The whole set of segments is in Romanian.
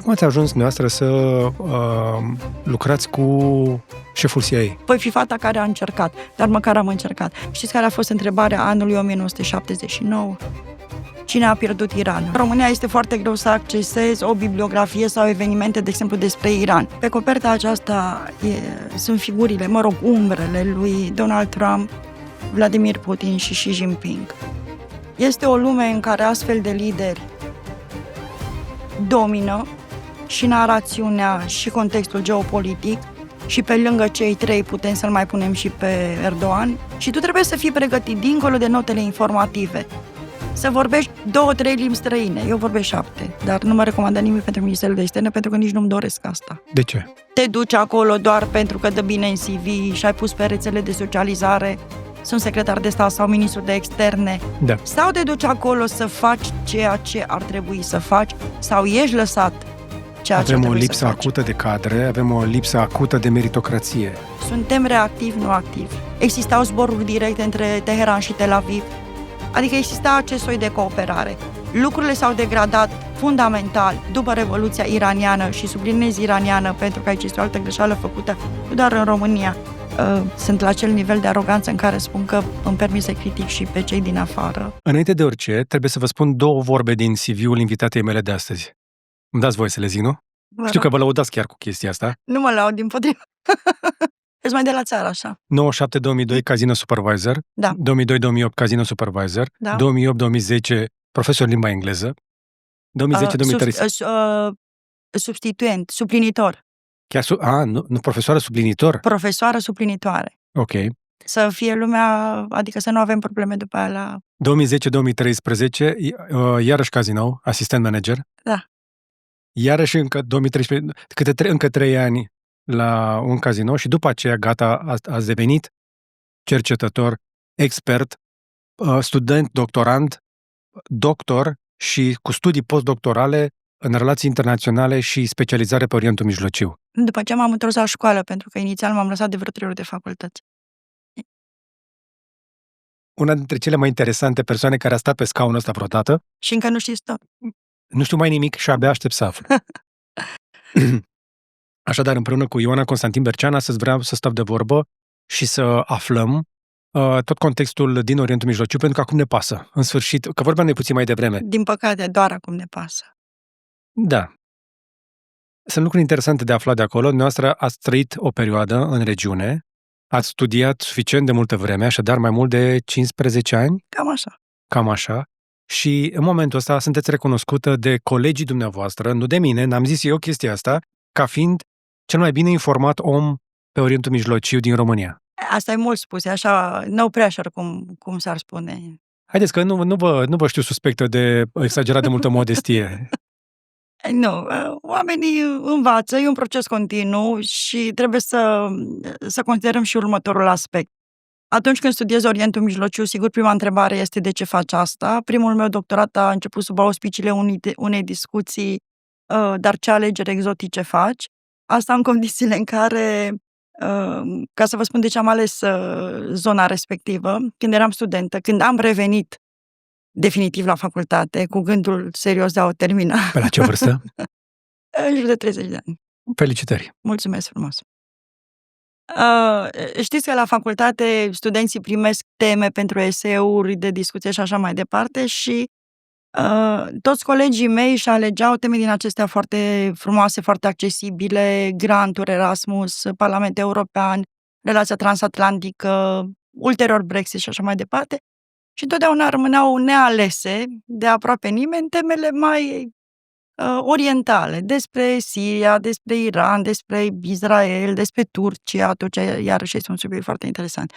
Cum ați ajuns dumneavoastră să lucrați cu șeful CIA? Voi fi fata care a încercat, dar măcar am încercat. Știți care a fost întrebarea anului 1979? Cine a pierdut Iran? În România este foarte greu să accesezi o bibliografie sau evenimente, de exemplu, despre Iran. Pe coperta aceasta sunt figurile, umbrele lui Donald Trump, Vladimir Putin și Xi Jinping. Este o lume în care astfel de lideri domină și narațiunea și contextul geopolitic și pe lângă cei trei putem să-l mai punem și pe Erdogan și tu trebuie să fii pregătit dincolo de notele informative. Să vorbești 2-3 limbi străine. Eu vorbesc 7, dar nu mă recomandă nimic pentru Ministerul de Externe pentru că nici nu-mi doresc asta. De ce? Te duci acolo doar pentru că dă bine în CV și ai pus pe rețele de socializare, sunt secretar de stat sau ministru de externe. Da. Sau te duci acolo să faci ceea ce ar trebui să faci sau ești lăsat ceea ce ar Avem o trebui lipsă să faci. acută de cadre, avem o lipsă acută de meritocrație. Suntem reactivi, nu activi. Existau zboruri directe între Teheran și Tel Aviv. Adică exista acest soi de cooperare. Lucrurile s-au degradat fundamental după Revoluția iraniană și subliniez iraniană pentru că aici este o altă greșeală făcută, nu doar în România. Sunt la acel nivel de aroganță în care spun că îmi permit să critic și pe cei din afară. Înainte de orice, trebuie să vă spun 2 vorbe din CV-ul invitatei mele de astăzi. Îmi dați voie să le zic, nu? Știu că vă lăudați chiar cu chestia asta. Nu mă laud, dimpotrivă. Ești mai de la țară, așa. 97-2002 Casino Supervisor, Da. 2002-2008 Casino Supervisor, Da. 2008-2010 profesor limba engleză, 2010-2013... Substituent, suplinitor. Chiar nu profesoară suplinitor? Profesoară suplinitoare. Ok. Să fie lumea, adică să nu avem probleme după aia la... 2010-2013, iarăși Casino, asistent manager. Da. Iarăși încă 2013, încă 3 ani la un casino și după aceea, gata, ați devenit cercetător, expert, student, doctorand, doctor și cu studii postdoctorale în relații internaționale și specializare pe Orientul Mijlociu. După ce m-am întors la școală, pentru că inițial m-am lăsat de vreo 3 ori de facultăți. Una dintre cele mai interesante persoane care a stat pe scaunul ăsta vreodată. Și încă nu știți tot. Nu știu mai nimic și abia aștept să aflu. Așadar, împreună cu Ioana Constantin Bercean, astăzi vreau să stau de vorbă și să aflăm tot contextul din Orientul Mijlociu, pentru că acum ne pasă. În sfârșit, că vorbeam noi puțin mai devreme. Din păcate, doar acum ne pasă. Da. Sunt lucruri interesante de aflat de acolo. Dumneavoastră ați trăit o perioadă în regiune, ați studiat suficient de multă vreme, așadar mai mult de 15 ani? Cam așa. Cam așa. Și în momentul ăsta sunteți recunoscută de colegii dumneavoastră, nu de mine, n-am zis eu chestia asta, ca fiind cel mai bine informat om pe Orientul Mijlociu din România. Asta e mult spus, e așa, no pressure, cum s-ar spune. Haideți că nu vă știu suspectă de exagerat de multă modestie. Nu, oamenii învață, e un proces continuu și trebuie să considerăm și următorul aspect. Atunci când studiez Orientul Mijlociu, sigur, prima întrebare este de ce faci asta. Primul meu doctorat a început sub auspiciile unei discuții, dar ce alegeri exotice faci? Asta în condițiile în care, ca să vă spun de ce am ales zona respectivă, când eram studentă, când am revenit definitiv la facultate, cu gândul serios de a o termina. Pe la ce vârstă? În jur de 30 de ani. Felicitări! Mulțumesc frumos! Știți că la facultate studenții primesc teme pentru eseuri de discuție și așa mai departe și toți colegii mei își alegeau teme din acestea foarte frumoase, foarte accesibile, granturi Erasmus, Parlament European, relația transatlantică, ulterior Brexit și așa mai departe. Și întotdeauna rămâneau nealese de aproape nimeni temele mai orientale, despre Siria, despre Iran, despre Israel, despre Turcia, tot ce iarăși este un subiect foarte interesant.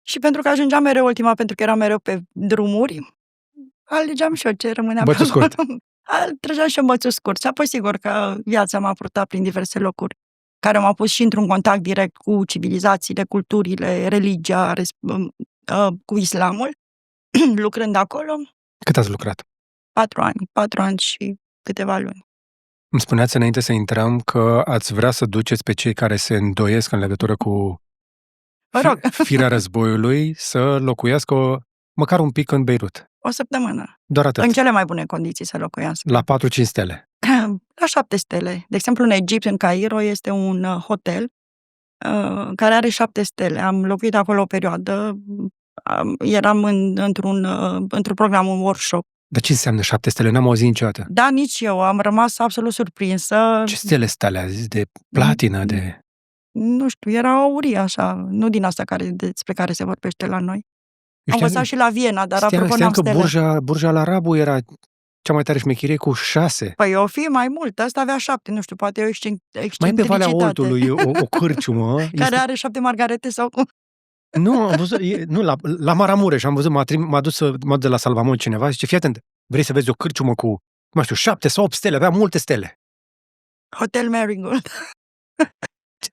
Și pentru că ajungeam mereu ultima, pentru că eram mereu pe drumuri, alegeam și eu ce rămânea pe acolo. Trăgeam și eu bățul scurt. Și apoi, sigur că viața m-a purtat prin diverse locuri, care m-au pus și într-un contact direct cu civilizațiile, culturile, religia, cu islamul, lucrând acolo. Cât ați lucrat? 4 ani și câteva luni. Îmi spuneați înainte să intrăm că ați vrea să duceți pe cei care se îndoiesc în legătură cu firea războiului să locuiască măcar un pic în Beirut. O săptămână. Doar atât. În cele mai bune condiții să locuiască. La 4-5 stele. circa 7 stele. De exemplu, în Egipt, în Cairo, este un hotel care are 7 stele. Am locuit acolo o perioadă, eram într-un program, un workshop. Dar ce înseamnă 7 stele? N-am auzit niciodată. Da, nici eu. Am rămas absolut surprinsă. Ce stele sunt alea? De platină, de... Nu știu, era aurii așa, nu din asta despre care se vorbește la noi. Am învățat și la Viena, dar apropo n-am stele. Că Burj Al Arabu era cea mai tare șmecherie cu 6. Păi o fi mai mult, asta avea 7, nu știu, poate e o excentricitate. Mai e pe Valea Oltului o cârciumă. Care are 7 margarete sau cum? Nu, am văzut, la Maramureș am văzut, m-a dus de la Salvamont cineva, zice, fii atent, vrei să vezi o cârciumă cu, nu știu, 7 sau 8 stele, avea multe stele. Hotel Marigold.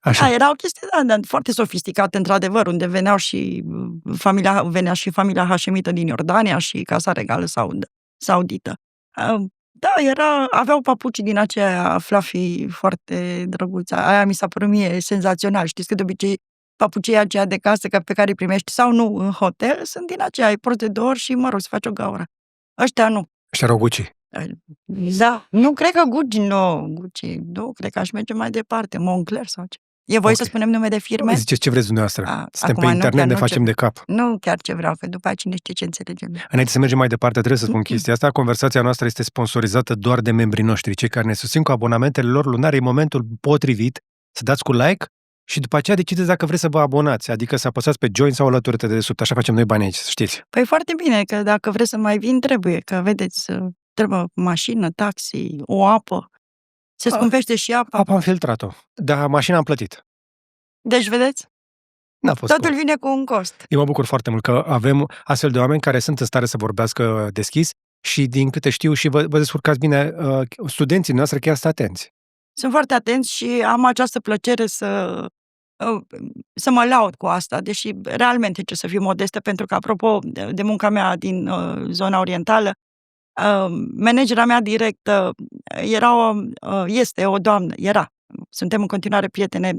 Așa. Era o chestie foarte sofisticată, într-adevăr, unde venea și familia hașemită din Iordania și Casa Regală Saudită. Da, aveau papucii din aceea fluffy foarte drăguți. Aia mi s-a părut mie senzațional. Știți că de obicei papucii aceia de casă pe care îi primești sau nu în hotel sunt din aceea, ai porți de 2 ori și, mă rog, să faci o gaură. Ăștia nu. Ăștia erau Gucci. Da, nu cred că Gucci, nu, cred că aș merge mai departe, Moncler sau ce. E voie să spunem nume de firme? Ziceți ce vreți dumneavoastră. Suntem pe internet, ne facem de cap. Nu chiar ce vreau, că după aceea cine știe ce înțelegem. Înainte să mergem mai departe, trebuie să spun chestia asta. Conversația noastră este sponsorizată doar de membrii noștri, cei care ne susțin cu abonamentele lor lunare. E momentul potrivit să dați cu like și după aceea decideți dacă vreți să vă abonați, adică să apăsați pe join sau alături-te de desubt. Așa facem noi bani aici, să știți. Păi foarte bine, că dacă vreți să mai vin, că vedeți, trebuie mașină, taxi, o apă. Se scumpește și apa. Apa am filtrat-o, dar mașina am plătit. Deci, vedeți? N-a fost totul vine cu un cost. Eu mă bucur foarte mult că avem astfel de oameni care sunt în stare să vorbească deschis și, din câte știu, și vă descurcați bine, studenții noastre chiar sunt atenți. Sunt foarte atenți și am această plăcere să mă laud cu asta, deși realmente ce să fiu modestă, pentru că, apropo de munca mea din zona orientală, managera mea directă este o doamnă, suntem în continuare prietene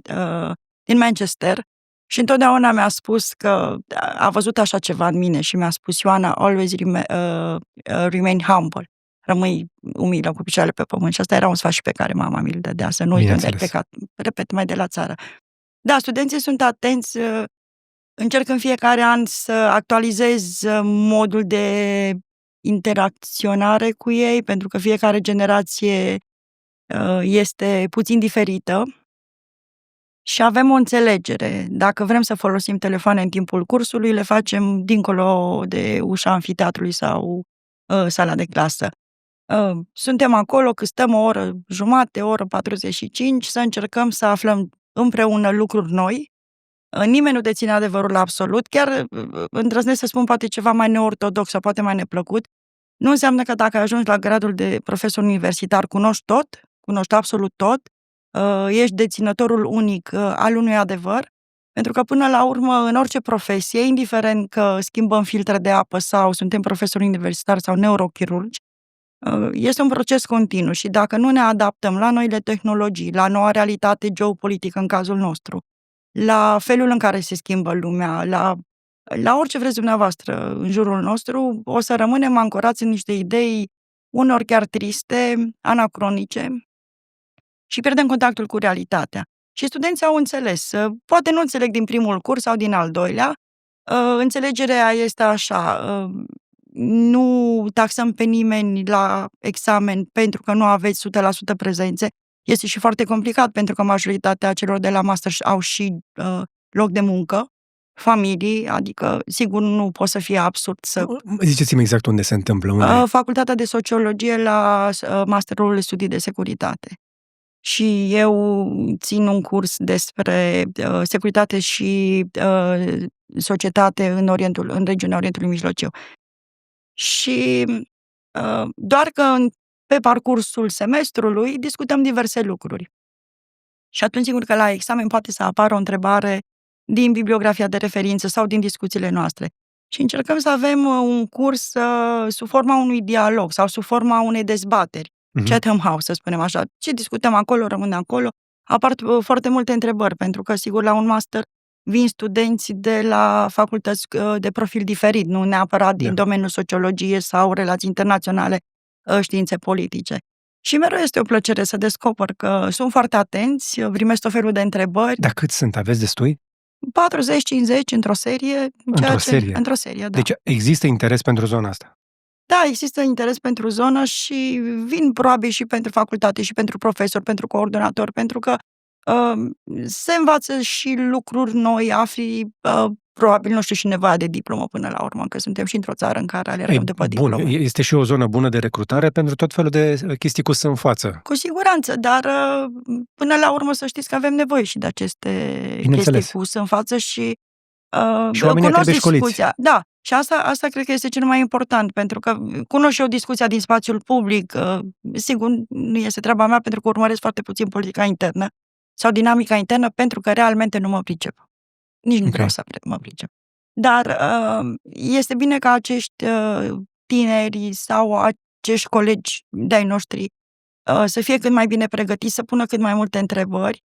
din Manchester și întotdeauna mi-a spus că a văzut așa ceva în mine și mi-a spus, Ioana, always remain humble. Rămâi umilă cu picioarele pe pământ. Și asta era un sfat și pe care mama mi-l dădea, să nu uite unde ai plecat. Repet, mai de la țară. Da, studenții sunt atenți, încerc în fiecare an să actualizez modul de interacționare cu ei, pentru că fiecare generație este puțin diferită și avem o înțelegere. Dacă vrem să folosim telefoane în timpul cursului, le facem dincolo de ușa amfiteatrului sau sala de clasă. Suntem acolo, că stăm o oră jumate, o oră 45, să încercăm să aflăm împreună lucruri noi. Nimeni nu deține adevărul absolut, chiar îndrăznesc să spun poate ceva mai neortodox sau poate mai neplăcut. Nu înseamnă că dacă ajungi la gradul de profesor universitar, cunoști absolut tot, ești deținătorul unic al unui adevăr, pentru că până la urmă, în orice profesie, indiferent că schimbăm filtre de apă sau suntem profesori universitari sau neurochirurgi, este un proces continuu și dacă nu ne adaptăm la noile tehnologii, la noua realitate geopolitică în cazul nostru, la felul în care se schimbă lumea, la orice vreți dumneavoastră în jurul nostru, o să rămânem ancorați în niște idei uneori chiar triste, anacronice și pierdem contactul cu realitatea. Și studenții au înțeles. Poate nu înțeleg din primul curs sau din al doilea. Înțelegerea este așa, nu taxăm pe nimeni la examen pentru că nu aveți 100% prezențe. Este și foarte complicat pentru că majoritatea celor de la master au și loc de muncă, familii, adică sigur nu poate să fie absurd să... Ziceți-mi exact unde se întâmplă. Unde? Facultatea de Sociologie la Masterul Studii de Securitate. Și eu țin un curs despre securitate și societate în regiunea Orientului Mijlociu. Și doar că pe parcursul semestrului discutăm diverse lucruri. Și atunci, sigur că la examen poate să apară o întrebare din bibliografia de referință sau din discuțiile noastre. Și încercăm să avem un curs sub forma unui dialog sau sub forma unei dezbateri. Chatham House, să spunem așa. Ce discutăm acolo, rămâne acolo. Apar foarte multe întrebări, pentru că, sigur, la un master vin studenți de la facultăți de profil diferit, nu neapărat din domeniul sociologie sau relații internaționale, științe politice. Și mereu este o plăcere să descoper că sunt foarte atenți, primesc tot felul de întrebări. Dar cât sunt? Aveți destui? 40-50 într-o serie. Într-o serie, da. Deci există interes pentru zona asta. Da, există interes pentru zonă și vin probabil și pentru facultate, și pentru profesori, pentru coordonatori, pentru că se învață și lucruri noi, afli, probabil, nu știu, și nevoia de diplomă până la urmă, că suntem și într-o țară în care alergăm după diplome. Bun, este și o zonă bună de recrutare pentru tot felul de chestii cu în față. Cu siguranță, dar până la urmă să știți că avem nevoie și de aceste chestii cu în față și oamenii trebuie școliți. Da, și asta cred că este cel mai important, pentru că cunosc și eu discuția din spațiul public, sigur, nu este treaba mea pentru că urmăresc foarte puțin politica internă sau dinamica internă, pentru că realmente nu mă pricep. Nici nu vreau să mă pricep. Dar este bine ca acești tineri sau acești colegi de-ai noștri să fie cât mai bine pregătiți, să pună cât mai multe întrebări,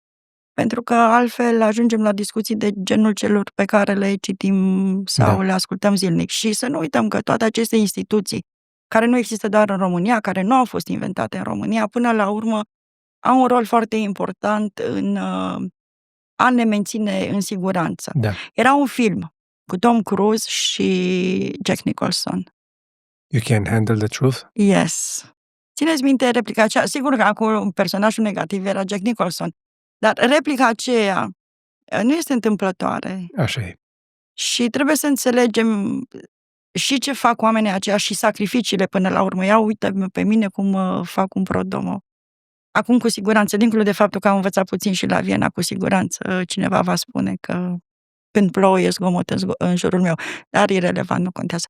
pentru că altfel ajungem la discuții de genul celor pe care le citim sau le ascultăm zilnic. Și să nu uităm că toate aceste instituții, care nu există doar în România, care nu au fost inventate în România, până la urmă au un rol foarte important în a ne menține în siguranță. Da. Era un film cu Tom Cruise și Jack Nicholson. You can't handle the truth? Yes. Țineți minte replica aceea? Sigur că acolo personajul negativ era Jack Nicholson, dar replica aceea nu este întâmplătoare. Așa e. Și trebuie să înțelegem și ce fac oamenii aceia și sacrificiile până la urmă. Ia uite pe mine cum fac un pro domo. Acum, cu siguranță, dincolo de faptul că am învățat puțin și la Viena, cu siguranță cineva va spune că când plouă e zgomot în jurul meu. Dar irelevant, nu contează.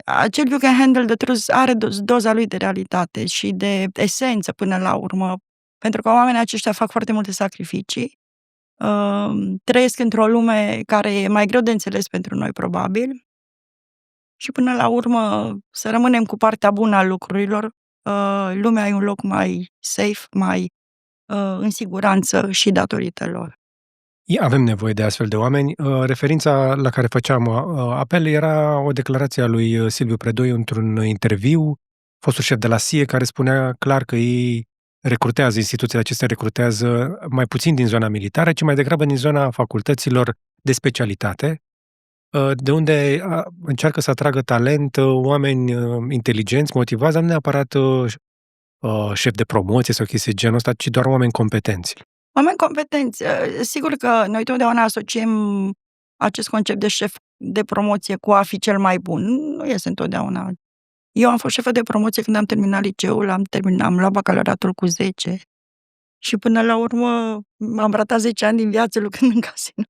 Acel You Can Handle the Truth are doza lui de realitate și de esență până la urmă, pentru că oamenii aceștia fac foarte multe sacrificii, trăiesc într-o lume care e mai greu de înțeles pentru noi, probabil, și până la urmă să rămânem cu partea bună a lucrurilor. Lumea e un loc mai safe, mai în siguranță și datorită lor. Avem nevoie de astfel de oameni. Referința la care făceam apel era o declarație a lui Silviu Predoi într-un interviu, fostul șef de la SIE, care spunea clar că ei recrutează, instituțiile acestea recrutează mai puțin din zona militară, ci mai degrabă din zona facultăților de specialitate, de unde încearcă să atragă talent, oameni inteligenți, motivați, dar nu neapărat șef de promoție sau chestii de genul ăsta, ci doar oameni competenți. Oameni competenți. Sigur că noi totdeauna asociem acest concept de șef de promoție cu a fi cel mai bun. Nu este întotdeauna. Eu am fost șefă de promoție când am terminat liceul, am luat bacalaureatul cu 10 și până la urmă am ratat 10 ani din viață lucrând în casino.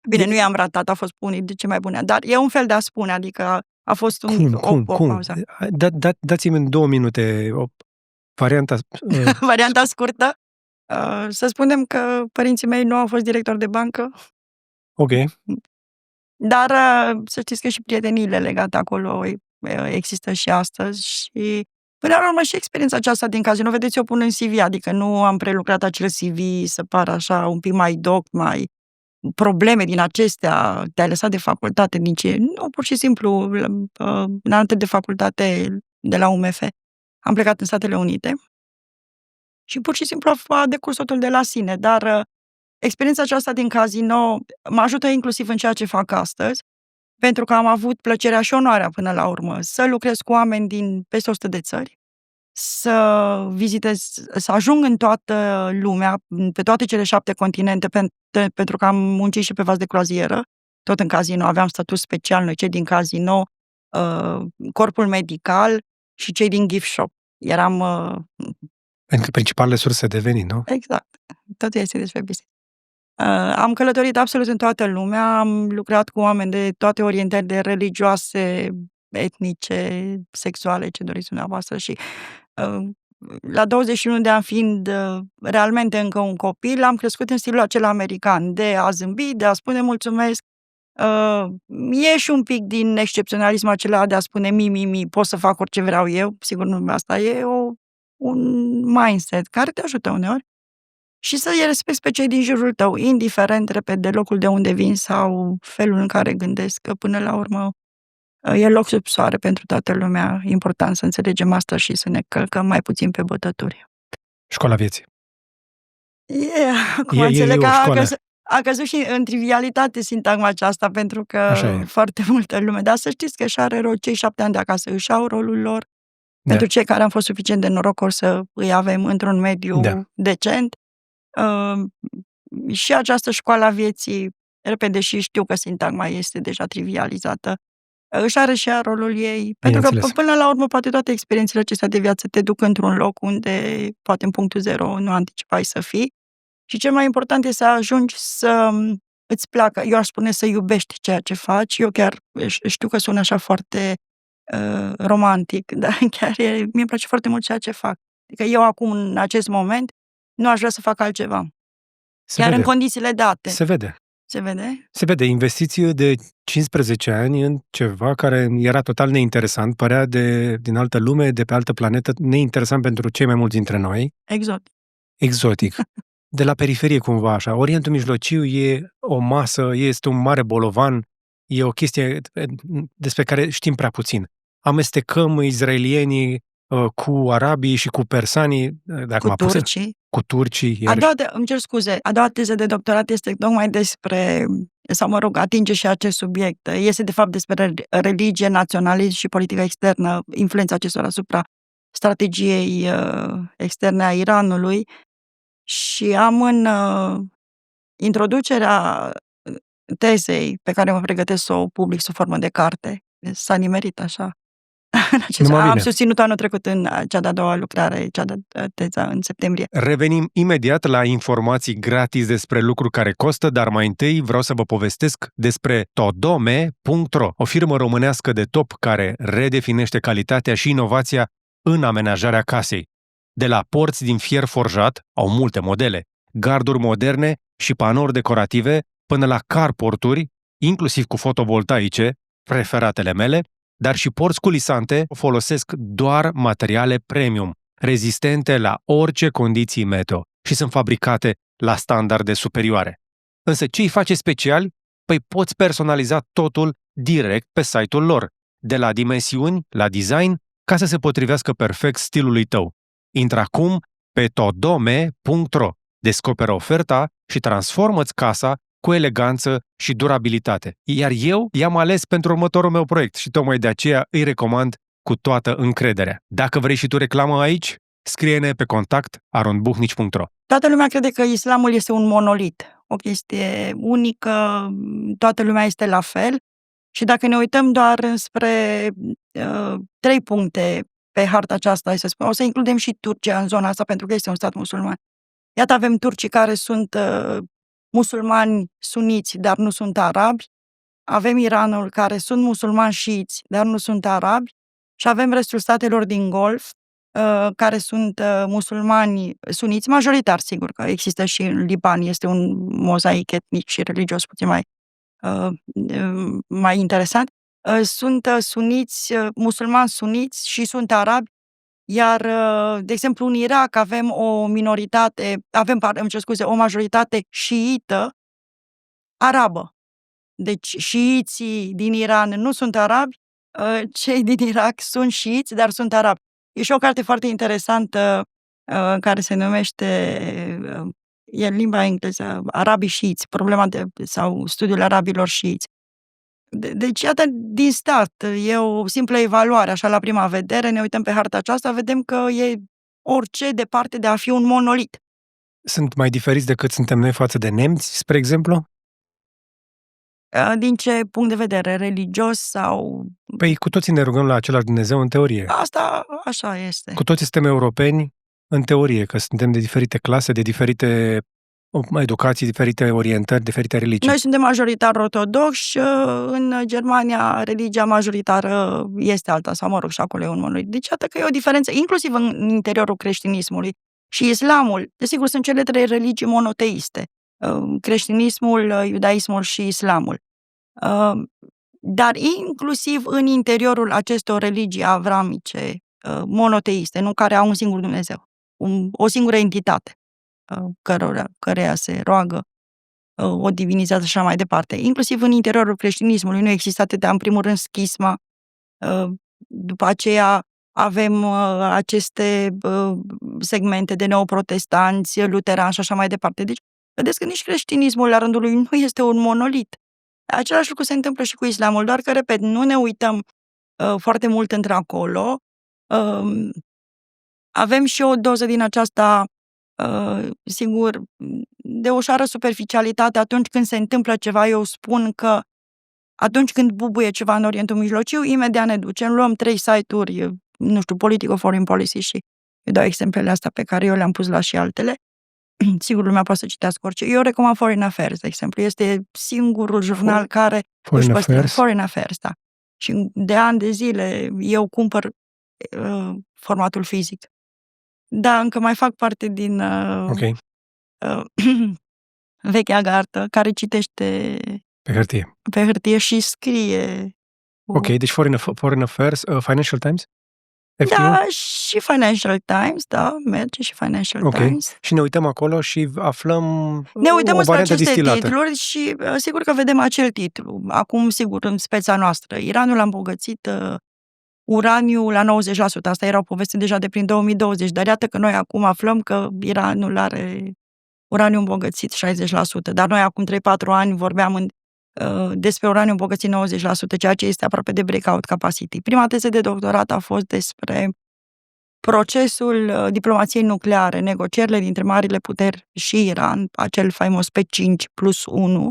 Bine, nu i-am ratat, a fost unii de ce mai bune, dar e un fel de a spune, adică a fost o pauză. Dați-mi în 2 minute o varianta... Varianta scurtă? Să spunem că părinții mei nu au fost directori de bancă. Ok. Dar să știți că și prieteniile legate acolo există și astăzi și până la urmă și experiența aceasta din casino, vedeți, eu pun în CV, adică nu am prelucrat acel CV să pară așa un pic mai doc, mai probleme din acestea, te-ai lăsat de facultate, din ce? Nu, pur și simplu, înainte de facultate de la UMF, am plecat în Statele Unite și pur și simplu a decurs totul de la sine, dar experiența aceasta din casino mă ajută inclusiv în ceea ce fac astăzi, pentru că am avut plăcerea și onoarea până la urmă să lucrez cu oameni din peste 100 de țări, să vizitez, să ajung în toată lumea, pe toate cele 7 continente, pentru că am muncit și pe vas de croazieră, tot în casino, aveam statut special, noi cei din casino, corpul medical și cei din gift shop. Eram... Pentru principalele surse de venit, nu? Exact. Totul este despre business. Am călătorit absolut în toată lumea, am lucrat cu oameni de toate orientările religioase, etnice, sexuale, ce doriți dumneavoastră și la 21 de ani fiind realmente încă un copil, am crescut în stilul acela american, de a zâmbi, de a spune mulțumesc. E și un pic din excepționalismul acela de a spune mi, pot să fac orice vreau eu, sigur nu asta, e un mindset care te ajută uneori. Și să-i respecti pe cei din jurul tău, indiferent, repet, de locul de unde vin sau felul în care gândesc, că până la urmă E loc sub soare pentru toată lumea. Important să înțelegem asta și să ne călcăm mai puțin pe bătături. Școala vieții. Acum E înțeleg că o școală. a căzut și în trivialitate sintagma aceasta, pentru Așa că e. foarte multă lume, dar să știți că și are rol, cei 7 ani de acasă își au rolul lor. Da. Pentru cei care am fost suficient de norocoși să îi avem într-un mediu Da. decent. Și această școală a vieții, repede, și știu că sintagma este deja trivializată, își are și ea rolul ei. Pentru că Bineînțeles. până la urmă poate toate experiențele acestea de viață te duc într-un loc unde poate în punctul zero nu anticipai să fii. Și cel mai important este să ajungi să îți placă. Eu aș spune să iubești ceea ce faci. Eu chiar știu că sună așa foarte romantic, dar chiar mie îmi place foarte mult ceea ce fac. Adică eu acum, în acest moment, nu aș vrea să fac altceva. Se Chiar vede. în condițiile date. Se vede. Se vede? Se vede. Investiție de 15 ani în ceva care era total neinteresant, părea din altă lume, de pe altă planetă, neinteresant pentru cei mai mulți dintre noi. Exotic. De la periferie cumva așa. Orientul Mijlociu e o masă, este un mare bolovan, e o chestie despre care știm prea puțin. Amestecăm izraelienii cu arabii și cu persanii, Cu turcii. Cu turcii. Îmi cer scuze, a doua teză de doctorat este tocmai despre, sau mă rog, atinge și acest subiect. Este de fapt despre religie, naționalism și politică externă, influența acestora asupra strategiei externe a Iranului. Și am în introducerea tezei pe care mă pregătesc să o public sub formă de carte. S-a nimerit așa. Am susținut anul trecut în cea de-a doua lucrare, cea de-a teza în septembrie. Revenim imediat la informații gratis despre lucruri care costă, dar mai întâi vreau să vă povestesc despre Todome.ro, o firmă românească de top care redefinește calitatea și inovația în amenajarea casei. De la porți din fier forjat, au multe modele, garduri moderne și panouri decorative, până la carporturi, inclusiv cu fotovoltaice, preferatele mele, dar și porți culisante folosesc doar materiale premium, rezistente la orice condiții meteo și sunt fabricate la standarde superioare. Însă ce îi face speciali? Păi poți personaliza totul direct pe site-ul lor, de la dimensiuni la design, ca să se potrivească perfect stilului tău. Intră acum pe todome.ro, descoperă oferta și transformă-ți casa cu eleganță și durabilitate. Iar eu i-am ales pentru următorul meu proiect și tocmai de aceea îi recomand cu toată încrederea. Dacă vrei și tu reclamă aici, scrie-ne pe contact@aronbuhnici.ro. Toată lumea crede că islamul este un monolit, o chestie unică, toată lumea este la fel. Și dacă ne uităm doar spre 3 puncte pe harta aceasta, hai să spun, o să includem și Turcia în zona asta, pentru că este un stat musulman. Iată, avem turcii care sunt musulmani suniți, dar nu sunt arabi. Avem Iranul, care sunt musulmani șiiți, dar nu sunt arabi. Și avem restul statelor din Golf, care sunt musulmani suniți, majoritar, sigur, că există și în Liban, este un mozaic etnic și religios puțin mai interesant. Sunt suniți, musulmani suniți și sunt arabi. Iar, de exemplu, în Irak avem o majoritate șiită arabă. Deci șiiții din Iran nu sunt arabi, cei din Irak sunt șiiți, dar sunt arabi. E și o carte foarte interesantă care se numește, e în limba engleză, Arabii șiiți, sau studiul arabilor șiiți. Deci, iată, din start, e o simplă evaluare, așa la prima vedere, ne uităm pe harta aceasta, vedem că e orice departe de a fi un monolit. Sunt mai diferiți decât suntem noi față de nemți, spre exemplu? Din ce punct de vedere? Religios sau... Păi cu toții ne rugăm la același Dumnezeu în teorie. Asta așa este. Cu toții suntem europeni în teorie, că suntem de diferite clase, de diferite educații, diferite orientări, diferite religii. Noi suntem majoritar ortodoxi, în Germania religia majoritară este alta, sau mă rog, și acolo e un monolit. Deci iată că e o diferență, inclusiv în interiorul creștinismului. Și islamul, desigur, sunt cele 3 religii monoteiste, creștinismul, iudaismul și islamul. Dar inclusiv în interiorul acestor religii avramice, monoteiste, nu care au un singur Dumnezeu, o singură entitate, căreia se roagă, o divinizează și așa mai departe. Inclusiv în interiorul creștinismului nu există atâtea, în primul rând, schisma După aceea avem aceste segmente de neoprotestanți, luterani și așa mai departe. Deci, vedeți că nici creștinismul la rândul lui nu este un monolit. Același lucru se întâmplă și cu islamul, doar că, repet, nu ne uităm foarte mult într-acolo. Avem și o doză din aceasta, sigur, de ușoară superficialitate atunci când se întâmplă ceva. Eu spun că atunci când bubuie ceva în Orientul Mijlociu, imediat ne ducem, luăm 3 site-uri, nu știu, Politico, Foreign Policy și îi dau exemplele astea pe care eu le-am pus la și altele. Sigur, lumea poate să citească orice. Eu recomand Foreign Affairs, de exemplu. Este singurul jurnal care Foreign Affairs? Foreign Affairs, da. Și de ani de zile eu cumpăr formatul fizic. Da, încă mai fac parte din vechea gardă care citește pe hârtie și scrie. Ok, deci Foreign Affairs, Financial Times? FTU? Da, și Financial Times, da, merge și Financial Times. Și ne uităm acolo și aflăm ne uităm o variantă aceste distilată. titluri și sigur că vedem acel titlu. Acum, sigur, în speța noastră, Iranul a îmbogățit uraniu la 90%. Asta era o poveste deja de prin 2020, dar iată că noi acum aflăm că Iranul are uraniu îmbogățit 60%, dar noi acum 3-4 ani vorbeam despre uraniu îmbogățit 90%, ceea ce este aproape de breakout capacity. Prima teză de doctorat a fost despre procesul diplomației nucleare, negocierile dintre marile puteri și Iran, acel faimos P5+1,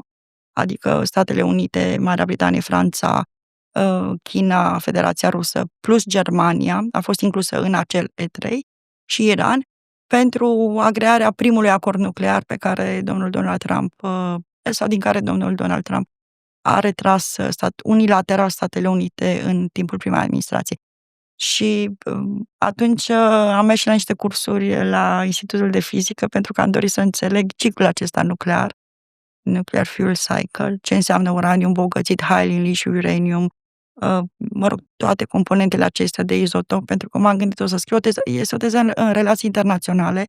adică Statele Unite, Marea Britanie, Franța, China, Federația Rusă, plus Germania, a fost inclusă în acel E3, și Iran, pentru agrearea primului acord nuclear pe care domnul Donald Trump, sau din care domnul Donald Trump a retras unilateral Statele Unite în timpul primei administrații. Și atunci am mers și la niște cursuri la Institutul de Fizică pentru că am dorit să înțeleg ciclul acesta nuclear, Nuclear Fuel Cycle, ce înseamnă uraniu îmbogățit, highly enriched uranium, toate componentele acestea de izotop, pentru că m-am gândit o să scriu o teză. Este o teză în relații internaționale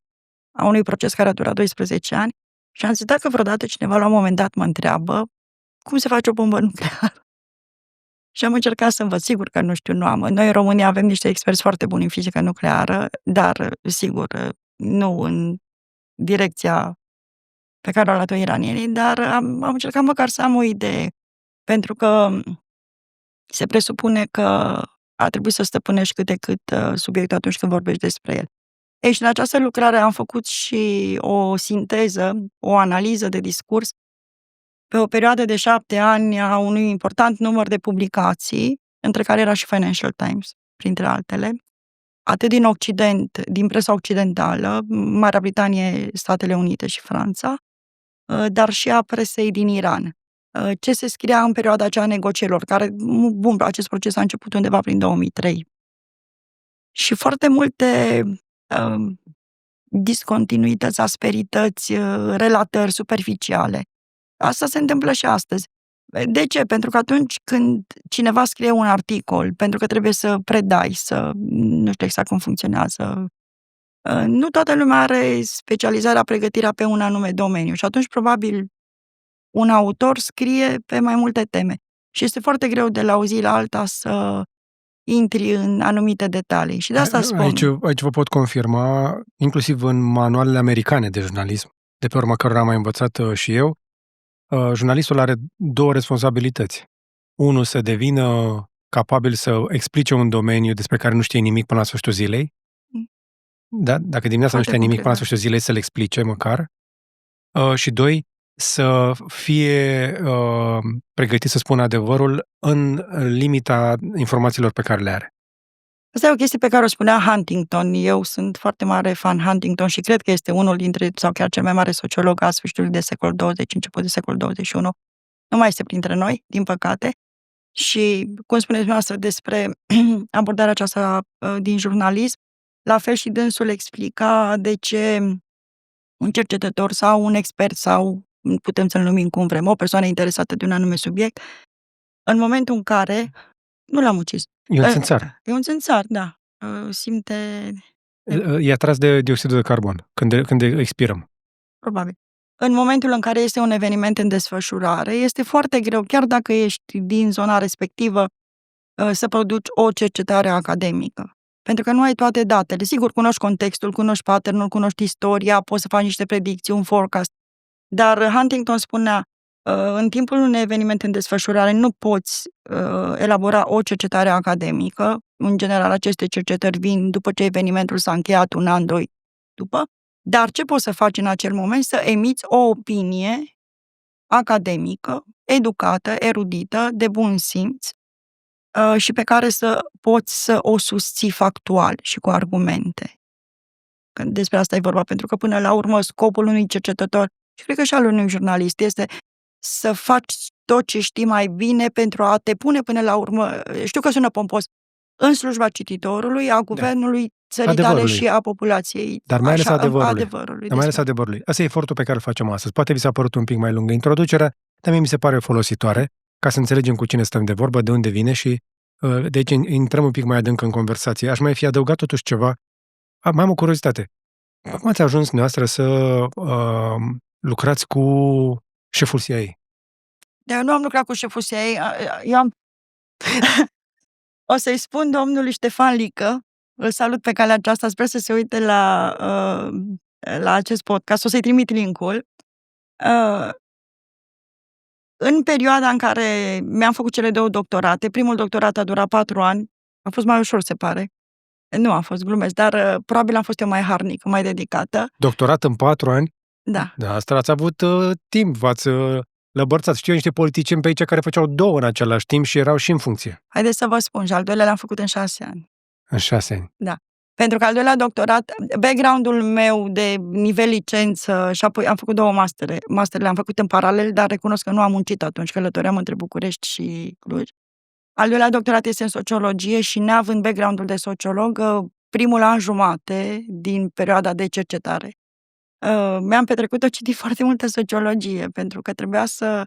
a unui proces care a durat 12 ani și am zis, dacă vreodată cineva la un moment dat mă întreabă cum se face o bombă nucleară. Și am încercat să învăț, sigur că nu știu, nu am. Noi în România avem niște experți foarte buni în fizică nucleară, dar, sigur, nu în direcția pe care au luat-o iranienii, dar am încercat măcar să am o idee, pentru că se presupune că ar trebui să stăpânești cât de cât subiectul atunci când vorbești despre el. Ei, și în această lucrare am făcut și o sinteză, o analiză de discurs pe o perioadă de 7 ani a unui important număr de publicații, între care era și Financial Times, printre altele, atât din Occident, din presa occidentală, Marea Britanie, Statele Unite și Franța, dar și a presei din Iran. Ce se scria în perioada aceea a negocierilor, care, bun, acest proces a început undeva prin 2003. Și foarte multe discontinuități, asperități, relatări superficiale. Asta se întâmplă și astăzi. De ce? Pentru că atunci când cineva scrie un articol, pentru că trebuie să predai, să nu știu exact cum funcționează, nu toată lumea are specializarea, pregătirea pe un anume domeniu și atunci probabil un autor scrie pe mai multe teme și este foarte greu de la o zi la alta să intri în anumite detalii. Și de asta spun. Aici vă pot confirma, inclusiv în manualele americane de jurnalism, de pe urma cărora am mai învățat și eu, jurnalistul are 2 responsabilități. Unul, să devină capabil să explice un domeniu despre care nu știe nimic până la sfârșitul zilei. Da? Dacă dimineața nu știe nimic până la sfârșitul zilei, să-l explice măcar. Și 2, să fie pregătit să spună adevărul în limita informațiilor pe care le are. Asta e o chestie pe care o spunea Huntington. Eu sunt foarte mare fan Huntington și cred că este unul dintre, sau chiar cel mai mare sociolog a sfârșitului de secol 20, început de secol 21. Nu mai este printre noi, din păcate. Și, cum spuneți dumneavoastră despre abordarea aceasta din jurnalism, la fel și dânsul explica de ce un cercetător sau un expert sau, putem să-l numim cum vrem, o persoană interesată de un anume subiect, în momentul în care nu l-am ucis. E un țânțar. E un țânțar, da. Simte... E atras de dioxidul de carbon când expirăm. Probabil. În momentul în care este un eveniment în desfășurare, este foarte greu, chiar dacă ești din zona respectivă, să produci o cercetare academică. Pentru că nu ai toate datele. Sigur, cunoști contextul, cunoști pattern-ul, cunoști istoria, poți să faci niște predicții, un forecast. Dar Huntington spunea, în timpul unui eveniment în desfășurare nu poți elabora o cercetare academică. În general, aceste cercetări vin după ce evenimentul s-a încheiat, 1 an, 2 după. Dar ce poți să faci în acel moment? Să emiți o opinie academică, educată, erudită, de bun simț și pe care să poți să o susții factual și cu argumente. Că despre asta e vorba, pentru că până la urmă scopul unui cercetător și cred că și al unui jurnalist este să faci tot ce știi mai bine pentru a te pune până la urmă, știu că sună pompos, în slujba cititorului, a guvernului țării tale și a populației. Dar mai ales adevărului. Dar mai ales adevărului. Asta e efortul pe care îl facem astăzi. Poate vi s-a părut un pic mai lungă introducerea, dar mie mi se pare folositoare ca să înțelegem cu cine stăm de vorbă, de unde vine și de aici intrăm un pic mai adânc în conversație. Aș mai fi adăugat totuși ceva. Mai am o curiozitate. Cum ați ajuns dumneavoastră să lucrați cu șeful CIA? Eu nu am lucrat cu șeful CIA. Eu am... O să-i spun domnului Ștefan Lică, îl salut pe calea aceasta, sper să se uite la acest podcast, o să-i trimit link-ul. În perioada în care mi-am făcut cele 2 doctorate, primul doctorat a durat 4 ani, a fost mai ușor, se pare. Nu a fost, glumesc, dar probabil am fost eu mai harnică, mai dedicată. Doctorat în 4 ani? Da. Da, asta ați avut timp, v-ați lăbărțat. Știu niște politicieni pe aici care făceau 2 în același timp și erau și în funcție. Haideți să vă spun, și al doilea l-am făcut în 6 ani. În 6 ani. Da. Pentru că al doilea doctorat, background-ul meu de nivel licență și apoi am făcut 2 mastere. Masterele le-am făcut în paralel, dar recunosc că nu am muncit atunci, călătoream între București și Cluj. Al doilea doctorat este în sociologie și neavând background-ul de sociolog, primul an jumate din perioada de cercetare, mi-am petrecut-o citit foarte multă sociologie, pentru că trebuia să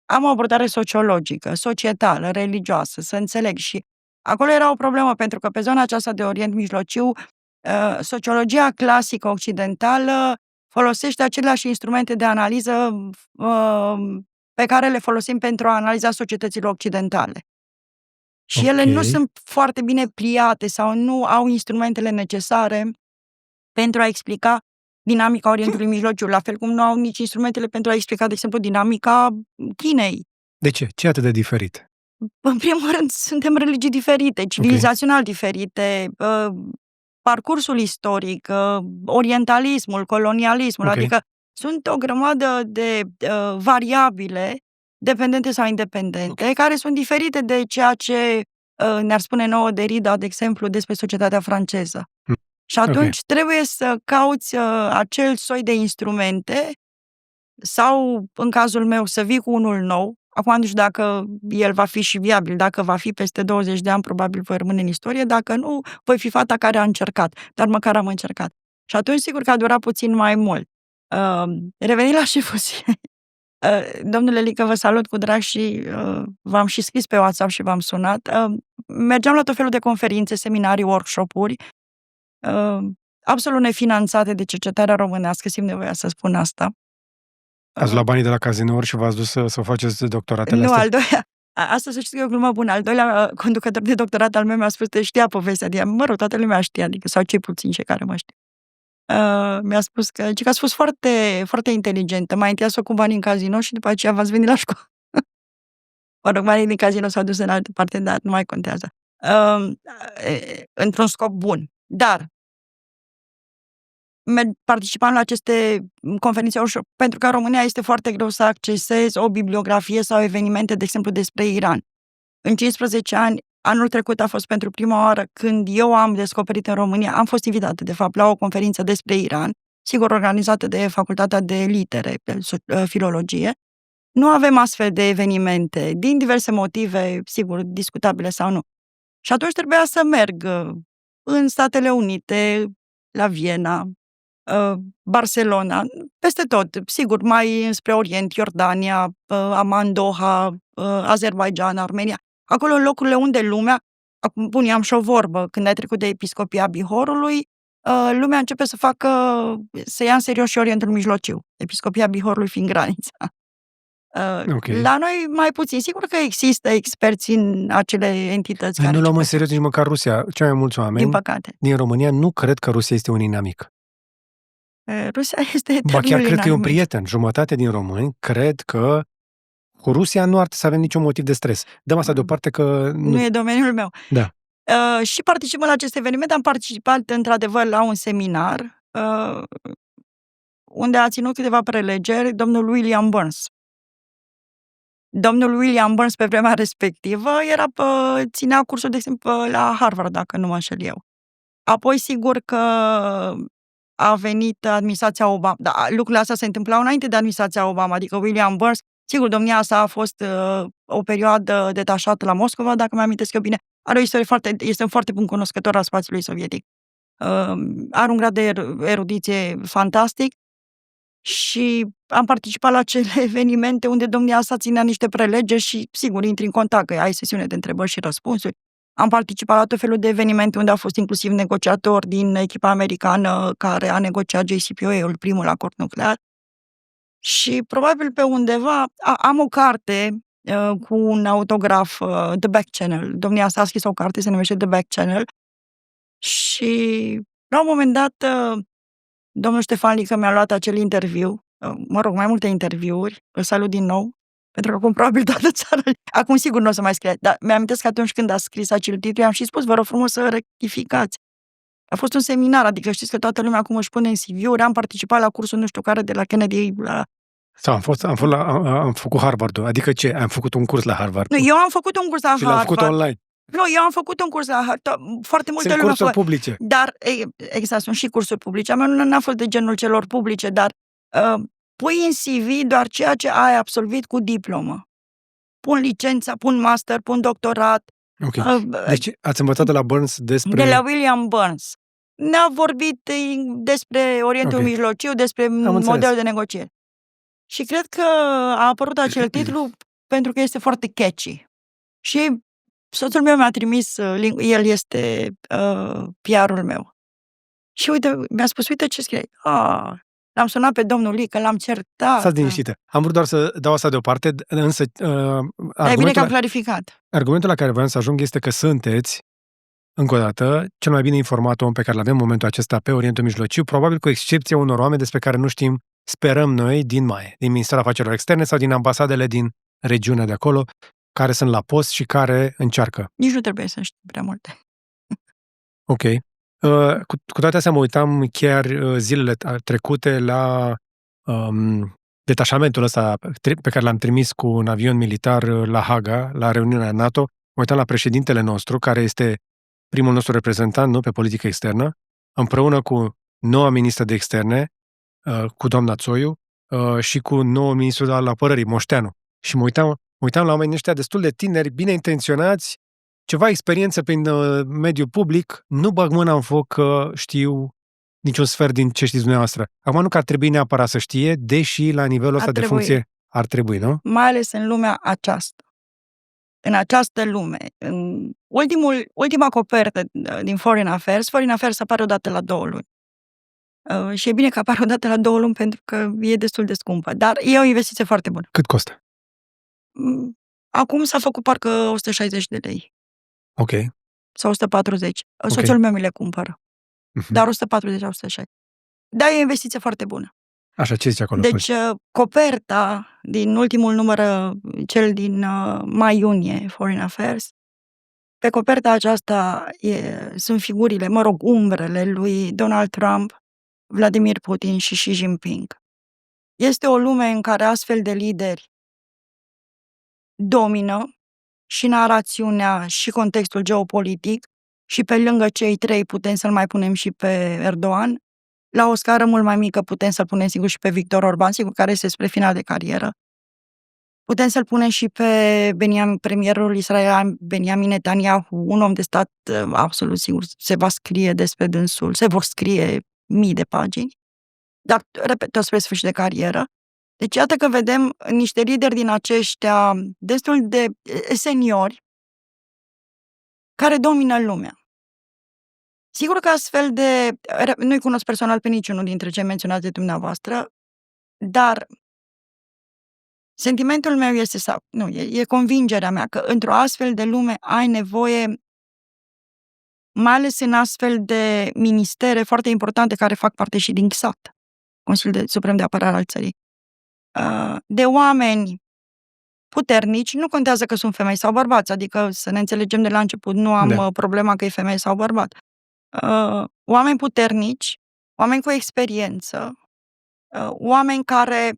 am o abordare sociologică, societală, religioasă, să înțeleg. Și acolo era o problemă, pentru că pe zona aceasta de Orient Mijlociu, sociologia clasică occidentală folosește aceleași instrumente de analiză pe care le folosim pentru a analiza societățile occidentale. Și ele nu sunt foarte bine pliate sau nu au instrumentele necesare pentru a explica dinamica Orientului Mijlociu, la fel cum nu au nici instrumentele pentru a explica, de exemplu, dinamica Chinei. De ce? Ce e atât de diferit? În primul rând, suntem religii diferite, civilizațional diferite, parcursul istoric, orientalismul, colonialismul, adică sunt o grămadă de variabile, dependente sau independente, care sunt diferite de ceea ce ne-ar spune nouă Derrida, de exemplu, despre societatea franceză. Și atunci trebuie să cauți acel soi de instrumente sau, în cazul meu, să vii cu unul nou. Acum nu știu dacă el va fi și viabil. Dacă va fi peste 20 de ani, probabil voi rămâne în istorie. Dacă nu, voi fi fata care a încercat. Dar măcar am încercat. Și atunci, sigur că a durat puțin mai mult. Revenind la șeful CIA. Domnule Lică, vă salut cu drag și v-am și scris pe WhatsApp și v-am sunat. Mergeam la tot felul de conferințe, seminarii, workshop-uri, absolut nefinanțate de cercetarea românească, simt nevoia să spun asta. Ați luat banii de la cazinouri și v-ați dus să faceți doctoratele astea? Nu, al doilea. Asta să știți că e o glumă bună. Al doilea conducător de doctorat al meu mi-a spus că știa povestea. Mă rog, toată lumea știa, adică, sau cei puțini cei care mă știu. Mi-a spus că ați fost foarte, foarte inteligentă. Mai întâi ați făcut banii în casino și după aceea v-ați venit la școală. Mă rog, banii din casino s-au dus în altă parte, dar nu mai contează. Într-un scop bun. Dar participam la aceste conferințe pentru că în România este foarte greu să accesezi o bibliografie sau evenimente, de exemplu, despre Iran. În 15 ani, anul trecut a fost pentru prima oară când eu am descoperit în România, am fost invitată, de fapt, la o conferință despre Iran, sigur organizată de Facultatea de Litere, Filologie. Nu avem astfel de evenimente, din diverse motive, sigur, discutabile sau nu. Și atunci trebuia să merg în Statele Unite, la Viena, Barcelona, peste tot, sigur, mai spre Orient, Iordania, Amman, Doha, Azerbaijan, Armenia, acolo în locurile unde lumea, acum puneam și o vorbă, când ai trecut de episcopia Bihorului, lumea începe să ia în serios și Orientul Mijlociu, episcopia Bihorului fiind granița. Ok. La noi mai puțin. Sigur că există experți în acele entități Noi care nu luăm în cercetăm, serios nici măcar Rusia. Cei mai mulți din oameni păcate. din România nu cred că Rusia este un inamic. Rusia este Ba chiar eternul cred că e un inamic. prieten. Jumătate din români cred că cu Rusia nu ar trebui să avem niciun motiv de stres. Dăm asta deoparte că Nu e domeniul meu. Da. Și participând la acest eveniment, am participat într-adevăr la un seminar unde a ținut câteva prelegeri domnul William Burns. Domnul William Burns, pe vremea respectivă, ținea cursul, de exemplu, la Harvard, dacă nu mă înșel eu. Apoi, sigur că a venit administrația Obama. Da, lucrurile astea se întâmplau înainte de administrația Obama, adică William Burns. Sigur, domnia sa a fost o perioadă detașată la Moscova, dacă mi-am amintesc eu bine. Are o istorie este un foarte bun cunoscător al spațiului sovietic. Are un grad de erudiție fantastic și am participat la acele evenimente unde domnia sa ținea niște prelegeri și, sigur, intri în contact, că ai sesiune de întrebări și răspunsuri. Am participat la tot felul de evenimente unde a fost inclusiv negociator din echipa americană care a negociat JCPOA-ul, primul acord nuclear. Și probabil pe undeva am o carte cu un autograf, The Back Channel. Domnia sa a scris o carte, se numește The Back Channel. Și la un moment dat, domnul Ștefan Lică mi-a luat acel interviu, mai multe interviuri, îl salut din nou, pentru că acum probabil toată țara, acum sigur nu o să mai scrie, dar mi-amintesc că atunci când a scris acel titlu, am și spus, vă rog frumos să rectificați. A fost un seminar, adică știți că toată lumea acum își pune în CV-uri, am participat la cursul nu știu care de la Kennedy, Sau am făcut Harvard-ul. Adică ce? Am făcut un curs la Harvard. Nu, eu am făcut un curs la și l-am făcut online. Nu, eu am făcut un curs la foarte multă lume. Sunt cursuri publice. Dar, exact, sunt și cursuri publice. A meu nu a fost de genul celor publice, dar pui în CV doar ceea ce ai absolvit cu diplomă. Pun licența, pun master, pun doctorat. Ok. Deci ați învățat de la Burns despre... De la William Burns. Ne-a vorbit despre Orientul Mijlociu, despre modelul de negociere. Și cred că a apărut acel titlu pentru că este foarte catchy. Și soțul meu mi-a trimis, el este PR-ul meu. Și uite, mi-a spus, uite ce scrie. L-am sunat pe domnul Lică, l-am certat. Stați liniștită. Am vrut doar să dau asta deoparte, însă... Dar e bine că am clarificat. Argumentul la care vreau să ajung este că sunteți, încă o dată, cel mai bine informat om pe care l-avem în momentul acesta pe Orientul Mijlociu, probabil cu excepția unor oameni despre care nu știm, sperăm noi, din Ministerul Afacerilor Externe sau din ambasadele din regiunea de acolo, care sunt la post și care încearcă. Nici nu trebuie să știu prea multe. Ok. Cu toate astea mă uitam chiar zilele trecute la detașamentul ăsta pe care l-am trimis cu un avion militar la Haga, la reuniunea NATO. Mă uitam la președintele nostru, care este primul nostru reprezentant, nu, pe politică externă, împreună cu noua ministră de externe, cu doamna Țoiu, și cu noul ministru al apărării, Moșteanu. Și mă uitam la oamenii ăștia destul de tineri, bine intenționați, ceva experiență prin mediul public, nu bag mâna în foc că știu niciun sfert din ce știți dumneavoastră. Acum nu că ar trebui neapărat să știe, deși la nivelul ăsta de funcție ar trebui, nu? Mai ales în lumea aceasta. În această lume. În ultima copertă din Foreign Affairs apare odată la 2 luni. Și e bine că apare odată la 2 luni pentru că e destul de scumpă. Dar e o investiție foarte bună. Cât costă? Acum s-a făcut parcă 160 de lei. Ok. Sau 140. Soțul meu mi le cumpără. Dar 140 160. Da, e o investiție foarte bună. Așa, ce zice acolo? Deci, coperta din ultimul număr, cel din mai-iunie, Foreign Affairs, pe coperta aceasta sunt figurile, umbrele lui Donald Trump, Vladimir Putin și Xi Jinping. Este o lume în care astfel de lideri domină și narațiunea și contextul geopolitic și pe lângă cei 3 putem să-l mai punem și pe Erdogan. La o scară mult mai mică putem să-l punem sigur și pe Victor Orban, sigur, care este spre final de carieră. Putem să-l punem și pe premierul Israel, Benjamin Netanyahu, un om de stat absolut sigur. Se va scrie despre dânsul, se vor scrie mii de pagini, dar, repet, tot spre sfârșit de carieră. Deci, iată că vedem niște lideri din aceștia destul de seniori care domină lumea. Sigur că astfel de... Nu-i cunosc personal pe niciunul dintre cei menționați de dumneavoastră, dar Sentimentul meu este e convingerea mea că într-o astfel de lume ai nevoie, mai ales în astfel de ministere foarte importante care fac parte și din CSAT, Consiliul Suprem de Apărare al țării, de oameni puternici, nu contează că sunt femei sau bărbați, adică să ne înțelegem de la început, nu am problema că e femeie sau bărbat. Oameni puternici, oameni cu experiență, oameni care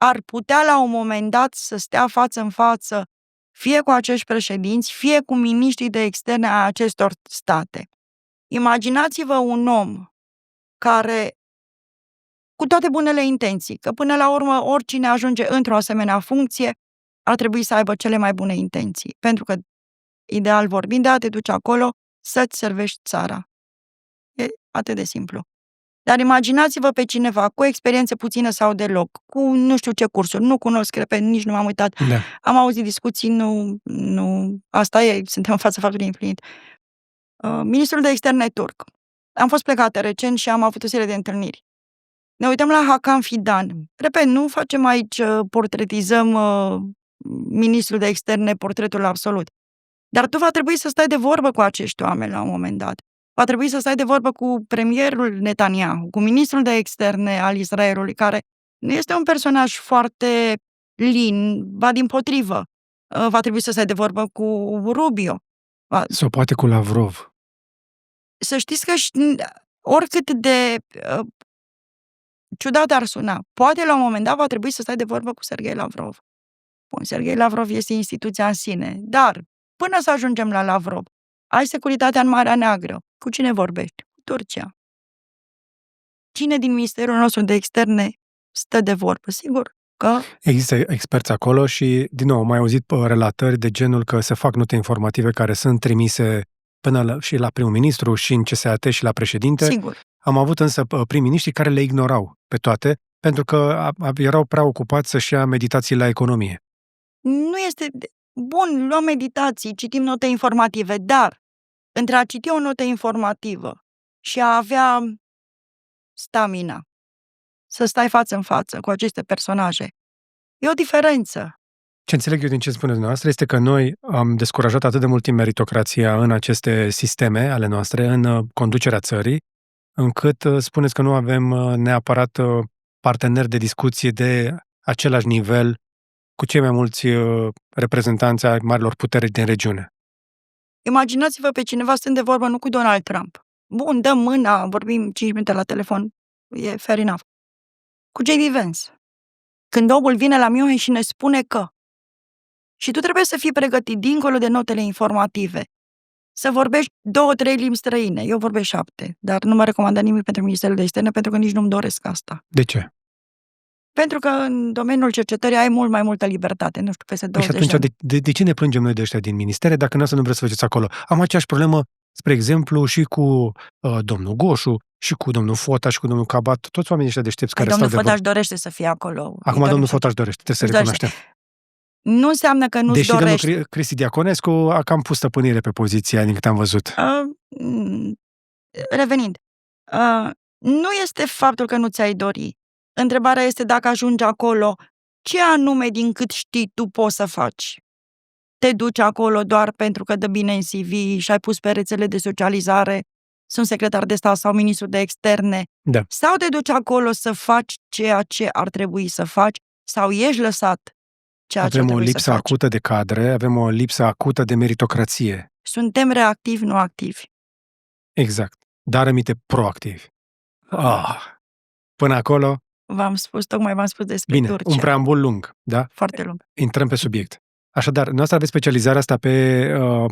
ar putea la un moment dat să stea față în față fie cu acești președinți, fie cu miniștrii de externe a acestor state. Imaginați-vă un om care, cu toate bunele intenții, că până la urmă oricine ajunge într-o asemenea funcție ar trebui să aibă cele mai bune intenții, pentru că, ideal vorbind, te duci acolo să-ți servești țara. E atât de simplu. Dar imaginați-vă pe cineva cu experiență puțină sau deloc, cu nu știu ce cursuri, nu cunosc, repet, nici nu m-am uitat, am auzit discuții, nu, asta e, suntem în fața faptului împlinit. Ministrul de externe turc. Am fost plecată recent și am avut o serie de întâlniri. Ne uităm la Hakan Fidan. Repet, nu facem aici, portretizăm ministrul de externe, portretul absolut. Dar tu va trebui să stai de vorbă cu acești oameni la un moment dat. Va trebui să stai de vorbă cu premierul Netanyahu, cu ministrul de externe al Israelului, care nu este un personaj foarte lin, ba dimpotrivă. Va trebui să stai de vorbă cu Rubio. Sau poate cu Lavrov. Să știți că oricât de ciudat ar suna, poate la un moment dat va trebui să stai de vorbă cu Sergei Lavrov. Bun, Sergei Lavrov este instituția în sine, dar până să ajungem la Lavrov, ai securitatea în Marea Neagră. Cu cine vorbești? Cu Turcia. Cine din Ministerul nostru de Externe stă de vorbă? Sigur că... Există experți acolo și, din nou, am mai auzit relatări de genul că se fac note informative care sunt trimise până și la primul ministru și în CSAT și la președinte. Sigur. Am avut însă prim-miniștri care le ignorau pe toate, pentru că erau prea ocupați să-și ia meditații la economie. Nu este... Bun, luăm meditații, citim note informative, dar între a citi o notă informativă și a avea stamina să stai față în față cu aceste personaje, e o diferență. Ce înțeleg eu din ce spuneți dumneavoastră este că noi am descurajat atât de mult timp meritocrația în aceste sisteme ale noastre, în conducerea țării, încât spuneți că nu avem neapărat parteneri de discuție de același nivel cu cei mai mulți reprezentanți ai marilor puteri din regiune. Imaginați-vă pe cineva stând de vorbă nu cu Donald Trump. Bun, dăm mâna, vorbim 5 minute la telefon, e fair enough. Cu J.D. Vance. Când omul vine la München și ne spune că. Și tu trebuie să fii pregătit dincolo de notele informative. Să vorbești 2-3 limbi străine. Eu vorbesc 7, dar nu mă recomandă nimic pentru Ministerul de Externe, pentru că nici nu-mi doresc asta. De ce? Pentru că în domeniul cercetării ai mult mai multă libertate, nu știu, peste 20 și atunci, de ce ne plângem noi de ăștia din ministere dacă nu vreți să faceți acolo? Am aceeași problemă, spre exemplu, și cu domnul Goșu, și cu domnul Fota, și cu domnul Cabat, toți oamenii ăștia deștepți care stau de vorbă. Domnul Fota își dorește să fie acolo. Acum domnul Fota își dorește, trebuie să recunoaștem. Nu înseamnă că nu-și dorește. Deși domnul Cristi Diaconescu a cam pus stăpânire pe poziția, din câte am văzut. Revenind, nu este faptul că nu ți-ai dori. Întrebarea este dacă ajungi acolo, ce anume din cât știi tu poți să faci? Te duci acolo doar pentru că dă bine în CV și ai pus pe rețele de socializare, sunt secretar de stat sau ministru de externe, da. Sau te duci acolo să faci ceea ce ar trebui să faci, sau ești lăsat ceea ce ar trebui să faci. Avem o lipsă acută de cadre, avem o lipsă acută de meritocrație. Suntem reactivi, nu activi. Exact, dar aminte proactivi. Până acolo... Tocmai v-am spus despre Bine, Turcia. un preambul lung, da? Foarte lung. Intrăm pe subiect. Așadar, noastră aveți specializarea asta pe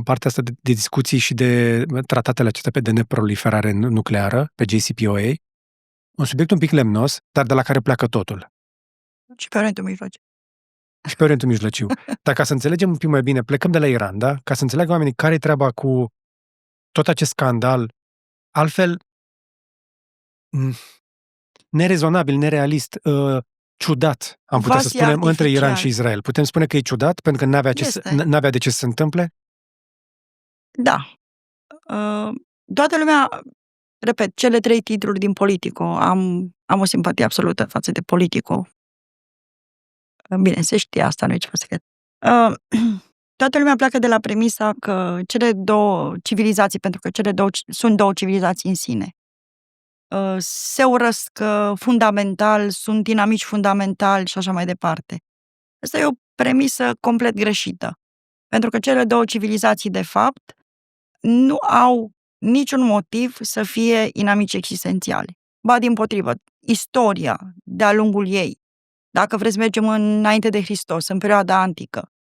partea asta de discuții și de tratatele acestea de neproliferare nucleară, pe JCPOA. Un subiect un pic lemnos, dar de la care pleacă totul. Și pe Orientul Mijlociu. Și pe Orientul Mijlociu. Dar ca să înțelegem un pic mai bine, plecăm de la Iran, da? Ca să înțeleagă oamenii care-i treaba cu tot acest scandal, altfel nerezonabil, nerealist, ciudat, am putea să spunem, între Iran și Israel. Putem spune că e ciudat pentru că n-avea de ce să se întâmple? Da. Toată lumea, repet, cele 3 titluri din Politico, am o simpatie absolută față de Politico. Bine, se știe asta, nu e ceva secret. Uh, Toată lumea pleacă de la premisa că cele două civilizații, pentru că sunt două civilizații în sine, se urăsc fundamental, sunt dinamici fundamentali și așa mai departe. Asta e o premisă complet greșită. Pentru că cele două civilizații, de fapt, nu au niciun motiv să fie inamici existențiali. Ba dimpotrivă, istoria de-a lungul ei, dacă vreți să mergem înainte de Hristos, în perioada antică,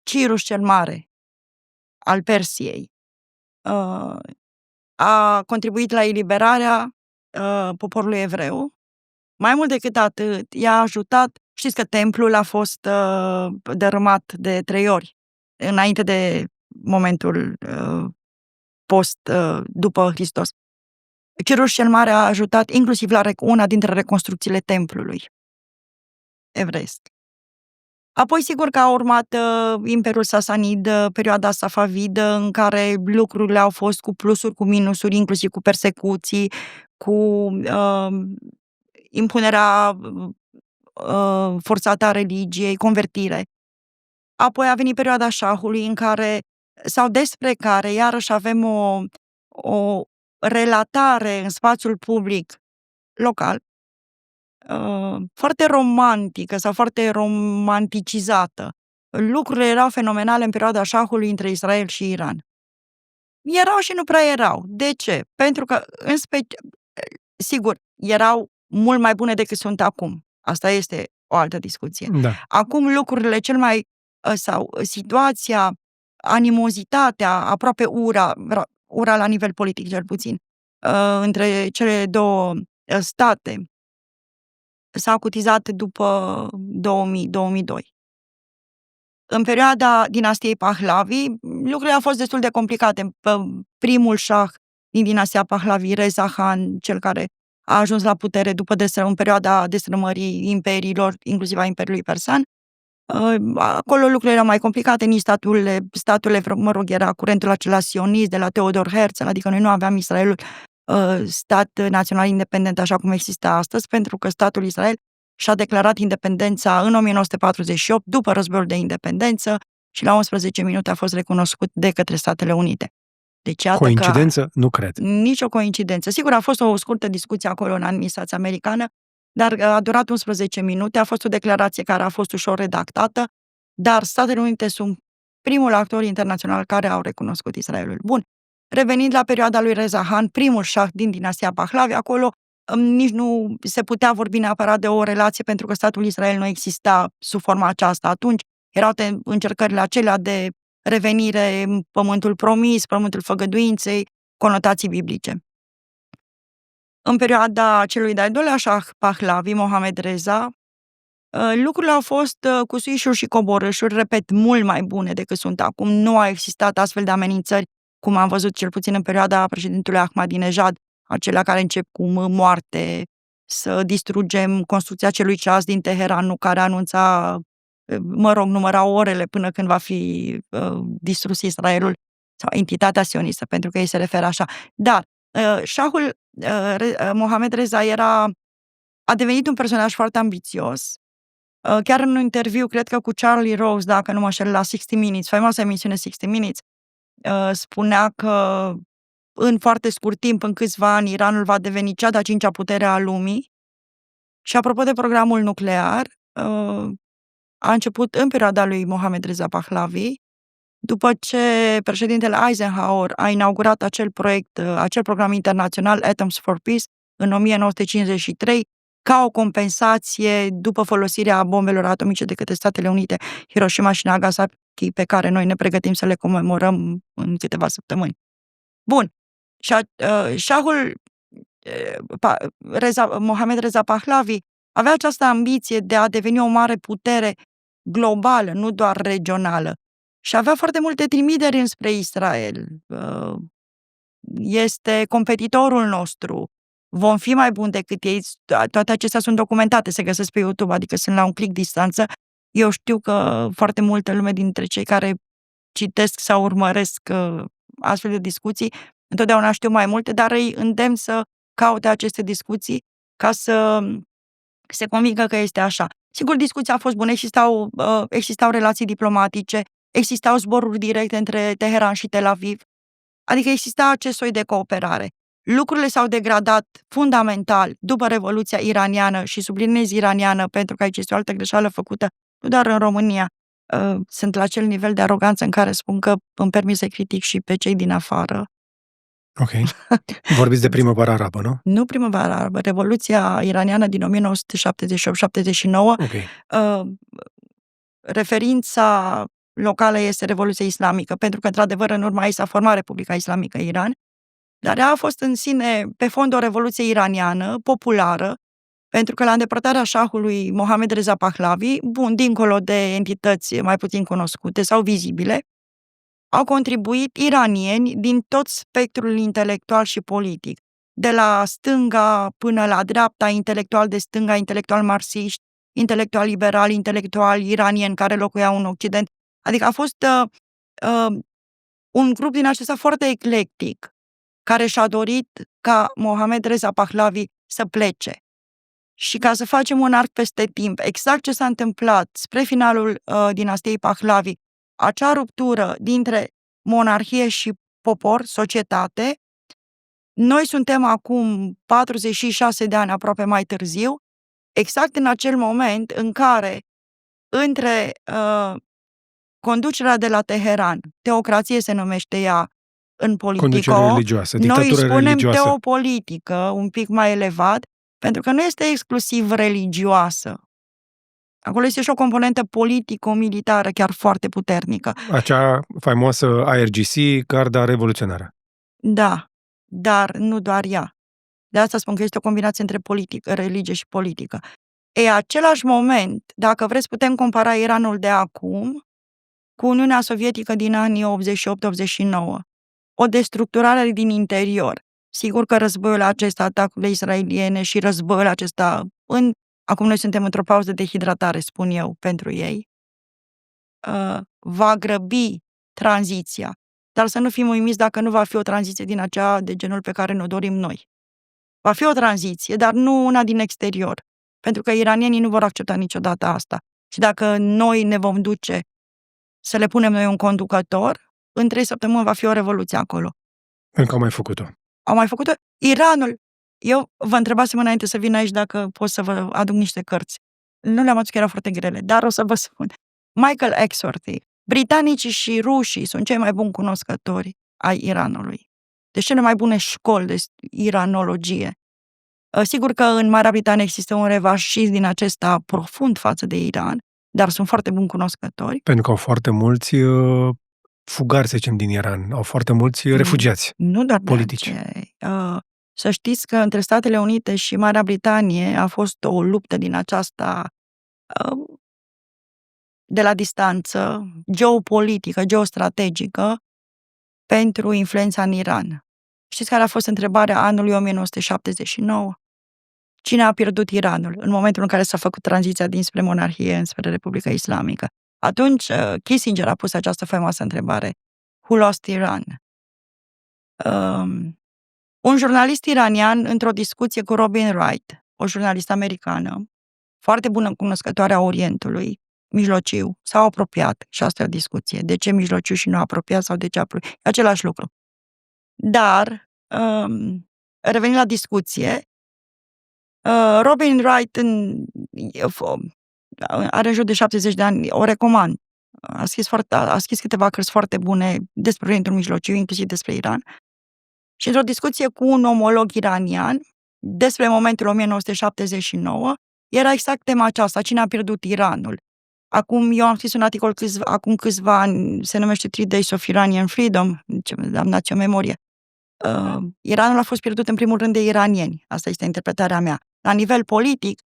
Cirus cel Mare al Persiei a contribuit la eliberarea poporului evreu. Mai mult decât atât, i-a ajutat. Știți că templul a fost dărâmat de 3 ori înainte de momentul după Hristos. Cirus cel Mare a ajutat inclusiv la una dintre reconstrucțiile templului evreiesc. Apoi, sigur că a urmat Imperiul Sasanid, perioada safavidă, în care lucrurile au fost cu plusuri, cu minusuri, inclusiv cu persecuții, cu impunerea forțată a religiei, convertire. Apoi a venit perioada șahului, despre care iarăși avem o relatare în spațiul public local, foarte romantică sau foarte romanticizată. Lucrurile erau fenomenale în perioada șahului între Israel și Iran. Erau și nu prea erau. De ce? Pentru că, sigur, erau mult mai bune decât sunt acum. Asta este o altă discuție. Da. Acum lucrurile sau situația, animozitatea, aproape ura la nivel politic cel puțin, între cele două state, s-a acutizat după 2000-2002. În perioada dinastiei Pahlavi, lucrurile au fost destul de complicate. Primul șah din dinastia Pahlavi, Reza Khan, cel care a ajuns la putere în perioada destrămării imperiilor, inclusiv a Imperiului Persan, acolo lucrurile erau mai complicate, nici statul era curentul acela sionist de la Theodor Herzl, adică noi nu aveam Israelul stat național independent așa cum există astăzi, pentru că statul Israel și-a declarat independența în 1948, după războiul de independență, și la 11 minute a fost recunoscut de către Statele Unite. Deci, coincidență? Nu cred. Nici o coincidență. Sigur, a fost o scurtă discuție acolo în administrația americană, dar a durat 11 minute, a fost o declarație care a fost ușor redactată, dar Statele Unite sunt primul actor internațional care au recunoscut Israelul. Bun. Revenind la perioada lui Reza Khan, primul șah din dinastia Pahlavi, acolo nici nu se putea vorbi neapărat de o relație, pentru că statul Israel nu exista sub forma aceasta atunci. Erau încercările acelea de revenire în pământul promis, pământul făgăduinței, conotații biblice. În perioada celui de-al doilea șah Pahlavi, Mohamed Reza, lucrurile au fost cu suișuri și coborâșuri, repet, mult mai bune decât sunt acum. Nu au existat astfel de amenințări, cum am văzut cel puțin în perioada președintelui Ahmadinejad, acelea care încep cu moarte, să distrugem construcția celui ceas din Teheran, care anunța, număra orele până când va fi distrus Israelul sau entitatea sionistă, pentru că ei se referă așa. Dar șahul Mohamed Reza a devenit un personaj foarte ambițios. Chiar în un interviu, cred că cu Charlie Rose, dacă nu mă înșel, la 60 Minutes, faimoasa emisiune 60 Minutes, spunea că în foarte scurt timp, în câțiva ani, Iranul va deveni cea de-a 5-a putere a lumii. Și apropo de programul nuclear, a început în perioada lui Mohamed Reza Pahlavi, după ce președintele Eisenhower a inaugurat acel program internațional Atoms for Peace în 1953, ca o compensație după folosirea bombelor atomice de către Statele Unite, Hiroshima și Nagasaki, pe care noi ne pregătim să le comemorăm în câteva săptămâni. Bun. Și șahul Mohamed Reza Pahlavi avea această ambiție de a deveni o mare putere globală, nu doar regională. Și avea foarte multe trimiteri înspre Israel. Este competitorul nostru. Vom fi mai buni decât ei. Toate acestea sunt documentate, se găsesc pe YouTube, adică sunt la un click distanță. Eu știu că foarte multă lume dintre cei care citesc sau urmăresc astfel de discuții întotdeauna știu mai multe, dar îi îndemn să caute aceste discuții ca să se convingă că este așa. Sigur, discuția a fost bună, existau relații diplomatice, existau zboruri directe între Teheran și Tel Aviv, adică exista acest soi de cooperare. Lucrurile s-au degradat fundamental după Revoluția iraniană și subliniez iraniană pentru că aici este o altă greșeală făcută, nu doar în România. Sunt la acel nivel de aroganță în care spun că îmi permit să critic și pe cei din afară. Ok. Vorbiți de primăvara arabă, nu? Nu primăvara arabă, Revoluția iraniană din 1978-79. Ok. Referința locală este Revoluția Islamică, pentru că, într-adevăr, în urma ei s-a format Republica Islamică Iran, dar ea a fost în sine, pe fond, o revoluție iraniană, populară, pentru că la îndepărtarea șahului Mohammad Reza Pahlavi, dincolo de entități mai puțin cunoscute sau vizibile, au contribuit iranieni din tot spectrul intelectual și politic, de la stânga până la dreapta, intelectual de stânga, intelectual marxiști, intelectual liberal, intelectual iranieni care locuiau în Occident. Adică a fost un grup din acesta foarte eclectic, care și-a dorit ca Mohammad Reza Pahlavi să plece. Și ca să facem un arc peste timp, exact ce s-a întâmplat spre finalul dinastiei Pahlavi, acea ruptură dintre monarhie și popor, societate, noi suntem acum 46 de ani aproape mai târziu, exact în acel moment în care între conducerea de la Teheran, teocrație se numește ea în politică, Conducere religioasă, noi dictatură spunem religioasă. teopolitică, un pic mai elevat, pentru că nu este exclusiv religioasă. Acolo este și o componentă politico-militară chiar foarte puternică. Acea faimoasă IRGC, Garda Revoluționară. Da, dar nu doar ea. De asta spun că este o combinație între religie și politică. Același moment, dacă vreți, putem compara Iranul de acum cu Uniunea Sovietică din anii 88-89. O destructurare din interior. Sigur că războiul acesta, atacurile israeliene și războiul acesta, acum noi suntem într-o pauză de hidratare, spun eu, pentru ei, va grăbi tranziția. Dar să nu fim uimiți dacă nu va fi o tranziție din aceea de genul pe care ne-o dorim noi. Va fi o tranziție, dar nu una din exterior. Pentru că iranienii nu vor accepta niciodată asta. Și dacă noi ne vom duce să le punem noi un conducător, în 3 săptămâni va fi o revoluție acolo. Încă au mai făcut-o. Au mai făcut-o? Iranul. Eu vă întrebasem înainte să vin aici dacă pot să vă aduc niște cărți. Nu le-am adus că erau foarte grele, dar o să vă spun. Michael Exorthy. Britanicii și rușii sunt cei mai buni cunoscători ai Iranului. Deci cele mai bune școli de iranologie. Sigur că în Marea Britanie există un revanșism din acesta profund față de Iran, dar sunt foarte buni cunoscători. Pentru că au foarte mulți fugari, să zicem, din Iran. Au foarte mulți refugiați nu doar politici. Să știți că între Statele Unite și Marea Britanie a fost o luptă din aceasta de la distanță, geopolitică, geostrategică, pentru influența în Iran. Știți care a fost întrebarea anului 1979? Cine a pierdut Iranul în momentul în care s-a făcut tranziția dinspre monarhie înspre Republica Islamică? Atunci Kissinger a pus această faimoasă întrebare. Who lost Iran? Un jurnalist iranian, într-o discuție cu Robin Wright, o jurnalistă americană, foarte bună cunoscătoare a Orientului, mijlociu, s-au apropiat și asta e o discuție. De ce mijlociu și nu apropiat sau de ce apropiat? Același lucru. Dar, revenind la discuție, Robin Wright are în jur de 70 de ani, o recomand. A scris câteva cărți foarte bune despre Orientul Mijlociu, inclusiv despre Iran. Și într-o discuție cu un omolog iranian despre momentul 1979, era exact tema aceasta, cine a pierdut Iranul. Eu am scris un articol acum câțiva ani, se numește 3 Days of Iranian Freedom, am dat o memorie. Iranul a fost pierdut în primul rând de iranieni, asta este interpretarea mea. La nivel politic,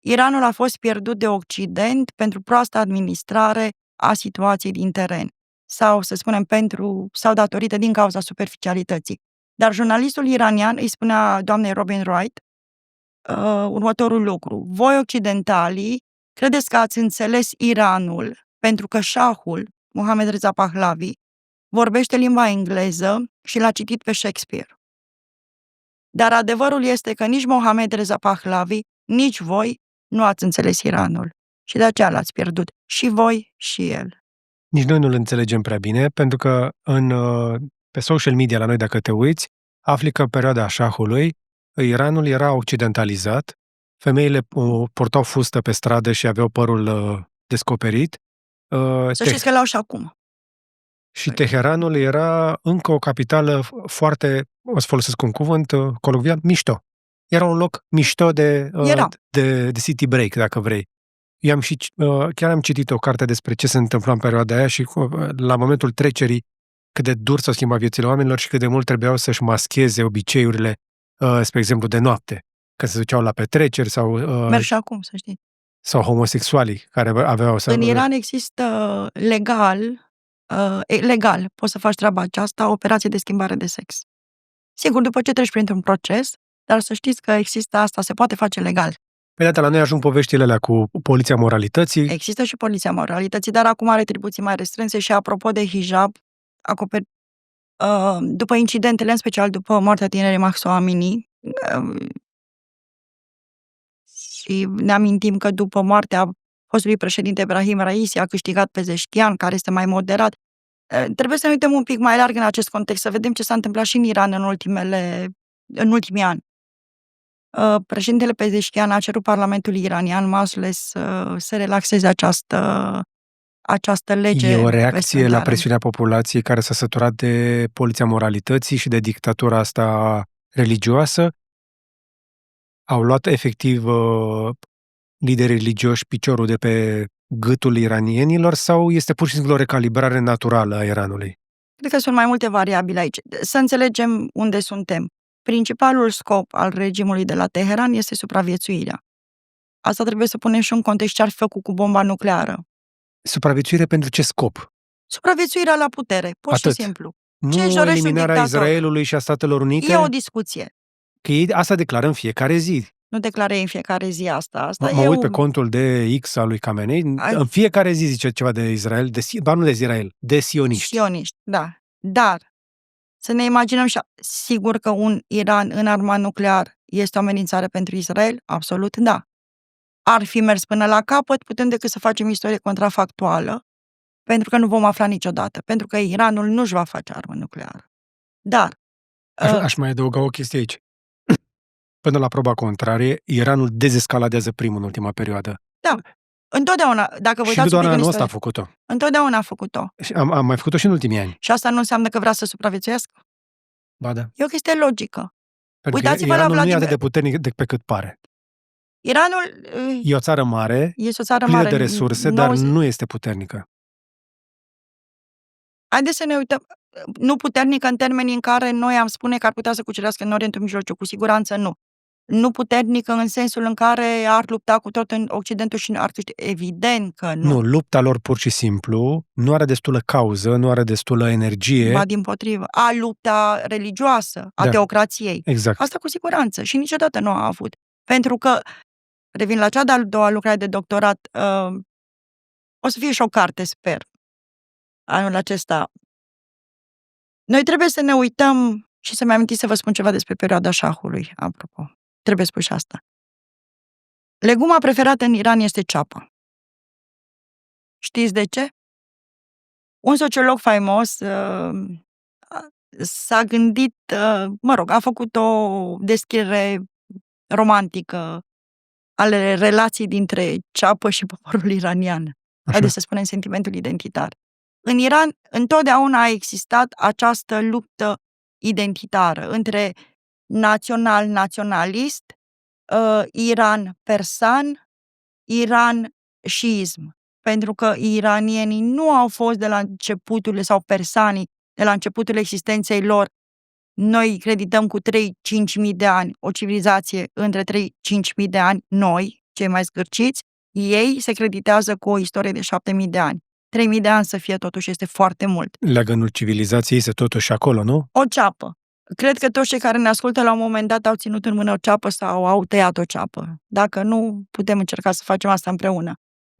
Iranul a fost pierdut de Occident pentru proastă administrare a situației din teren sau, să spunem, sau datorită din cauza superficialității. Dar jurnalistul iranian îi spunea doamnei Robin Wright următorul lucru. Voi, occidentalii, credeți că ați înțeles Iranul pentru că șahul, Mohammad Reza Pahlavi, vorbește limba engleză și l-a citit pe Shakespeare. Dar adevărul este că nici Mohammad Reza Pahlavi, nici voi nu ați înțeles Iranul. Și de aceea l-ați pierdut. Și voi, și el. Nici noi nu-l înțelegem prea bine, pentru că pe social media la noi, dacă te uiți, afli că în perioada șahului, Iranul era occidentalizat, femeile purtau fustă pe stradă și aveau părul descoperit. Să știți că l-au și acum. Și Teheranul era încă o capitală foarte, o să folosesc un cuvânt colocvial, mișto. Era un loc mișto de city break, dacă vrei. Chiar am citit o carte despre ce se întâmpla în perioada aia și la momentul trecerii cât de dur s-au schimbat viețile oamenilor și cât de mult trebuiau să-și mascheze obiceiurile, spre exemplu, de noapte, când se duceau la petreceri sau... Merg și acum, să știți. Sau homosexualii care aveau... În Iran există legal, poți să faci treaba aceasta, operație de schimbare de sex. Sigur, după ce treci printr-un proces, dar să știți că există asta, se poate face legal. Pe data, la noi ajung poveștile alea cu poliția moralității. Există și poliția moralității, dar acum are atribuții mai restrânse și apropo de hijab, după incidentele, în special după moartea tinerei Mahsa Amini, și ne amintim că după moartea fostului președinte Ebrahim Raisi a câștigat Pezeshkian, care este mai moderat. Trebuie să ne uităm un pic mai larg în acest context, să vedem ce s-a întâmplat și în Iran în ultimii ani. Președintele Pezeshkian a cerut Parlamentului iranian, mai ales, să relaxeze această lege. E o reacție la presiunea populației care s-a săturat de poliția moralității și de dictatura asta religioasă. Au luat efectiv liderii religioși piciorul de pe gâtul iranienilor sau este pur și simplu o recalibrare naturală a Iranului? Cred că sunt mai multe variabile aici. Să înțelegem unde suntem. Principalul scop al regimului de la Teheran este supraviețuirea. Asta trebuie să punem și în context ce ar fi făcut cu bomba nucleară. Supraviețuire pentru ce scop? Supraviețuirea la putere, pur și simplu. Nu eliminarea Israelului și a Statelor Unite? E o discuție. Că ei asta declară în fiecare zi. Nu declară în fiecare zi asta. Mă uit pe contul de X al lui Khamenei, în fiecare zi zice ceva de Israel, dar nu de Israel, de sioniști. Sioniști, da. Dar să ne imaginăm și sigur că un Iran înarmat nuclear este o amenințare pentru Israel? Absolut da. Ar fi mers până la capăt, putem decât să facem istorie contrafactuală, pentru că nu vom afla niciodată, pentru că Iranul nu-și va face armă nucleară. Dar... Aș mai adăuga o chestie aici. Până la proba contrarie, Iranul dezescaladează primul în ultima perioadă. Da. Întotdeauna, dacă vă uitați un pic în istorie, a făcut-o. Întotdeauna a făcut-o. Și am mai făcut-o și în ultimii ani. Și asta nu înseamnă că vrea să supraviețuiască? Ba da. E o chestie logică. Pentru uitați-vă Iranul la Vladimir. Nu e atât de puternic pe cât pare. Iranul... E o țară mare, plină de resurse, dar nu este puternică. Haideți să ne uităm. Nu puternică în termenii în care noi am spune că ar putea să cucerească în Orientul Mijlociu. Cu siguranță nu. Nu puternică în sensul în care ar lupta cu tot în Occidentul și ar câștiga. Evident că nu. Nu, lupta lor pur și simplu nu are destulă cauză, nu are destulă energie. Ba dimpotrivă. A lupta religioasă, a teocrației. Exact. Asta cu siguranță. Și niciodată nu a avut. Pentru că, revin la cea de-a doua lucrare de doctorat, o să fie și o carte, sper, anul acesta. Noi trebuie să ne uităm și să-mi amintiți să vă spun ceva despre perioada șahului, apropo. Trebuie spus și asta. Leguma preferată în Iran este ceapa. Știți de ce? Un sociolog faimos s-a gândit, a făcut o descriere romantică ale relației dintre ceapă și poporul iranian. Haideți să spunem sentimentul identitar. În Iran întotdeauna a existat această luptă identitară între național-naționalist, Iran-persan, Iran-șiism. Pentru că iranienii nu au fost de la începuturile, sau persanii, de la începutul existenței lor, noi credităm cu 3-5 mii de ani, o civilizație între 3-5 mii de ani, noi, cei mai zgârciți, ei se creditează cu o istorie de 7.000 de ani. 3.000 de ani să fie totuși este foarte mult. Leagănul civilizației este totuși acolo, nu? O ceapă. Cred că toți cei care ne ascultă la un moment dat au ținut în mână o ceapă sau au tăiat o ceapă. Dacă nu, putem încerca să facem asta împreună.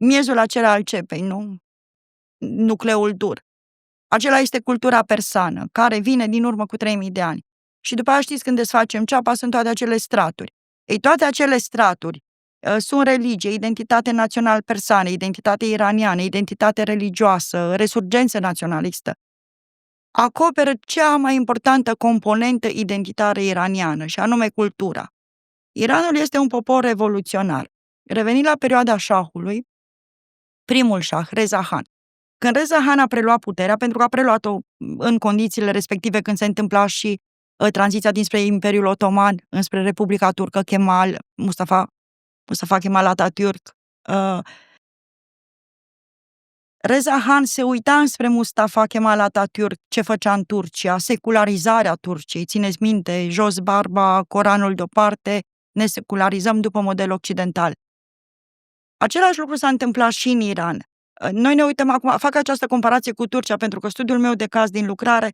Miezul acela al cepei, nu? Nucleul dur. Acela este cultura persană, care vine din urmă cu 3.000 de ani. Și după aceea știți, când desfacem ceapa, sunt toate acele straturi. Ei, toate acele straturi sunt religie, identitate națională persană, identitate iraniană, identitate religioasă, resurgență națională există. Acoperă cea mai importantă componentă identitară iraniană, și anume cultura. Iranul este un popor revoluționar. Revenind la perioada șahului, primul șah, Reza Khan. Când Reza Khan a preluat puterea, pentru că a preluat-o în condițiile respective când se întâmpla și tranziția dinspre Imperiul Otoman înspre Republica Turcă, Mustafa Kemal Atatürk, Reza Khan se uita înspre Mustafa Kemal Atatürk ce făcea în Turcia, secularizarea Turciei. Țineți minte, jos barba, Coranul deoparte, ne secularizăm după model occidental. Același lucru s-a întâmplat și în Iran. Noi ne uităm acum, fac această comparație cu Turcia pentru că studiul meu de caz din lucrare,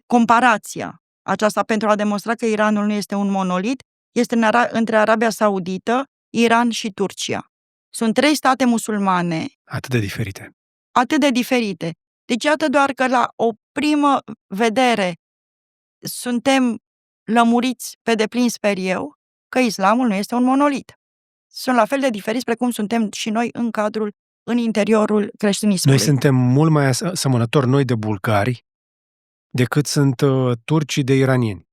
comparația aceasta pentru a demonstra că Iranul nu este un monolit, este între Arabia Saudită, Iran și Turcia. Sunt 3 state musulmane. Atât de diferite. Atât de diferite. Deci iată doar că la o primă vedere suntem lămuriți pe deplin, sper eu, că islamul nu este un monolit. Sunt la fel de diferiți precum suntem și noi în interiorul creștinismului. Noi suntem mult mai asemănători noi de bulgari decât sunt turcii de iranieni.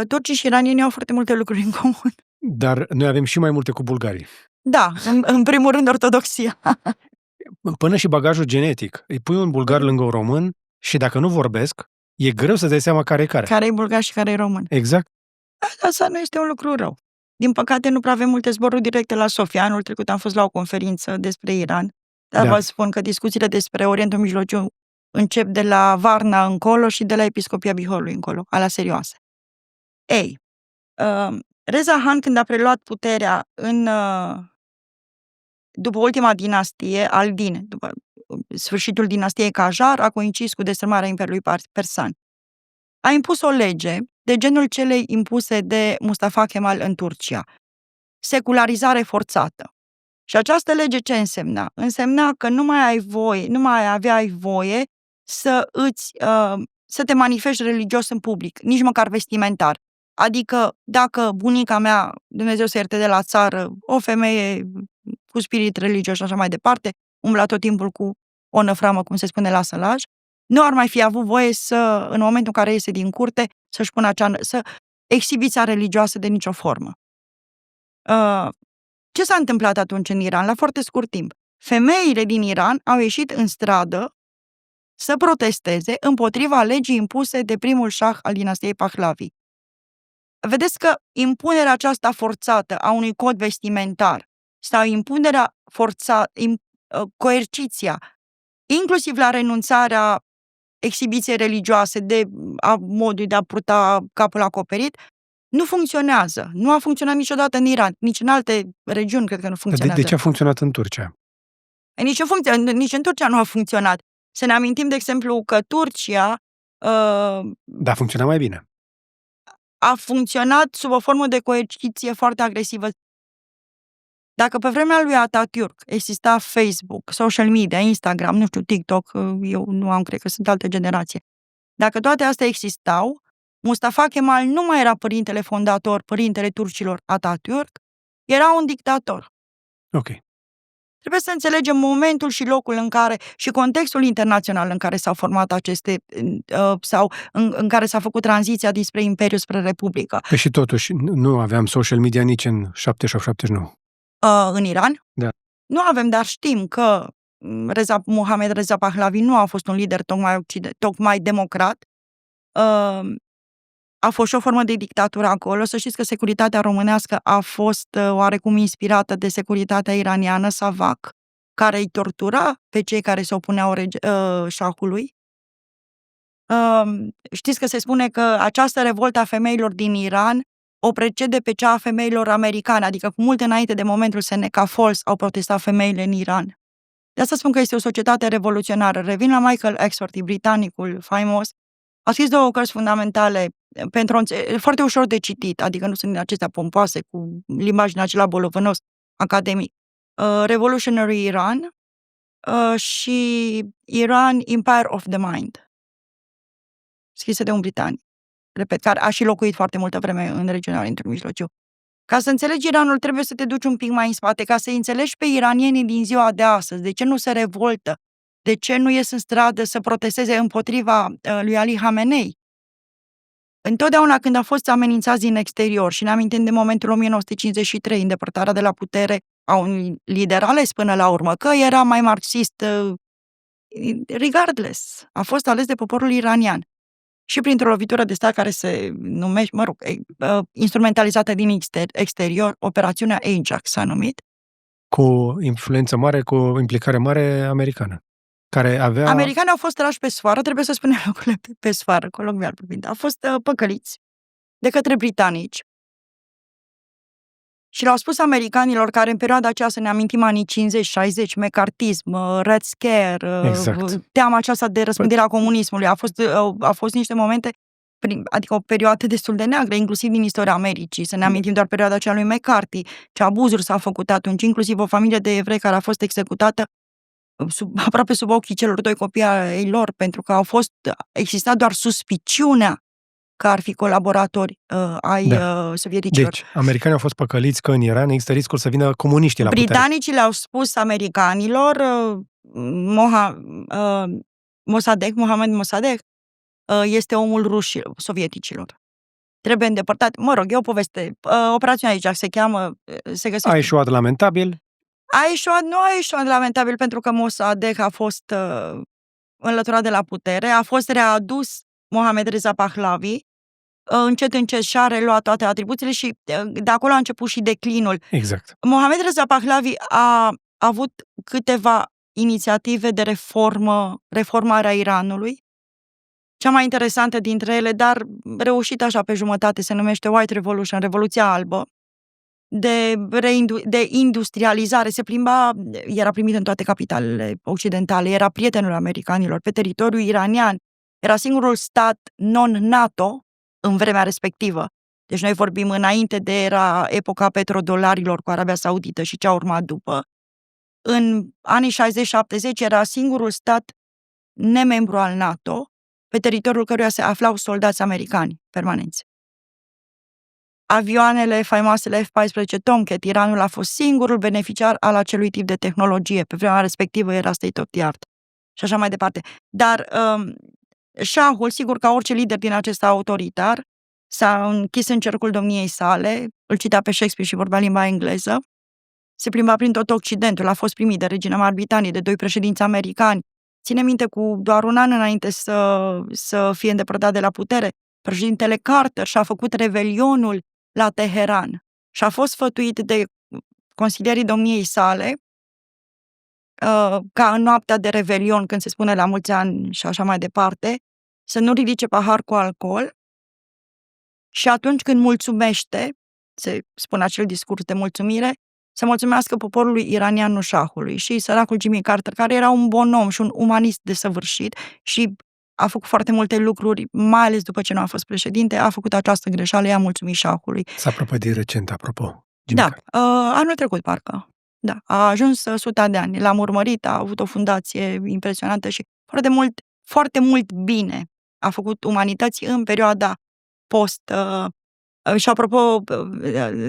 Turcii și iranienii au foarte multe lucruri în comun. Dar noi avem și mai multe cu bulgarii. Da, în primul rând ortodoxia. Până și bagajul genetic. Îi pui un bulgar lângă un român și dacă nu vorbesc, e greu să-ți dai seama care e care. Care e bulgar și care e român. Exact. Asta nu este un lucru rău. Din păcate nu prea avem multe zboruri directe la Sofia. Anul trecut am fost la o conferință despre Iran. Dar vă spun că discuțiile despre Orientul Mijlociu încep de la Varna încolo și de la Episcopia Bihorului încolo, alea serioase. Ei, Reza Khan, când a preluat puterea după ultima dinastie, Aldin, după sfârșitul dinastiei Qajar, a coincis cu destrămarea Imperiului Persan. A impus o lege de genul celei impuse de Mustafa Kemal în Turcia. Secularizare forțată. Și această lege ce însemna? Însemna că nu mai aveai voie să te manifesti religios în public, nici măcar vestimentar. Adică dacă bunica mea, Dumnezeu să ierte de la țară, o femeie cu spirit religios și așa mai departe, umbla tot timpul cu o năframă, cum se spune la sălaj, nu ar mai fi avut voie să, în momentul în care iese din curte, să-și pună să exhibiția religioasă de nicio formă. Ce s-a întâmplat atunci în Iran? La foarte scurt timp. Femeile din Iran au ieșit în stradă să protesteze împotriva legii impuse de primul șah al dinastiei Pahlavi. Vedeți că impunerea aceasta forțată a unui cod vestimentar sau impunerea forțată, coerciția, inclusiv la renunțarea exhibiției religioase a modului de a purta capul acoperit, nu funcționează. Nu a funcționat niciodată în Iran, nici în alte regiuni cred că nu funcționează. De ce a funcționat în Turcia? Nici în Turcia nu a funcționat. Să ne amintim, de exemplu, că Turcia a funcționat mai bine. A funcționat sub o formă de coerciție foarte agresivă. Dacă pe vremea lui Atatürk exista Facebook, social media, Instagram, nu știu, TikTok, eu nu am, cred că sunt altă generație. Dacă toate astea existau, Mustafa Kemal nu mai era părintele fondator, părintele turcilor Atatürk, era un dictator. Ok. Trebuie să înțelegem momentul și locul în care, și contextul internațional în care s-au format aceste, sau în care s-a făcut tranziția dinspre Imperiu spre Republică. Și totuși, nu aveam social media nici în 78-79. În Iran? Da. Nu avem, dar știm că Mohammad Reza Pahlavi nu a fost un lider tocmai democrat. A fost și o formă de dictatură acolo. Să știți că securitatea românească a fost oarecum inspirată de securitatea iraniană, Savak, care îi tortura pe cei care se opuneau șahului. Știți că se spune că această revoltă a femeilor din Iran o precede pe cea a femeilor americane, adică cu mult înainte de momentul Seneca Falls au protestat femeile în Iran. De asta spun că este o societate revoluționară. Revin la Michael Axworthy, britanicul faimos. A scris 2 cărți fundamentale foarte ușor de citit, adică nu sunt din acestea pompoase, cu limbaj din acela bolovănos, academic. Revolutionary Iran și Iran Empire of the Mind, scrise de un britanic, repet, care a și locuit foarte multă vreme în regiunea Orientului Mijlociu. Ca să înțelegi Iranul trebuie să te duci un pic mai în spate, ca să-i înțelegi pe iranienii din ziua de astăzi, de ce nu se revoltă, de ce nu ies în stradă să protesteze împotriva lui Ali Khamenei. Întotdeauna când au fost amenințați din exterior, și ne amintim de momentul 1953, îndepărtarea de la putere a unui lider ales până la urmă, că era mai marxist, regardless, a fost ales de poporul iranian. Și printr-o lovitură de stat care se numește, instrumentalizată din exterior, operațiunea Ajax s-a numit. Cu influență mare, cu implicare mare americană, care avea... Americanii au fost trași pe sfoară, trebuie să spunem lucrurile pe sfoară, colocvial vorbind. Au fost păcăliți de către britanici. Și le-au spus americanilor care în perioada aceea, să ne amintim, anii 50-60, mecartism, Red Scare, Exact. teama aceasta de răspândirea comunismului, au fost niște momente, adică o perioadă destul de neagră, inclusiv din istoria Americii. Să ne amintim doar perioada aceea lui McCarthy, ce abuzuri s-au făcut atunci, inclusiv o familie de evrei care a fost executată aproape sub ochii celor doi copii ai lor, pentru că exista doar suspiciunea că ar fi colaboratori ai sovieticilor. Deci, americanii au fost păcăliți că în Iran există riscul să vină comuniștii la putere. Britanicii le-au spus americanilor, Mohamed Mossadegh este omul rușilor, sovieticilor. Trebuie îndepărtat. Mă rog, e o poveste. Operațiunea aici se cheamă, se găsește. A eșuat lamentabil. Nu a eșuat lamentabil pentru că Mossadegh a fost înlăturat de la putere, a fost readus Mohammad Reza Pahlavi, încet și-a reluat toate atribuțiile și de acolo a început și declinul. Exact. Mohammad Reza Pahlavi a avut câteva inițiative de reformarea Iranului. Cea mai interesantă dintre ele, dar reușită așa pe jumătate, se numește White Revolution, Revoluția Albă, de industrializare. Era primit în toate capitalele occidentale, era prietenul americanilor pe teritoriul iranian, era singurul stat non-NATO în vremea respectivă. Deci noi vorbim înainte de epoca petrodolarilor cu Arabia Saudită și ce a urmat după. În anii 60-70 era singurul stat nemembru al NATO pe teritoriul căruia se aflau soldați americani permanenți. Avioanele faimoasele F-14 Tomcat, Iranul a fost singurul beneficiar al acelui tip de tehnologie. Pe vremea respectivă era state of the art și așa mai departe. Dar șahul, sigur, ca orice lider din acest autoritar, s-a închis în cercul domniei sale, îl citea pe Shakespeare și vorbea limba engleză, se plimba prin tot Occidentul, a fost primit de regina Marii Britanii, de doi președinți americani. Ține minte, cu doar un an înainte să fie îndepărtat de la putere, președintele Carter și-a făcut revelionul la Teheran și a fost sfătuit de consilierii domniei sale ca în noaptea de revelion, când se spune la mulți ani și așa mai departe, să nu ridice pahar cu alcool și atunci când mulțumește, se spune acel discurs de mulțumire, să mulțumească poporului iranian, nu șahului. Și săracul Jimmy Carter, care era un bon om și un umanist desăvârșit și a făcut foarte multe lucruri, mai ales după ce nu a fost președinte, a făcut această greșeală, i-a mulțumit șahului. S-a propădit recent, apropo. Da, anul trecut, parcă. Da, a ajuns 100 de ani, l-am urmărit, a avut o fundație impresionantă și foarte mult bine a făcut umanității în perioada post. Și apropo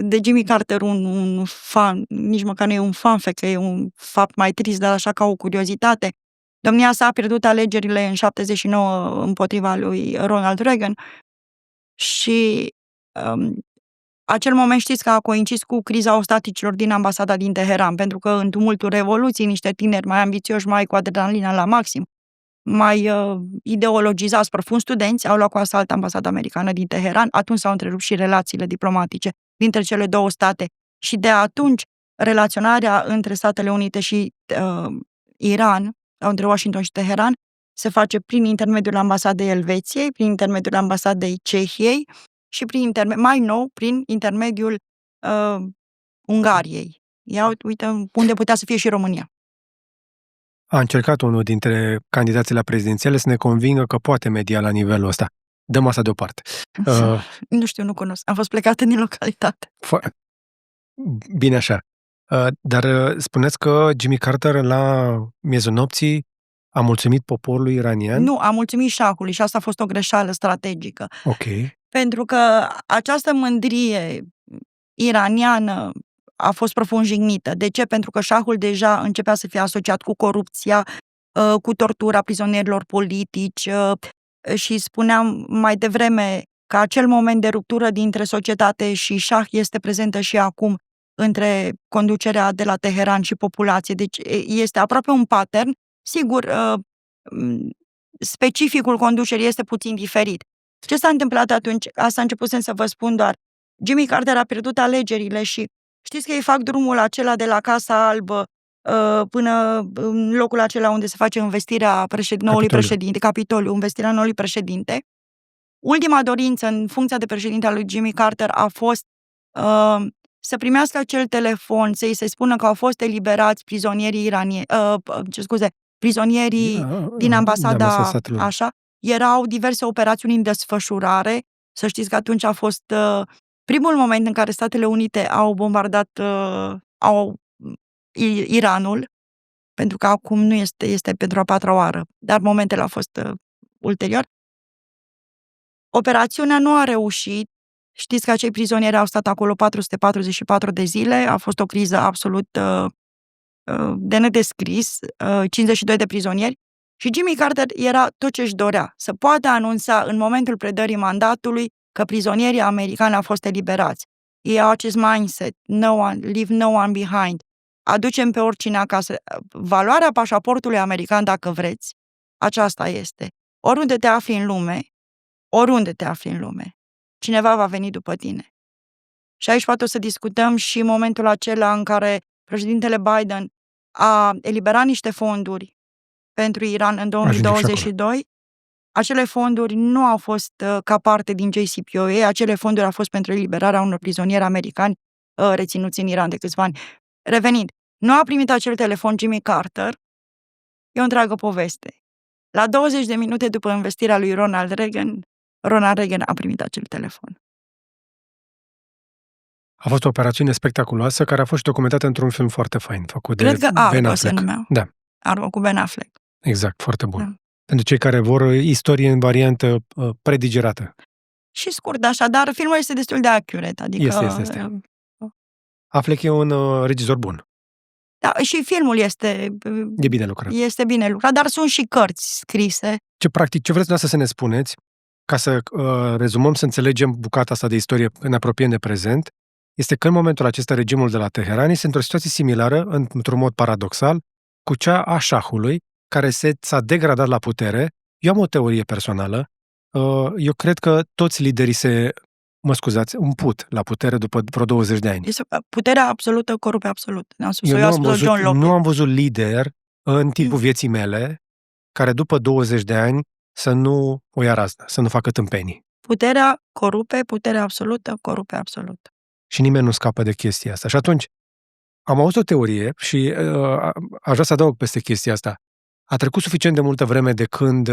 de Jimmy Carter, un fan, nici măcar nu e un fanfact, că e un fapt mai trist, dar așa ca o curiozitate. Domnia sa a pierdut alegerile în 79 împotriva lui Ronald Reagan și acel moment știți că a coincis cu criza ostaticilor din ambasada din Teheran, pentru că în tumultul Revoluției niște tineri mai ambițioși, mai cu adrenalina la maxim, mai ideologizați profund, studenți, au luat cu asalt ambasada americană din Teheran. Atunci s-au întrerupt și relațiile diplomatice dintre cele două state și de atunci relaționarea între Statele Unite și Iran, între Washington și Teheran, se face prin intermediul ambasadei Elveției, prin intermediul ambasadei Cehiei și mai nou prin intermediul Ungariei. Uite unde putea să fie și România. A încercat unul dintre candidații la prezidențiale să ne convingă că poate media la nivelul ăsta. Dăm asta deoparte. Nu știu, nu cunosc. Am fost plecată din localitate. Bine așa. Dar spuneți că Jimmy Carter la miezul nopții a mulțumit poporului iranian? Nu, a mulțumit șahului și asta a fost o greșeală strategică. Ok. Pentru că această mândrie iraniană a fost profund jignită. De ce? Pentru că șahul deja începea să fie asociat cu corupția, cu tortura prizonierilor politici și spuneam mai devreme că acel moment de ruptură dintre societate și șah este prezentă și acum între conducerea de la Teheran și populație. Deci este aproape un pattern. Sigur, specificul conducerii este puțin diferit. Ce s-a întâmplat atunci? Asta începusem să vă spun doar. Jimmy Carter a pierdut alegerile și știți că ei fac drumul acela de la Casa Albă până în locul acela unde se face învestirea noului președinte, Capitoliu, învestirea noului președinte. Ultima dorință în funcția de președinte al lui Jimmy Carter a fost să primească acel telefon, să-i se spună că au fost eliberați prizonierii prizonierii din ambasada, așa. Erau diverse operațiuni în desfășurare. Să știți că atunci a fost primul moment în care Statele Unite au bombardat Iranul, pentru că acum nu este pentru a patra oară, dar momentele a fost ulterior. Operațiunea nu a reușit. Știți că acei prizonieri au stat acolo 444 de zile, a fost o criză absolut de nedescris, 52 de prizonieri, și Jimmy Carter era tot ce își dorea, să poată anunța în momentul predării mandatului că prizonierii americani au fost eliberați. Ei au acest mindset, leave no one behind, aducem pe oricine acasă. Valoarea pașaportului american, dacă vreți, aceasta este. Oriunde te afli în lume, cineva va veni după tine. Și aici poate o să discutăm și momentul acela în care președintele Biden a eliberat niște fonduri pentru Iran în 2022. Acele fonduri nu au fost ca parte din JCPOA, acele fonduri au fost pentru eliberarea unor prizonieri americani reținuți în Iran de câțiva ani. Revenind, nu a primit acel telefon Jimmy Carter, e o întreagă poveste. La 20 de minute după investirea lui Ronald Reagan a primit acel telefon. A fost o operațiune spectaculoasă care a fost documentată într-un film foarte fain, făcut de Ben Affleck. Argo se numea. Da. Argo cu Ben Affleck. Exact, foarte bun. Da. Pentru cei care vor istorie în variantă predigerată. Și scurt, așa, dar filmul este destul de accurate. Adică, este. Affleck e un regizor bun. Da, și filmul e bine lucrat. Este bine lucrat, dar sunt și cărți scrise. Ce vreți să ne spuneți, ca să rezumăm, să înțelegem bucata asta de istorie în apropiem de prezent, este că în momentul acesta regimul de la Teheran este într-o situație similară, într-un mod paradoxal, cu cea a șahului, care s-a degradat la putere. Eu am o teorie personală. Eu cred că toți liderii împut la putere după vreo 20 de ani. Este puterea absolută corupe absolut. Nu am văzut lider în timpul vieții mele care după 20 de ani să nu o ia raznă, să nu facă tâmpenii. Puterea corupe, puterea absolută corupe absolut. Și nimeni nu scapă de chestia asta. Și atunci am auzit o teorie și aș vrea să adaug peste chestia asta. A trecut suficient de multă vreme de când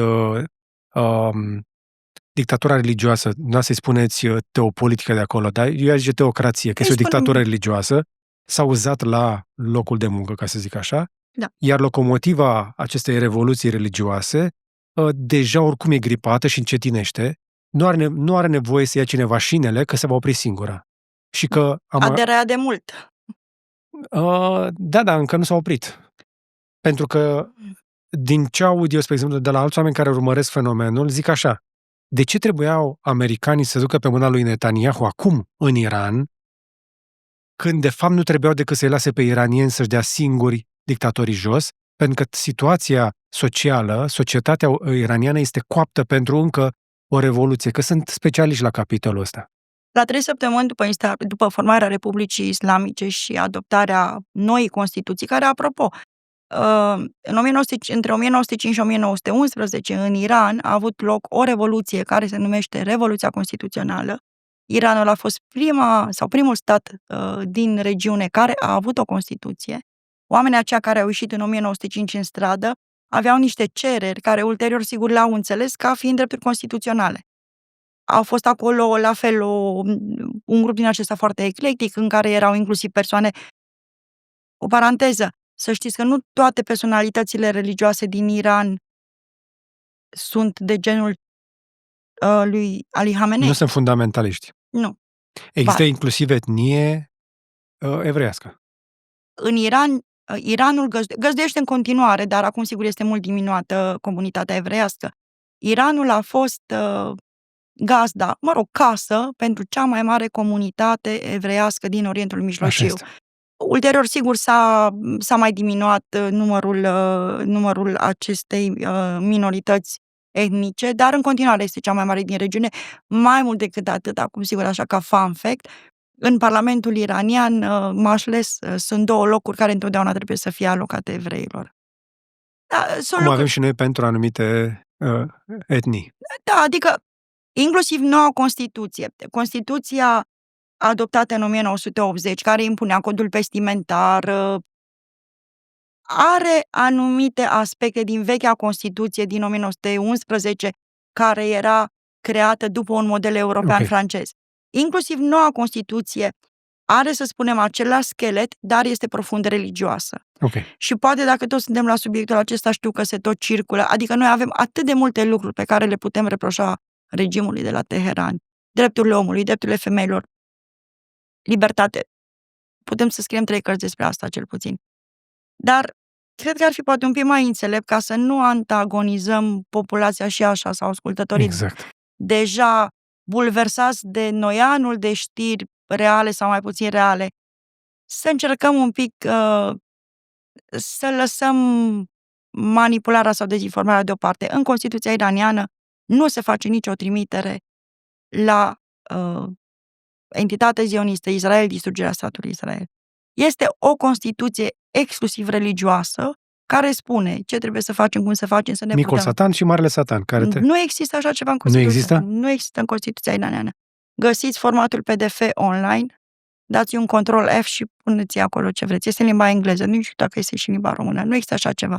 dictatura religioasă, nu să-i spuneți teopolitică de acolo, dar eu aș zice teocrație, că este o dictatură religioasă, s-a uzat la locul de muncă, ca să zic așa, da. Iar locomotiva acestei revoluții religioase deja oricum e gripată și încetinește, nu are nevoie să ia cineva șinele, că se va opri singură. Și că aderea de mult. Da, încă nu s-a oprit. Pentru că din ce aud eu, spre exemplu, de la alți oameni care urmăresc fenomenul, zic așa: de ce trebuiau americanii să ducă pe mâna lui Netanyahu acum în Iran, când de fapt nu trebuiau decât să-i lase pe iranieni să-și dea singuri dictatorii jos, pentru că situația socială, societatea iraniană este coaptă pentru încă o revoluție, că sunt specialiști la capitolul ăsta. La 3 săptămâni după formarea Republicii Islamice și adoptarea noii Constituții, care, apropo, între 1905 și 1911 în Iran a avut loc o revoluție care se numește Revoluția Constituțională. Iranul a fost primul stat din regiune care a avut o Constituție. Oamenii aceia care au ieșit în 1905 în stradă aveau niște cereri care ulterior, sigur, le-au înțeles ca fiind drepturi constituționale. Au fost acolo, la fel, un grup din acesta foarte eclectic, în care erau inclusiv persoane. O paranteză, să știți că nu toate personalitățile religioase din Iran sunt de genul lui Ali Khamenei. Nu sunt fundamentaliști. Nu. Există inclusiv etnie evreiască. În Iran, Iranul găzduiește în continuare, dar acum sigur este mult diminuată comunitatea evreiască. Iranul a fost gazda, casă pentru cea mai mare comunitate evreiască din Orientul Mijlociu. Ulterior, sigur, s-a mai diminuat numărul acestei minorități etnice, dar în continuare este cea mai mare din regiune. Mai mult decât atât, acum sigur, așa ca fun fact, în Parlamentul iranian, Majles, sunt 2 locuri care întotdeauna trebuie să fie alocate evreilor. Da, cum avem și noi pentru anumite etnii. Da, adică inclusiv noua Constituție. Constituția adoptată în 1980, care impunea codul vestimentar, are anumite aspecte din vechea Constituție din 1911, care era creată după un model european francez. Inclusiv noua Constituție are, să spunem, același schelet, dar este profund religioasă. Și poate, dacă toți suntem la subiectul acesta, știu că se tot circulă. Adică noi avem atât de multe lucruri pe care le putem reproșa regimului de la Teheran. Drepturile omului, drepturile femeilor, libertate. Putem să scriem 3 cărți despre asta, cel puțin. Dar cred că ar fi poate un pic mai înțelept ca să nu antagonizăm populația și așa, sau ascultătorii deja bulversați de noianul de știri reale sau mai puțin reale, să încercăm un pic să lăsăm manipularea sau dezinformarea deoparte. În Constituția iraniană nu se face nicio trimitere la entitatea zionistă, Israel, distrugerea statului Israel. Este o Constituție exclusiv religioasă care spune ce trebuie să facem, cum să facem, să ne Micul Satan și Marele Satan. Nu există așa ceva în Constituție. Nu există? Nu există în Constituția iraniană. Găsiți formatul PDF online, dați un control F și puneți acolo ce vreți. Este în limba engleză, nu știu dacă este și în limba română. Nu există așa ceva.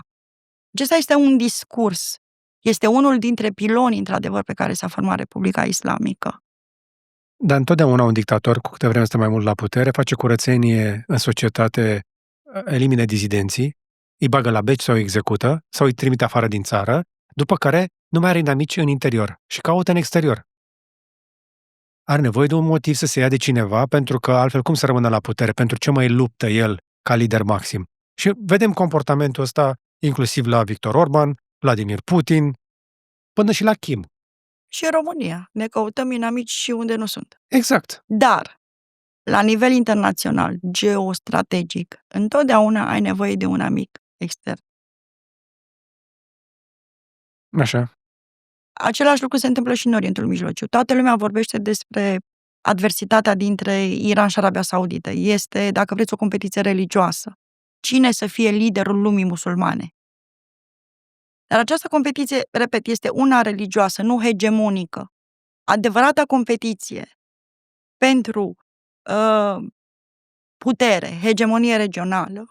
Acesta este un discurs. Este unul dintre pilonii, într-adevăr, pe care s-a format Republica Islamică. Dar întotdeauna un dictator, cu câte vreme stă mai mult la putere, face curățenie în societate, elimine dizidenții, îi bagă la beci sau îi execută, sau îi trimite afară din țară, după care nu mai are inamici în interior și caută în exterior. Are nevoie de un motiv să se ia de cineva, pentru că altfel cum să rămână la putere? Pentru ce mai luptă el ca lider maxim? Și vedem comportamentul ăsta inclusiv la Victor Orban, Vladimir Putin, până și la Kim. Și în România. Ne căutăm inamici și unde nu sunt. Exact. Dar, la nivel internațional, geostrategic, întotdeauna ai nevoie de un amic extern. Așa. Același lucru se întâmplă și în Orientul Mijlociu. Toată lumea vorbește despre adversitatea dintre Iran și Arabia Saudită. Este, dacă vreți, o competiție religioasă. Cine să fie liderul lumii musulmane? Dar această competiție, repet, este una religioasă, nu hegemonică. Adevărata competiție pentru putere, hegemonie regională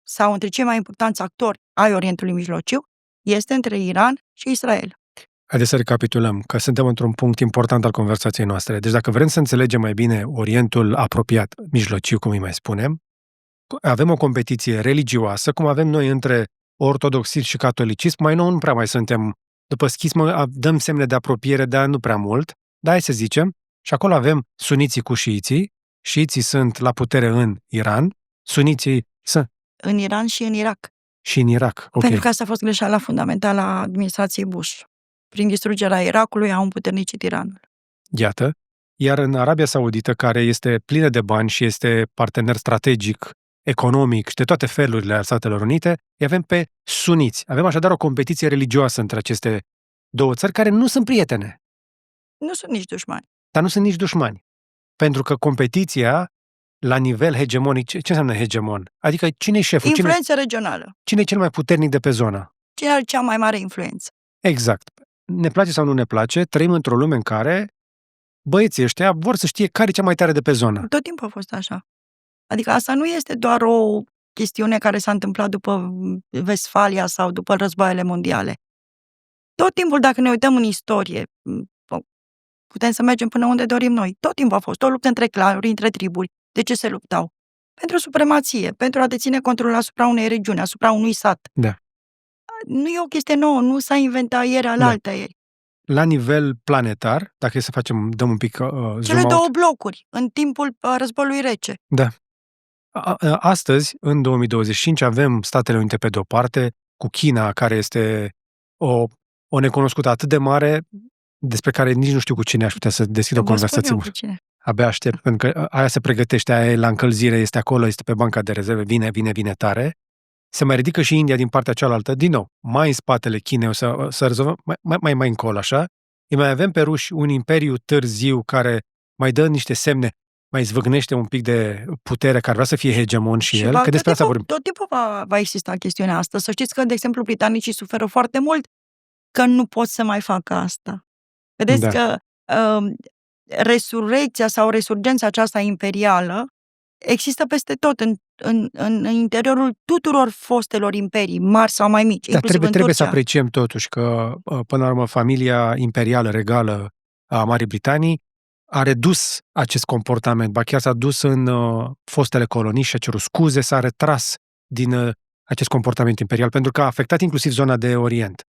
sau între cei mai importanți actori ai Orientului Mijlociu este între Iran și Israel. Haideți să recapitulăm, că suntem într-un punct important al conversației noastre. Deci dacă vrem să înțelegem mai bine Orientul apropiat, mijlociu, cum îi mai spunem, avem o competiție religioasă, cum avem noi între ortodoxism și catolicism. Mai nou nu prea mai suntem, după schismă, dăm semne de apropiere, dar nu prea mult, dar hai să zicem, și acolo avem suniții cu șiiții. Șiiții sunt la putere în Iran, suniții sunt în Iran și în Irak. Și în Irak, ok. Pentru că asta a fost greșeala fundamentală a administrației Bush. Prin distrugerea Irakului au împuternicit Iranul. Iată, iar în Arabia Saudită, care este plină de bani și este partener strategic, economic și de toate felurile ale Statelor Unite, îi avem pe suniți. Avem așadar o competiție religioasă între aceste 2 țări care nu sunt prietene. Nu sunt nici dușmani. Dar nu sunt nici dușmani. Pentru că competiția, la nivel hegemonic, ce înseamnă hegemon? Adică cine e șeful? Influență regională. Cine e cel mai puternic de pe zonă? Cine are cea mai mare influență? Exact. Ne place sau nu ne place, trăim într-o lume în care băieții ăștia vor să știe care e cea mai tare de pe zonă. Tot timpul a fost așa. Adică asta nu este doar o chestiune care s-a întâmplat după Vestfalia sau după războaiele mondiale. Tot timpul, dacă ne uităm în istorie, putem să mergem până unde dorim noi. Tot timpul a fost o luptă între clanuri, între triburi. De ce se luptau? Pentru supremație, pentru a deține controlul asupra unei regiuni, asupra unui sat. Da. Nu e o chestie nouă, nu s-a inventat ieri alaltă ieri. la nivel planetar, dacă e să dăm un pic zoom Cele out. două blocuri, în timpul războiului rece. Da. Astăzi, în 2025, avem Statele Unite pe de-o parte, cu China, care este o necunoscută atât de mare, despre care nici nu știu cu cine aș putea să deschid o Vă spun conversație. eu cu cine. Abia aștept, pentru că aia se pregătește, aia e la încălzire, este acolo, este pe banca de rezerve, vine tare. Se mai ridică și India din partea cealaltă, din nou, mai în spatele Chinei, o să rezolvăm mai încolo, așa. Îi mai avem pe ruși un imperiu târziu care mai dă niște semne, mai zvâgnește un pic de putere, care vrea să fie hegemon și el, că despre asta vorbim. Tot timpul va exista chestiunea asta. Să știți că, de exemplu, britanicii suferă foarte mult că nu pot să mai facă asta. Vedeți că resurecția sau resurgența aceasta imperială există peste tot, în interiorul tuturor fostelor imperii, mari sau mai mici, Dar trebuie să Turcia. apreciem totuși că, până la urmă, familia imperială, regală a Marii Britanii a redus acest comportament, ba chiar s-a dus în fostele colonii și a cerut scuze, s-a retras din acest comportament imperial, pentru că a afectat inclusiv zona de Orient.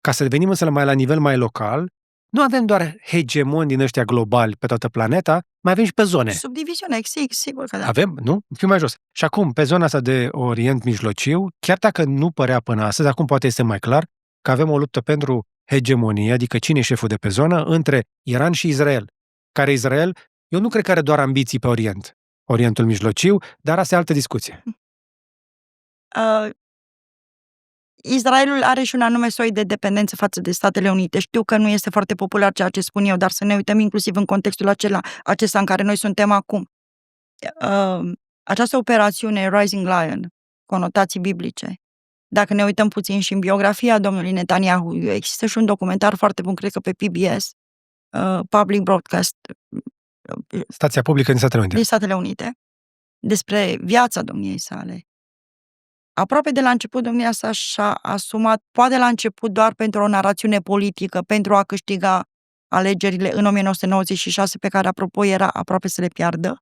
Ca să devenim însă mai la nivel mai local, nu avem doar hegemoni din ăștia globali pe toată planeta, mai avem și pe zone. Subdiviziune, sigur că da. Avem, nu? Fiu mai jos. Și acum, pe zona asta de Orient Mijlociu, chiar dacă nu părea până astăzi, acum poate este mai clar, că avem o luptă pentru hegemonie, adică cine e șeful de pe zonă, între Iran și Israel. Care Israel, eu nu cred că are doar ambiții pe Orientul Mijlociu, dar asta e altă discuție. Israelul are și un anume soi de dependență față de Statele Unite. Știu că nu este foarte popular ceea ce spun eu, dar să ne uităm inclusiv în contextul acesta în care noi suntem acum. Această operațiune Rising Lion, conotații biblice, dacă ne uităm puțin și în biografia domnului Netanyahu, există și un documentar foarte bun, cred că pe PBS, Public Broadcast, Stația publică din Statele Unite. Din Statele Unite, despre viața domniei sale. Aproape de la început, domnia sa și-a asumat, poate la început doar pentru o narațiune politică, pentru a câștiga alegerile în 1996, pe care, apropo, era aproape să le piardă,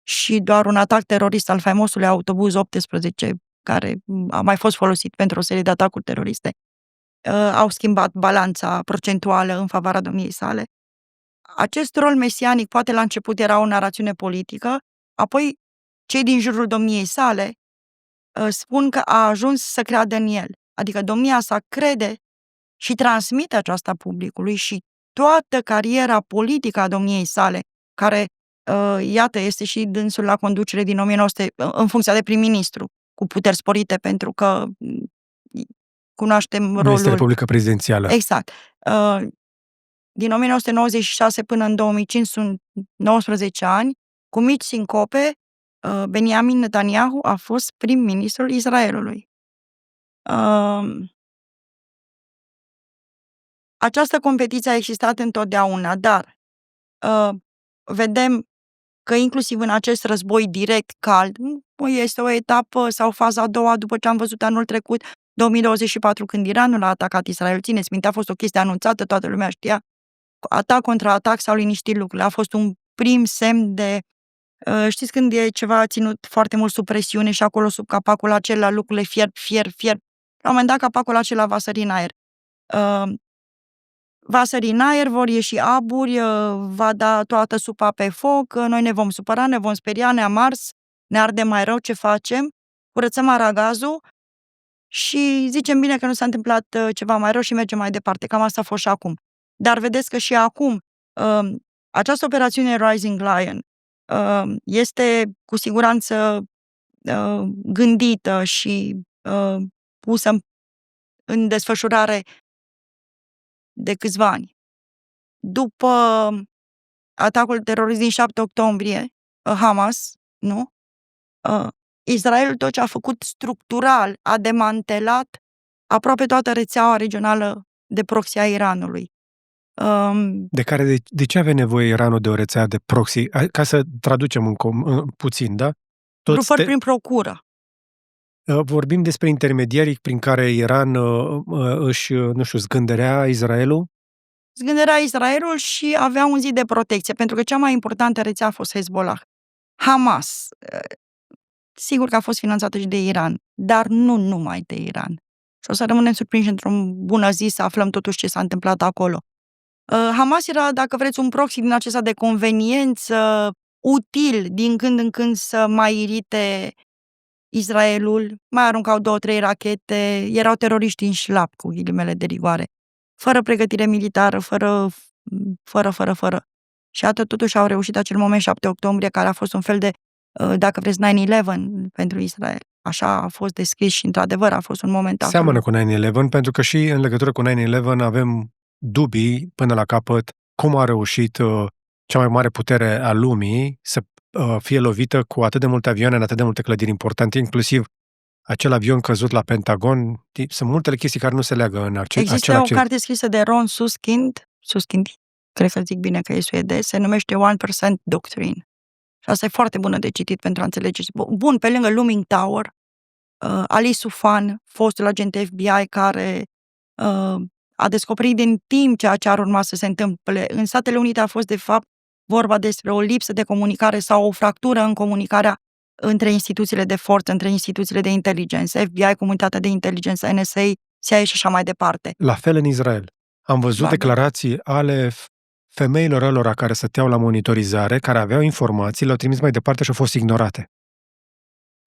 și doar un atac terorist al faimosului autobuz 18, care a mai fost folosit pentru o serie de atacuri teroriste, au schimbat balanța procentuală în favoarea domniei sale. Acest rol mesianic, poate la început era o narațiune politică, apoi cei din jurul domniei sale spun că a ajuns să creadă în el. Adică domnia sa crede și transmite aceasta publicului și toată cariera politică a domniei sale, care, iată, este și dânsul la conducere din 1900, în funcția de prim-ministru, cu puteri sporite, pentru că cunoaștem rolul... Nu este Republică Prezidențială. Exact. Din 1996 până în 2005 sunt 19 ani, cu mici sincope, Benjamin Netanyahu a fost prim-ministrul Israelului. Această competiție a existat întotdeauna, dar vedem că inclusiv în acest război direct, cald, este o etapă sau faza a doua după ce am văzut anul trecut, 2024, când Iranul a atacat Israel. Țineți minte, a fost o chestie anunțată, toată lumea știa. Atac contra atac s-au liniștit lucrurile. A fost un prim semn de... Știți când e ceva ținut foarte mult sub presiune și acolo sub capacul acela lucrurile fierb. La un moment dat capacul acela va sări în aer. Va sări în aer, vor ieși aburi, va da toată supa pe foc, noi ne vom supăra, ne vom speria, ne-am ars, ne arde mai rău, ce facem? Curățăm aragazul și zicem bine că nu s-a întâmplat ceva mai rău și mergem mai departe. Cam asta a fost și acum. Dar vedeți că și acum această operațiune Rising Lion este cu siguranță gândită și pusă în desfășurare de câțiva ani. După atacul terorist din 7 octombrie, Hamas, nu? Israelul tot ce a făcut structural, a demantelat aproape toată rețeaua regională de proxy a Iranului. De ce avea nevoie Iranul de o rețea de proxy? Ca să traducem puțin, da? Grupări prin procură. Vorbim despre intermediarii prin care Iran își, zgânderea Israelul? Zgânderea Israelul și avea un zid de protecție, pentru că cea mai importantă rețea a fost Hezbollah. Hamas, sigur că a fost finanțată și de Iran, dar nu numai de Iran. Și o să rămânem surprinși într-o bună zi să aflăm totuși ce s-a întâmplat acolo. Hamas era, dacă vreți, un proxy din acesta de conveniență, util din când în când să mai irite Israelul, mai aruncau 2-3 rachete, erau teroriști în șlap, cu ghilimele de rigoare, fără pregătire militară, fără. Și atât totuși au reușit acel moment 7 octombrie, care a fost un fel de, dacă vreți, 9/11 pentru Israel. Așa a fost descris și, într-adevăr, a fost un moment Seamănă cu 9/11, pentru că și în legătură cu 9/11 avem dubii până la capăt cum a reușit cea mai mare putere a lumii să fie lovită cu atât de multe avioane în atât de multe clădiri importante, inclusiv acel avion căzut la Pentagon. Sunt multele chestii care nu se leagă în Există o carte scrisă de Ron Suskind, cred că zic bine că e suedez, se numește 1% Doctrine. Și asta e foarte bună de citit pentru a înțelege. Bun, pe lângă Looming Tower, Ali Soufan, fostul agent FBI care a descoperit din timp ceea ce ar urma să se întâmple. În Statele Unite a fost, de fapt, vorba despre o lipsă de comunicare sau o fractură în comunicarea între instituțiile de forță, între instituțiile de inteligență, FBI, Comunitatea de Inteligență, NSA, CIA și așa mai departe. La fel în Israel. Am văzut declarații ale femeilor ălora care stăteau la monitorizare, care aveau informații, le-au trimis mai departe și au fost ignorate.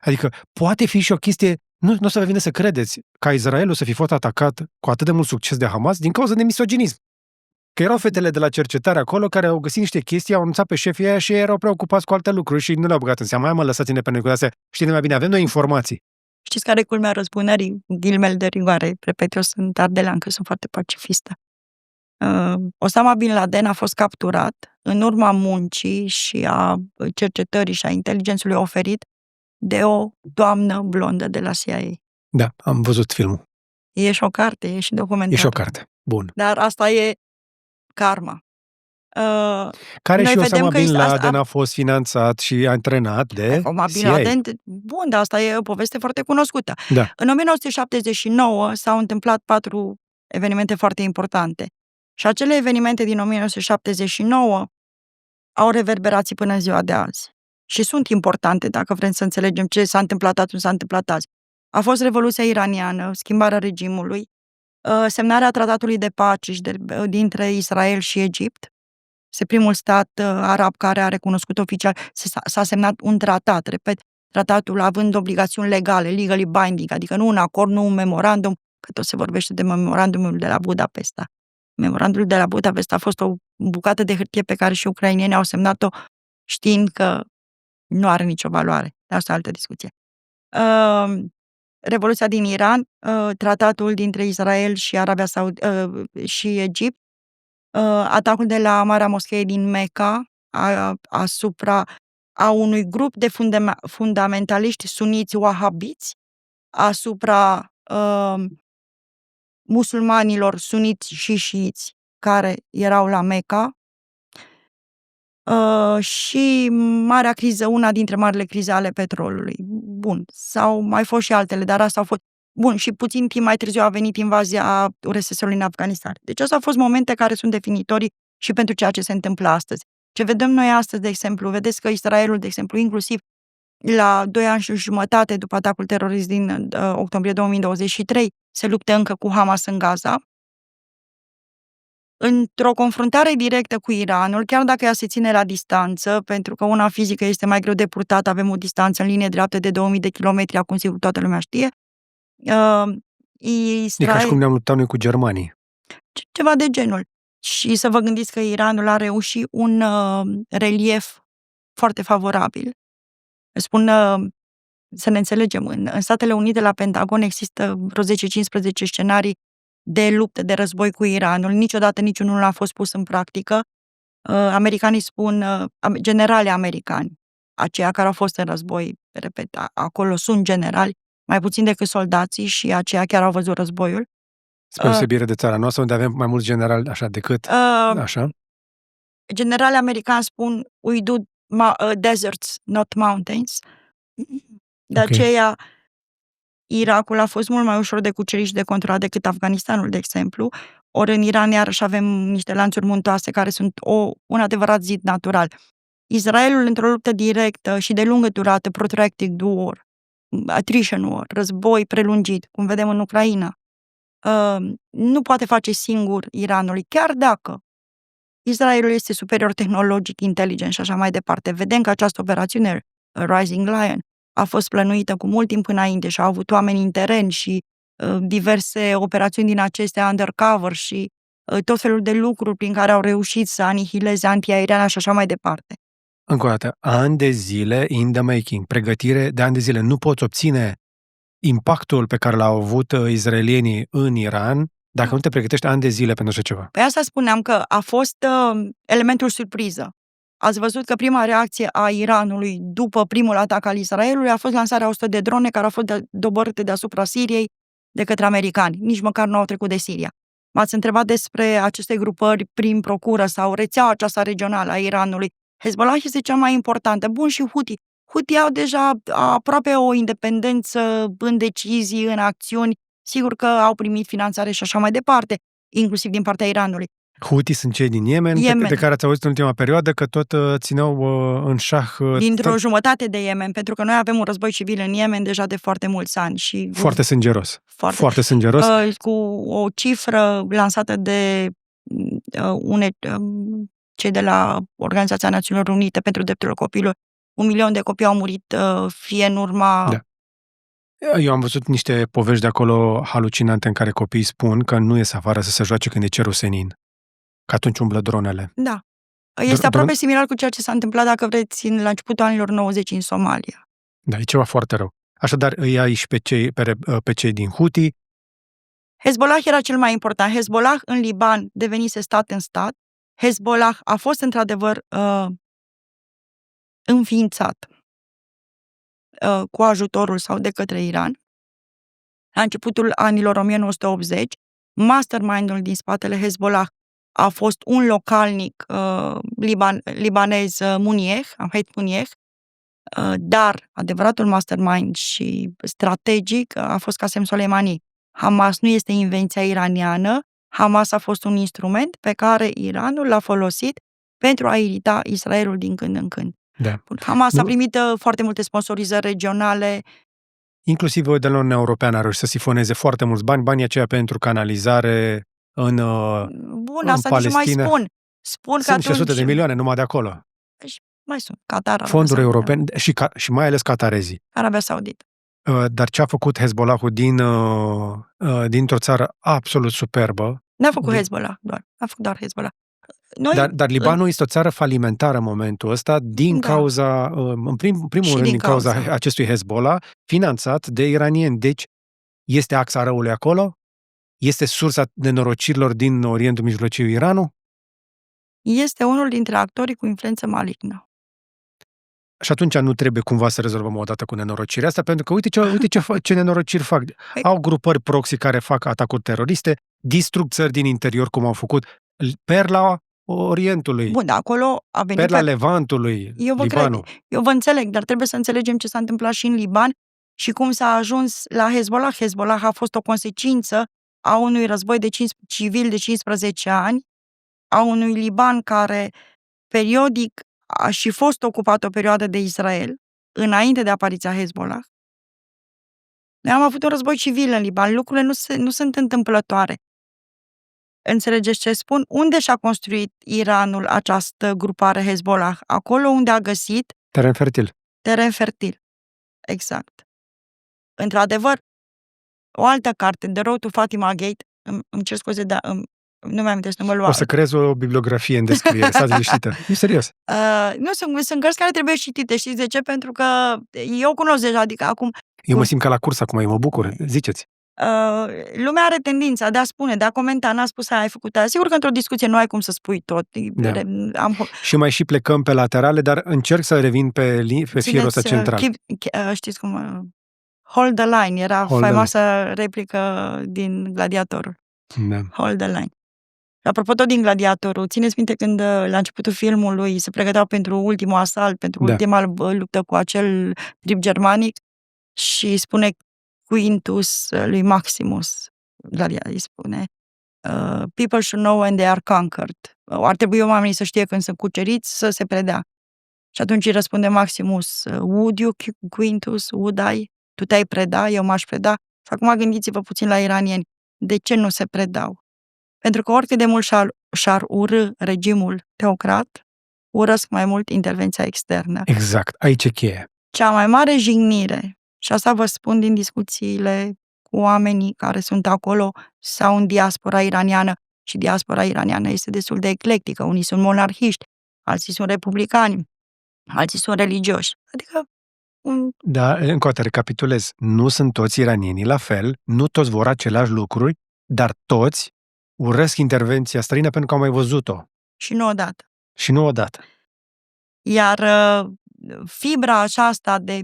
Adică poate fi și o chestie, nu o să vă vină să credeți, ca Israelul să fi fost atacat cu atât de mult succes de Hamas din cauza de misoginism. Că erau fetele de la cercetare acolo care au găsit niște chestii, au anunțat pe șefii aia și ei erau preocupați cu alte lucruri și nu le-au băgat în seama. Mă, lăsați-ne pe noi cu astea. Știți mai bine, avem noi informații. Știți care e culmea răzbunării? Ghilimele de rigoare. Repet, eu sunt ardelean, că sunt foarte pacifistă. Osama Bin Laden a fost capturat în urma muncii și a cercetării și a inteligențului oferit de o doamnă blondă de la CIA. Da, am văzut filmul. E și o carte, e și documentar. E și o carte. Bun. Dar asta e karma. Care și Osama Bin Laden a fost finanțat și antrenat de Osama Bin Laden, bun, dar asta e o poveste foarte cunoscută. Da. În 1979 s-au întâmplat 4 evenimente foarte importante. Și acele evenimente din 1979 au reverberații până în ziua de azi. Și sunt importante, dacă vrem să înțelegem ce s-a întâmplat atunci, s-a întâmplat azi. A fost Revoluția Iraniană, schimbarea regimului, semnarea tratatului de pace dintre Israel și Egipt. Este primul stat arab care a recunoscut oficial, s-a semnat un tratat, repet, tratatul având obligațiuni legale, legally binding, adică nu un acord, nu un memorandum, că tot se vorbește de memorandumul de la Budapesta. Memorandumul de la Budapesta a fost o bucată de hârtie pe care și ucrainenii au semnat-o știind că nu are nicio valoare. Asta e altă discuție. Revoluția din Iran, tratatul dintre Israel și Arabia și Egipt, atacul de la Marea Moschee din Mecca asupra a unui grup de fundamentaliști suniți wahabiți asupra musulmanilor suniți și șiiți care erau la Mecca, și marea criză, una dintre marile crize ale petrolului. Bun, sau mai fost și altele, dar asta au fost. Bun, și puțin timp mai târziu a venit invazia URSS-ului în Afganistan. Deci astea au fost momente care sunt definitorii și pentru ceea ce se întâmplă astăzi. Ce vedem noi astăzi, de exemplu, vedeți că Israelul, de exemplu, inclusiv la 2 ani și jumătate după atacul terorist din octombrie 2023, se luptă încă cu Hamas în Gaza. Într-o confruntare directă cu Iranul, chiar dacă ea se ține la distanță, pentru că una fizică este mai greu de purtat, avem o distanță în linie dreaptă de 2000 de kilometri, acum sigur toată lumea știe. E ca și cum ne-am luptat noi cu germanii. Ceva de genul. Și să vă gândiți că Iranul are și un relief foarte favorabil. Spun, să ne înțelegem, în Statele Unite, la Pentagon, există vreo 10-15 scenarii de luptă, de război cu Iranul. Niciodată niciunul nu a fost pus în practică. Americanii spun, generali americani, aceia care au fost în război, repet, acolo sunt generali, mai puțin decât soldații și aceia chiar au văzut războiul. Spre deosebire de țara noastră, unde avem mai mulți generali așa decât așa. Generalii americani spun, we do deserts, not mountains. De aceea, Irakul a fost mult mai ușor de cucerit și de controlat decât Afganistanul, de exemplu. Ori în Iran, iarăși, avem niște lanțuri muntoase care sunt un adevărat zid natural. Israelul, într-o luptă directă și de lungă durată, protracted war, attrition war, război prelungit, cum vedem în Ucraina, nu poate face singur Iranului, chiar dacă Israelul este superior tehnologic, inteligent și așa mai departe. Vedem că această operațiune, Rising Lion, a fost plănuită cu mult timp înainte și a avut oameni în teren și diverse operațiuni din acestea undercover și tot felul de lucruri prin care au reușit să anihileze antiaeriana și așa mai departe. Încă o dată, ani de zile in the making, pregătire de ani de zile. Nu poți obține impactul pe care l-au avut izraelienii în Iran dacă nu te pregătești ani de zile pentru așa ceva. Pe asta spuneam că a fost elementul surpriză. Ați văzut că prima reacție a Iranului după primul atac al Israelului a fost lansarea 100 de drone care au fost doborâte deasupra Siriei de către americani. Nici măcar nu au trecut de Siria. M-ați întrebat despre aceste grupări prin procură sau rețeaua aceasta regională a Iranului. Hezbollah este cea mai importantă. Bun, și Houthi. Houthi au deja aproape o independență în decizii, în acțiuni. Sigur că au primit finanțare și așa mai departe, inclusiv din partea Iranului. Houthi sunt cei din Yemen, de care ați auzit în ultima perioadă că tot țineau în șah... Dintr-o jumătate de Yemen, pentru că noi avem un război civil în Yemen deja de foarte mulți ani. Și foarte sângeros. Foarte sângeros. Cu o cifră lansată de cei de la Organizația Națiunilor Unite pentru Drepturile Copilului. 1 milion de copii au murit fie în urma... Da. Eu am văzut niște povești de acolo halucinante în care copiii spun că nu ies afară să se joace când e cerul senin. Că atunci umblă dronele. Da. Este aproape similar cu ceea ce s-a întâmplat, dacă vreți, la începutul anilor 90 în Somalia. Da, e ceva foarte rău. Așadar, îi ai și pe cei din Houthi. Hezbollah era cel mai important. Hezbollah în Liban devenise stat în stat. Hezbollah a fost într-adevăr înființat cu ajutorul sau de către Iran. La începutul anilor 1980, mastermind-ul din spatele Hezbollah a fost un localnic libanez, Ahmed Munieh, dar adevăratul mastermind și strategic a fost Qasem Soleimani. Hamas nu este invenția iraniană, Hamas a fost un instrument pe care Iranul l-a folosit pentru a irita Israelul din când în când. Da. Hamas a primit foarte multe sponsorizări regionale. Inclusiv de la Uniunea Europeană a reușit să sifoneze foarte mulți bani, banii aceia pentru canalizare în Bun, asta Palestina. nici mai spun. Spun sunt că atunci... 100 de milioane numai de acolo. Mai sunt. Qatar, fonduri europene și mai ales qatarezii. Arabia Saudită. Dar ce a făcut Hezbollahul dintr-o țară absolut superbă? N-a făcut Hezbollah doar. A făcut doar Hezbollah. Dar Libanul este o țară falimentară în momentul ăsta din cauza, în primul rând, din cauza acestui Hezbollah, finanțat de iranieni. Deci, este axa răului acolo? Este sursa nenorocirilor din Orientul Mijlociu, Iranul? Este unul dintre actorii cu influență malignă. Și atunci nu trebuie cumva să rezolvăm o dată cu nenorocirea asta, pentru că uite ce nenorociri fac. Au grupări proxy care fac atacuri teroriste, distrug țări din interior, cum au făcut Perla Orientului, bun, dar acolo a venit Perla Levantului, Libanul. Eu vă înțeleg, dar trebuie să înțelegem ce s-a întâmplat și în Liban și cum s-a ajuns la Hezbollah. Hezbollah a fost o consecință a unui război civil de 15 ani, a unui Liban care periodic a și fost ocupat o perioadă de Israel, înainte de apariția Hezbollah. Noi am avut un război civil în Liban, lucrurile nu sunt întâmplătoare. Înțelegeți ce spun? Unde și-a construit Iranul această grupare Hezbollah? Acolo unde a găsit... Teren fertil. Teren fertil. Exact. Într-adevăr, o altă carte, The Road to Fatima Gate, îmi cer scuze, dar nu mi-am amintesc numărul. O să creezi o bibliografie în descriere, stați liniștită. E serios. Nu, sunt cărți care trebuie citite, știți de ce? Pentru că eu cunosc deja, adică acum... Eu mă simt ca la curs acum, eu mă bucur, ziceți. Lumea are tendința de a spune, de a comenta, n-a spus aia, ai făcut aia. Sigur că într-o discuție nu ai cum să spui tot. Da. Și mai și plecăm pe laterale, dar încerc să revin pe firul ăsta central. Știți cum... Hold the line, era faimoasă replică din Gladiatorul. Da. Hold the line. Apropo tot din Gladiatorul, țineți minte când la începutul filmului se pregăteau pentru ultimul asalt, pentru ultima luptă cu acel trib germanic și spune Quintus lui Maximus, îi spune, people should know when they are conquered. Ar trebui oamenii să știe când sunt cuceriți, să se predea. Și atunci îi răspunde Maximus, would you, Quintus, would I? Tu te-ai preda, eu m-aș preda. Și acum gândiți-vă puțin la iranieni. de ce nu se predau. Pentru că oricât de mult și-ar urâ regimul teocrat, urăsc mai mult intervenția externă. Exact, aici e cheie. Cea mai mare jignire, și asta vă spun din discuțiile cu oamenii care sunt acolo sau în diaspora iraniană, și diaspora iraniană este destul de eclectică, unii sunt monarhiști, alții sunt republicani, alții sunt religioși. Adică Da, încă o dată recapitulez. Nu sunt toți iranienii la fel, nu toți vor aceleași lucruri, dar toți urăsc intervenția străină pentru că au mai văzut-o. și nu odată. Și nu odată. Iar fibra aceasta de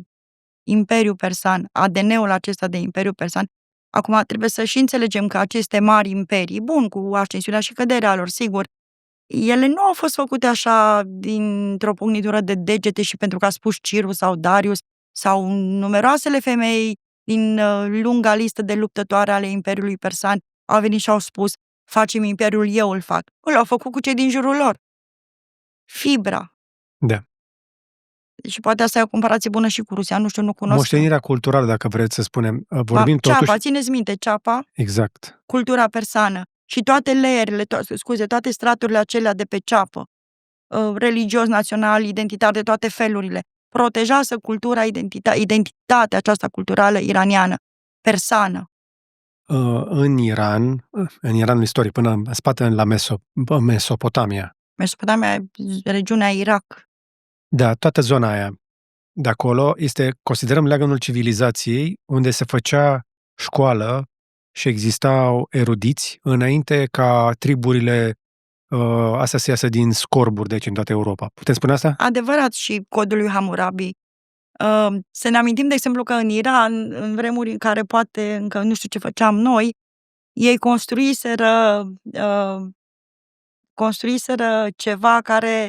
Imperiu Persan, ADN-ul acesta de Imperiu Persan, acum trebuie să și înțelegem că aceste mari imperii, bun, cu ascensiunea și căderea lor, sigur, ele nu au fost făcute așa dintr-o pugnitură de degete și pentru că a spus Cyrus sau Darius sau numeroasele femei din lunga listă de luptătoare ale Imperiului Persan au venit și au spus, facem imperiul, eu îl fac. L-au făcut cu cei din jurul lor. Fibra. Da. Și poate asta e o comparație bună și cu Rusia, nu știu, nu cunosc. Moștenirea culturală, dacă vreți să spunem. Vorbim ceapa, totuși... țineți minte, ceapa, Exact. cultura persană și toate layerele, toate straturile acelea de pe ceapă, religios, național, identitar, de toate felurile, protejează cultura, identitatea aceasta culturală iraniană, persană. În Iranul istoric, până în spate la Mesopotamia. Mesopotamia, regiunea Irak. Da, toată zona aia de acolo considerăm leagănul civilizației, unde se făcea școală și existau erudiți înainte ca triburile astea să iasă din scorburi, deci în toată Europa. Putem spune asta? Adevărat, și codul lui Hammurabi. Să ne amintim, de exemplu, că în Iran, în vremuri în care poate încă nu știu ce făceam noi, ei construiseră ceva care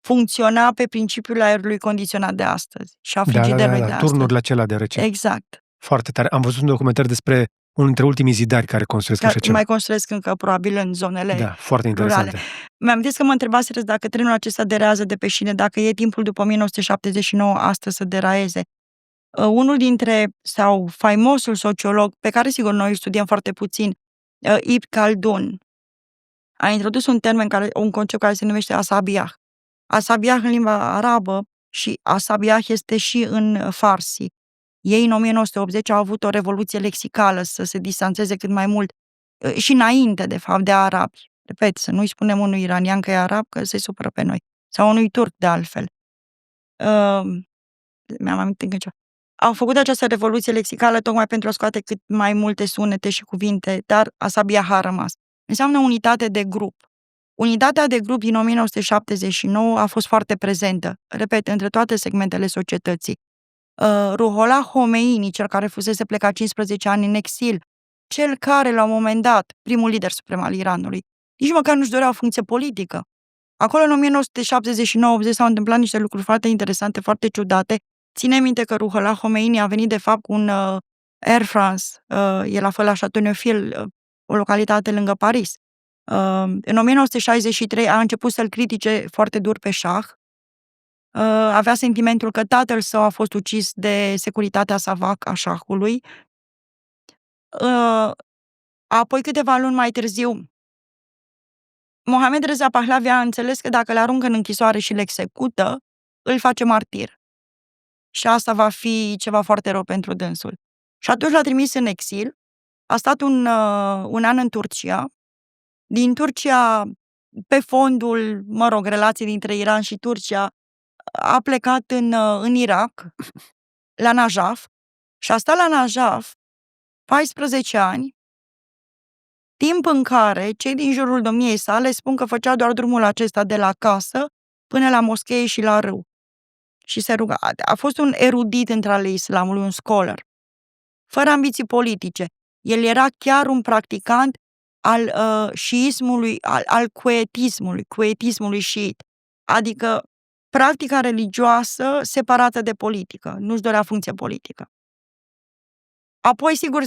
funcționa pe principiul aerului condiționat de astăzi și a frigiderului de astăzi. Turnurile acelea de rece. Exact. Foarte tare. Am văzut un documentar despre unul dintre ultimii zidari care construiesc așa ceva. Mai construiesc încă, probabil, în zonele Da, foarte interesante. rurale. Mi-am zis că mă întrebaserăți dacă trenul acesta derează de pe șine, dacă e timpul după 1979 astăzi să deraeze. Unul dintre, sau faimosul sociolog, pe care sigur noi îl studiem foarte puțin, Ibn Khaldun, a introdus un concept care se numește asabiah. Asabiah în limba arabă și asabiah este și în farsi. Ei în 1980 au avut o revoluție lexicală să se distanțeze cât mai mult și înainte, de fapt, de arabi. Repet, să nu-i spunem unui iranian că e arab, că se supără pe noi. Sau unui turc, de altfel. Mi-am amintit încă ceva. Au făcut această revoluție lexicală tocmai pentru a scoate cât mai multe sunete și cuvinte, dar asabiah a rămas. Înseamnă unitate de grup. Unitatea de grup din 1979 a fost foarte prezentă, repet, între toate segmentele societății. Ruhollah Khomeini, cel care fusese plecat 15 ani în exil, cel care, la un moment dat, primul lider suprem al Iranului, nici măcar nu-și dorea o funcție politică. Acolo, în 1979-80, s-au întâmplat niște lucruri foarte interesante, foarte ciudate. Ține minte că Ruhollah Khomeini a venit, de fapt, cu un Air France, el a fost la Châteauneuf, o localitate lângă Paris. În 1963 a început să-l critique foarte dur pe șah. Avea sentimentul că tatăl său a fost ucis de securitatea SAVAK a șahului. Apoi, câteva luni mai târziu, Mohammad Reza Pahlavi a înțeles că dacă le aruncă în închisoare și le execută, îl face martir. Și asta va fi ceva foarte rău pentru dânsul. Și atunci l-a trimis în exil, a stat un an în Turcia. Din Turcia, pe fondul, relației dintre Iran și Turcia, a plecat în Irak, la Najaf, și a stat la Najaf 14 ani, timp în care cei din jurul domniei sale spun că făcea doar drumul acesta de la casă până la moschee și la râu. Și se ruga. A fost un erudit între ale islamului, un scholar, fără ambiții politice. El era chiar un practicant al șiismului, al cuetismului șiit, adică practica religioasă separată de politică, nu-și dorea funcție politică. Apoi, sigur,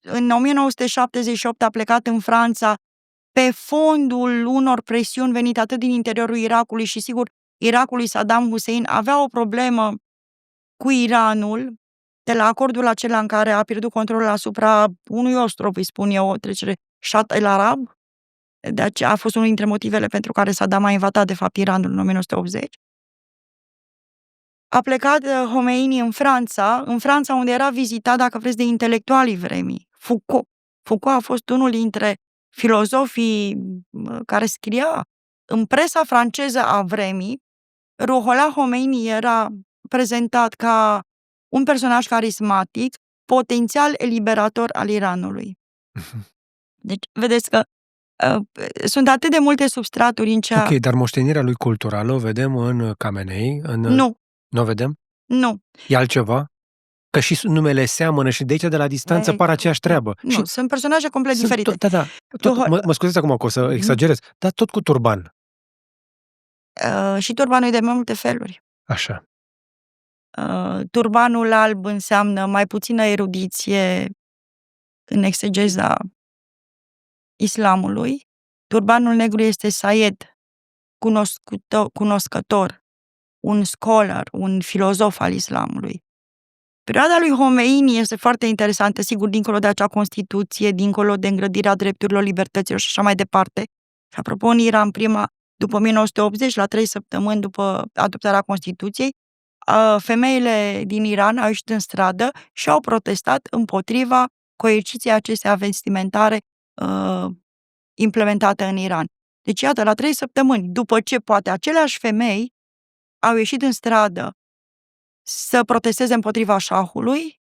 în 1978 a plecat în Franța pe fondul unor presiuni venite atât din interiorul Irakului și, sigur, Irakului Saddam Hussein avea o problemă cu Iranul, de la acordul acela în care a pierdut controlul asupra unui ostrov, îi spun eu, o trecere, Shat el Arab, de aceea a fost unul dintre motivele pentru care Saddam a invadat, de fapt, Iranul în 1980. A plecat Khomeini în Franța unde era vizitat, dacă vreți, de intelectualii vremii. Foucault. Foucault a fost unul dintre filozofii care scria în presa franceză a vremii. Ruhollah Khomeini era prezentat ca un personaj carismatic, potențial eliberator al Iranului. Deci, vedeți că sunt atât de multe substraturi în cea... Ok, dar moștenirea lui culturală o vedem în Khamenei? Nu. Nu o vedem? Nu. E altceva? Că și numele seamănă și de aici, de la distanță, par aceeași treabă. Nu, și sunt personaje complet diferite. Da. Mă scuzați acum că o să exagerez, dar tot cu turban. Și turbanul e de mai multe feluri. Așa. Turbanul alb înseamnă mai puțină erudiție în exegeza islamului. Turbanul negru este sayed, cunoscător, un scholar, un filozof al islamului. Perioada lui Khomeini este foarte interesantă, sigur, dincolo de acea Constituție, dincolo de îngrădirea drepturilor, libertăților și așa mai departe. Și apropo, în Iran, după 1980, la 3 săptămâni după adoptarea Constituției, femeile din Iran au ieșit în stradă și au protestat împotriva coerciției acestea vestimentare implementate în Iran. Deci, iată, la 3 săptămâni, după ce poate aceleași femei au ieșit în stradă să protesteze împotriva șahului,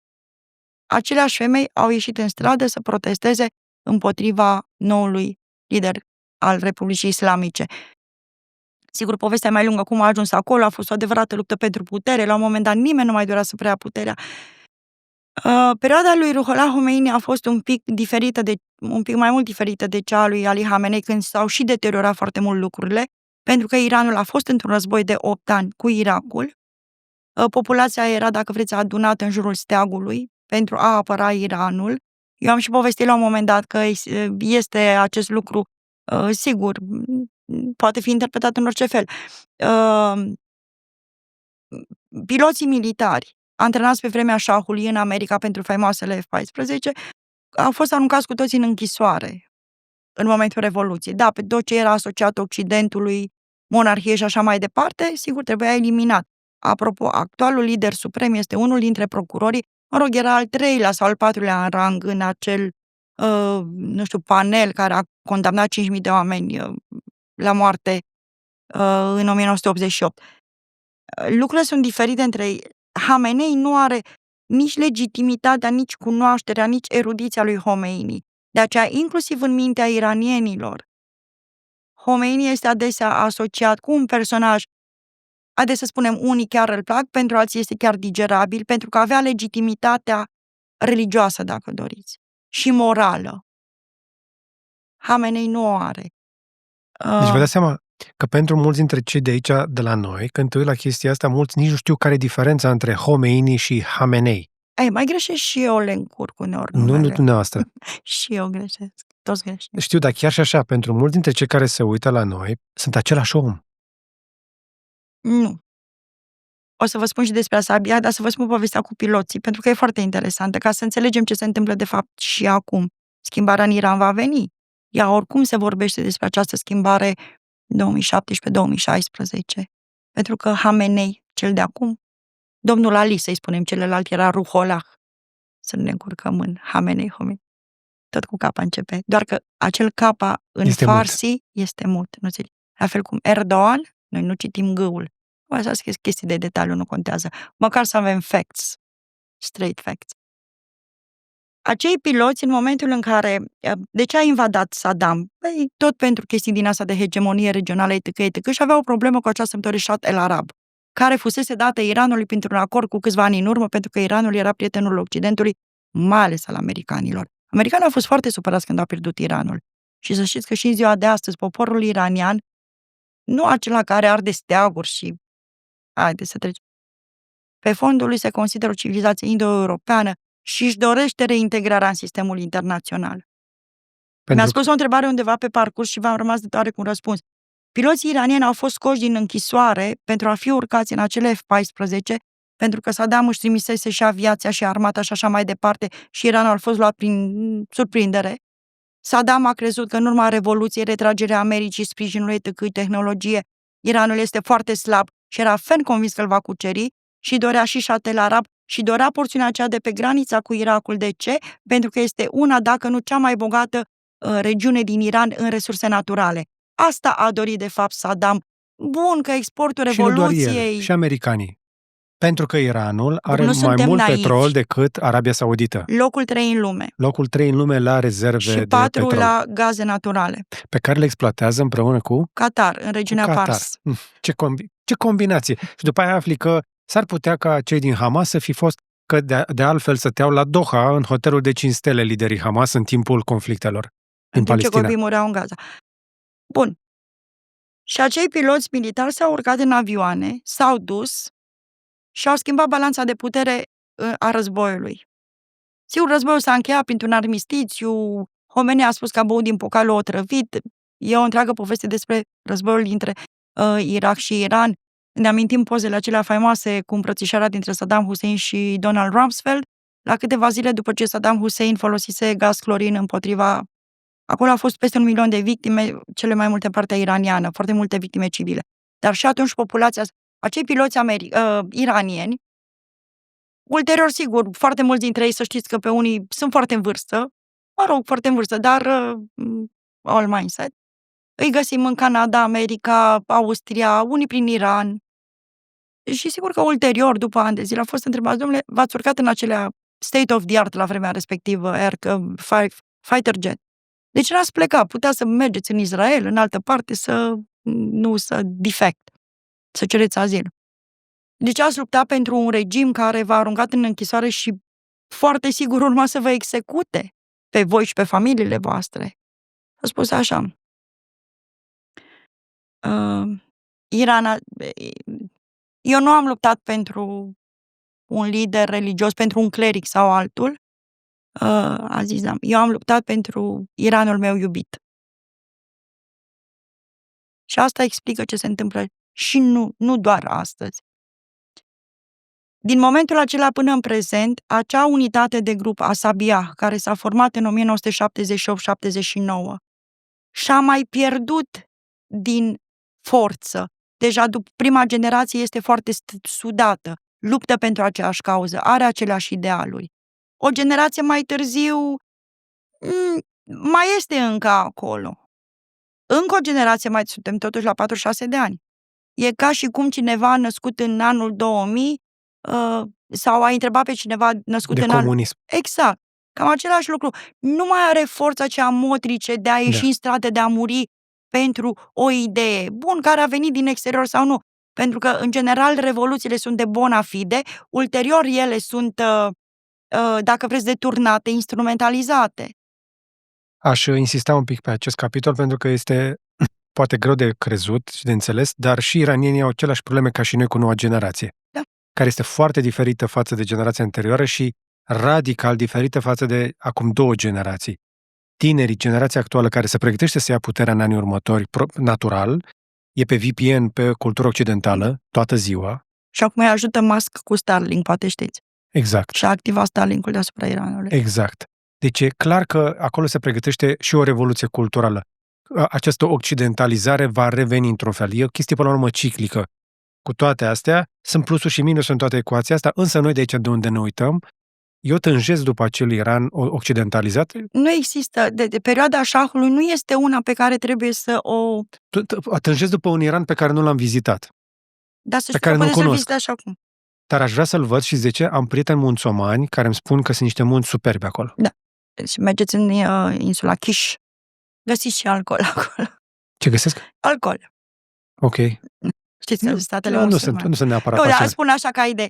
aceleași femei au ieșit în stradă să protesteze împotriva noului lider al Republicii Islamice. Sigur, povestea e mai lungă, cum a ajuns acolo, a fost o adevărată luptă pentru putere, la un moment dat nimeni nu mai dorea să preia puterea. Perioada lui Ruhollah Khomeini a fost un pic mai mult diferită de cea a lui Ali Khamenei, când s-au și deteriorat foarte mult lucrurile, pentru că Iranul a fost într-un război de 8 ani cu Irakul. Populația era, dacă vreți, adunată în jurul steagului pentru a apăra Iranul. Eu am și povestit la un moment dat că este acest lucru, sigur, poate fi interpretat în orice fel. Piloții militari antrenați pe vremea șahului în America pentru faimoasele F-14 au fost aruncați cu toții în închisoare în momentul Revoluției. Da, pe tot ce era asociat Occidentului, monarhie și așa mai departe, sigur, trebuia eliminat. Apropo, actualul lider suprem este unul dintre procurorii, era al 3-lea sau al 4-lea în rang în acel, panel care a condamnat 5.000 de oameni la moarte în 1988. Lucrurile sunt diferite între ei. Khamenei nu are nici legitimitatea, nici cunoașterea, nici erudiția lui Khomeini. De aceea, inclusiv în mintea iranienilor, Khomeini este adesea asociat cu un personaj, haideți să spunem, unii chiar îl plac, pentru alții este chiar digerabil, pentru că avea legitimitatea religioasă, dacă doriți, și morală. Khamenei nu o are. Deci vă dați seama că pentru mulți dintre cei de aici, de la noi, când te uiți la chestia asta, mulți nici nu știu care e diferența între Khomeini și Khamenei. Mai greșesc și eu, le încurc uneori numele. Nu dumneavoastră. Și eu greșesc. Toți greșim. Știu, dar chiar și așa, pentru mulți dintre cei care se uită la noi, sunt același om. Nu. O să vă spun și despre asta abia, dar să vă spun povestea cu piloții, pentru că e foarte interesantă, ca să înțelegem ce se întâmplă de fapt și acum. Schimbarea în Iran va veni. Ea oricum se vorbește despre această schimbare 2017-2016. Pentru că Khamenei, cel de acum, domnul Ali, să-i spunem, celălalt era Ruhollah. Să nu ne încurcăm în Khamenei, tot cu capa începe. Doar că acel capa în este farsi mult. este mult. Nu înțeleg. La fel cum Erdogan, noi nu citim gâul. Așa chestii de detaliu nu contează. Măcar să avem facts. Straight facts. Acei piloți, în momentul în care... De ce a invadat Saddam? Tot pentru chestii din asta de hegemonie regională, etc., și avea o problemă cu această Shat el Arab, care fusese dată Iranului printr-un acord cu câțiva ani în urmă, pentru că Iranul era prietenul Occidentului, mai ales al americanilor. Americanii au fost foarte supărați când au pierdut Iranul. Și să știți că și în ziua de astăzi, poporul iranian, nu acela care arde steaguri și... Haideți să trecem. Pe fondul lui se consideră o civilizație indo-europeană și își dorește reintegrarea în sistemul internațional. Mi-a spus o întrebare undeva pe parcurs și v-am rămas de tare cu un răspuns. Piloții iranieni au fost scoși din închisoare pentru a fi urcați în acele F-14 pentru că Saddam își trimisese și aviația și armata și așa mai departe și Iranul a fost luat prin surprindere. Saddam a crezut că în urma Revoluției, retragerea Americii, sprijinului tehnologie, Iranul este foarte slab și era ferm convins că îl va cuceri și dorea și șatel arab și dorea porțiunea aceea de pe granița cu Irakul. De ce? Pentru că este una, dacă nu cea mai bogată regiune din Iran în resurse naturale. Asta a dorit de fapt Saddam. Bun, că exportul Și nu doar Revoluției... el, și americanii. Pentru că Iranul are Nu mai suntem mult naivi. petrol decât Arabia Saudită. Locul 3 în lume Locul 3 în lume la rezerve și de 4 petrol, la gaze naturale. pe care le exploatează împreună cu Qatar, în regiunea Qatar. Pars. Ce combinație! Și după aia afli că s-ar putea ca cei din Hamas să fi fost, că de altfel stăteau la Doha, în hotelul de 5 stele, liderii Hamas, în timpul conflictelor din În timp ce Palestina. copiii mureau în Gaza. Bun. Și acei piloți militari s-au urcat în avioane, s-au dus și au schimbat balanța de putere a războiului. Sigur, războiul s-a încheiat printr-un armistițiu, Khomeini a spus că a băut din pocalul otrăvit, e o întreagă poveste despre războiul dintre Irak și Iran. Ne amintim pozele acelea faimoase cu îmbrățișarea dintre Saddam Hussein și Donald Rumsfeld, la câteva zile după ce Saddam Hussein folosise gaz clorin împotriva... Acolo a fost peste 1 milion de victime, cele mai multe partea iraniană, foarte multe victime civile. Dar și atunci populația, acei piloți iranieni, ulterior, sigur, foarte mulți dintre ei, să știți că pe unii sunt foarte în vârstă, foarte în vârstă, dar all mindset. Îi găsim în Canada, America, Austria, unii prin Iran. Și sigur că ulterior, după ani de zile, au fost întrebați, domnule, v-ați urcat în acelea state of the art la vremea respectivă, fighter jet. De ce n-ați plecat? Putea să mergeți în Israel, în altă parte, să defect, să cereți azil. De ce ați luptat pentru un regim care v-a aruncat în închisoare și foarte sigur urma să vă execute pe voi și pe familiile voastre? A spus așa. Eu nu am luptat pentru un lider religios, pentru un cleric sau altul, a zis, eu am luptat pentru Iranul meu iubit. Și asta explică ce se întâmplă și nu doar astăzi. Din momentul acela până în prezent, acea unitate de grup Asabia, care s-a format în 1978-79, și-a mai pierdut din forță. Deja prima generație este foarte sudată, luptă pentru aceeași cauză, are aceleași idealuri. O generație mai târziu mai este încă acolo. Încă o generație mai suntem totuși la 46 de ani. E ca și cum cineva născut în anul 2000 sau a întrebat pe cineva născut de în comunism. Exact. Cam același lucru. Nu mai are forța cea motrice de a ieși în stradă, de a muri pentru o idee. Bun, care a venit din exterior sau nu. Pentru că, în general, revoluțiile sunt de bona fide, ulterior ele sunt, dacă vreți, deturnate, instrumentalizate. Aș insista un pic pe acest capitol, pentru că este poate greu de crezut și de înțeles, dar și iranienii au aceleași probleme ca și noi cu noua generație, care este foarte diferită față de generația anterioară și radical diferită față de acum 2 generații. Tinerii, generația actuală care se pregătește să ia puterea în anii următori, natural, e pe VPN, pe cultură occidentală, toată ziua. Și acum îi ajută Musk cu Starlink, poate știți. Exact. Și a activat Starlink-ul deasupra Iranului. Exact. Deci e clar că acolo se pregătește și o revoluție culturală. Această occidentalizare va reveni într-un fel. E o chestie, până la urmă, ciclică. Cu toate astea, sunt plusuri și minusuri în toată ecuația asta, însă noi de aici de unde ne uităm, eu tânjesc după acel Iran occidentalizat. Nu există, de perioada șahului nu este una pe care trebuie să o... Tânjesc după un Iran pe care nu l-am vizitat. Da, să pe care nu-l cunosc. Așa cum. Dar aș vrea să-l văd și de ce am prieteni munțomani care îmi spun că sunt niște munți superbi acolo. Da. Deci mergeți în insula Kish. Găsiți și alcool acolo. Ce găsesc? Alcool. Ok. Știți, statele musulmane. Nu sunt neapărat așa. Spun așa ca idee.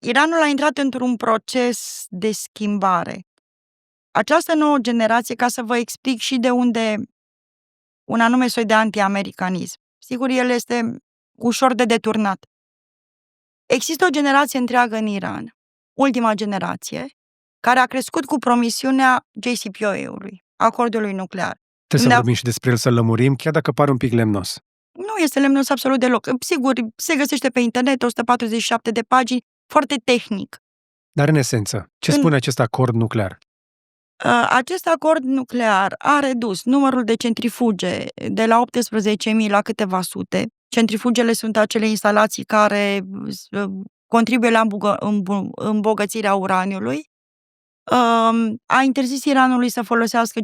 Iranul a intrat într-un proces de schimbare. Această nouă generație, ca să vă explic și de unde un anume soi de anti-americanism. Sigur, el este ușor de deturnat. Există o generație întreagă în Iran, ultima generație, care a crescut cu promisiunea JCPOA-ului, acordului nuclear. Trebuie să vorbim și despre el, să-l lămurim, chiar dacă pare un pic lemnos. Nu este lemnos absolut deloc. Sigur, se găsește pe internet 147 de pagini, foarte tehnic. Dar în esență, ce spune acest acord nuclear? Acest acord nuclear a redus numărul de centrifuge de la 18.000 la câteva sute. Centrifugele sunt acele instalații care contribuie la îmbogățirea uraniului. A interzis Iranului să folosească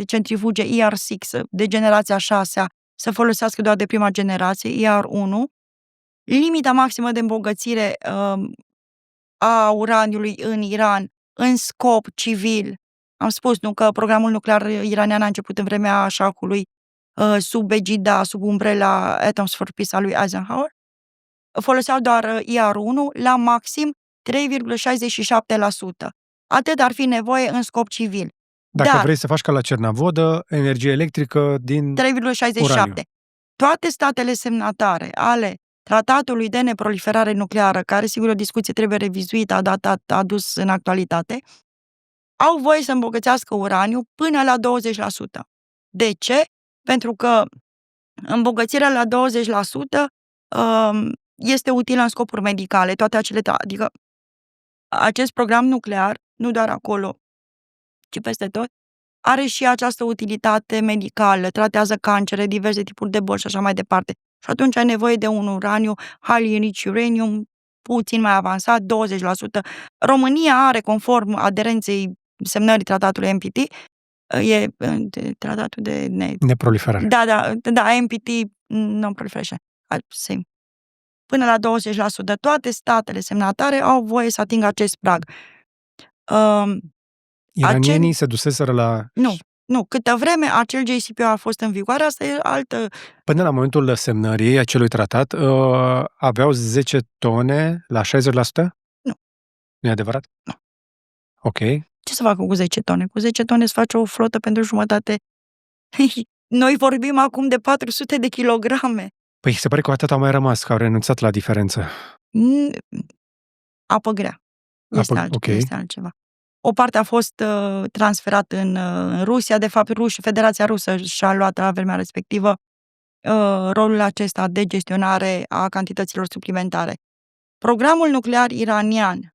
centrifuge IR6 de generația 6, să folosească doar de prima generație, IR1. Limita maximă de îmbogățire a uraniului în Iran în scop civil. Am spus, nu, că programul nuclear iranian a început în vremea șahului sub egida, sub umbrela Atoms for Peace a lui Eisenhower. Foloseau doar IR1 la maxim 3,67%. Atât ar fi nevoie în scop civil. Dacă vrei să faci ca la Cernavodă, energie electrică din 3,67%. uraniu. Toate statele semnatare ale Tratatului de neproliferare nucleară, care, sigur, o discuție trebuie revizuită, adus în actualitate, au voie să îmbogățească uraniu până la 20%. De ce? Pentru că îmbogățirea la 20% este utilă în scopuri medicale, toate acele, adică acest program nuclear, nu doar acolo, ci peste tot, are și această utilitate medicală, tratează cancere, diverse tipuri de boli și așa mai departe. Și atunci ai nevoie de un uraniu, highly enriched uranium, puțin mai avansat, 20%. România are, conform aderenței semnării tratatului NPT, e tratatul de neproliferare. Da, NPT, non-proliferation. Same. Până la 20%. Toate statele semnatare au voie să atingă acest prag. Iranienii se duseseră la... Nu, câtă vreme acel JCPO a fost în vigoare, asta e altă... Până la momentul semnării acelui tratat, aveau 10 tone la 60%? Nu. Nu e adevărat? Nu. Ok. Ce să facă cu 10 tone? Cu 10 tone să face o flotă pentru jumătate. Noi vorbim acum de 400 de kilograme. Păi se pare că atât au mai rămas, că au renunțat la diferență. Apă grea. Este altceva. O parte a fost transferată în Rusia. De fapt, Federația Rusă și-a luat la vremea respectivă rolul acesta de gestionare a cantităților suplimentare. Programul nuclear iranian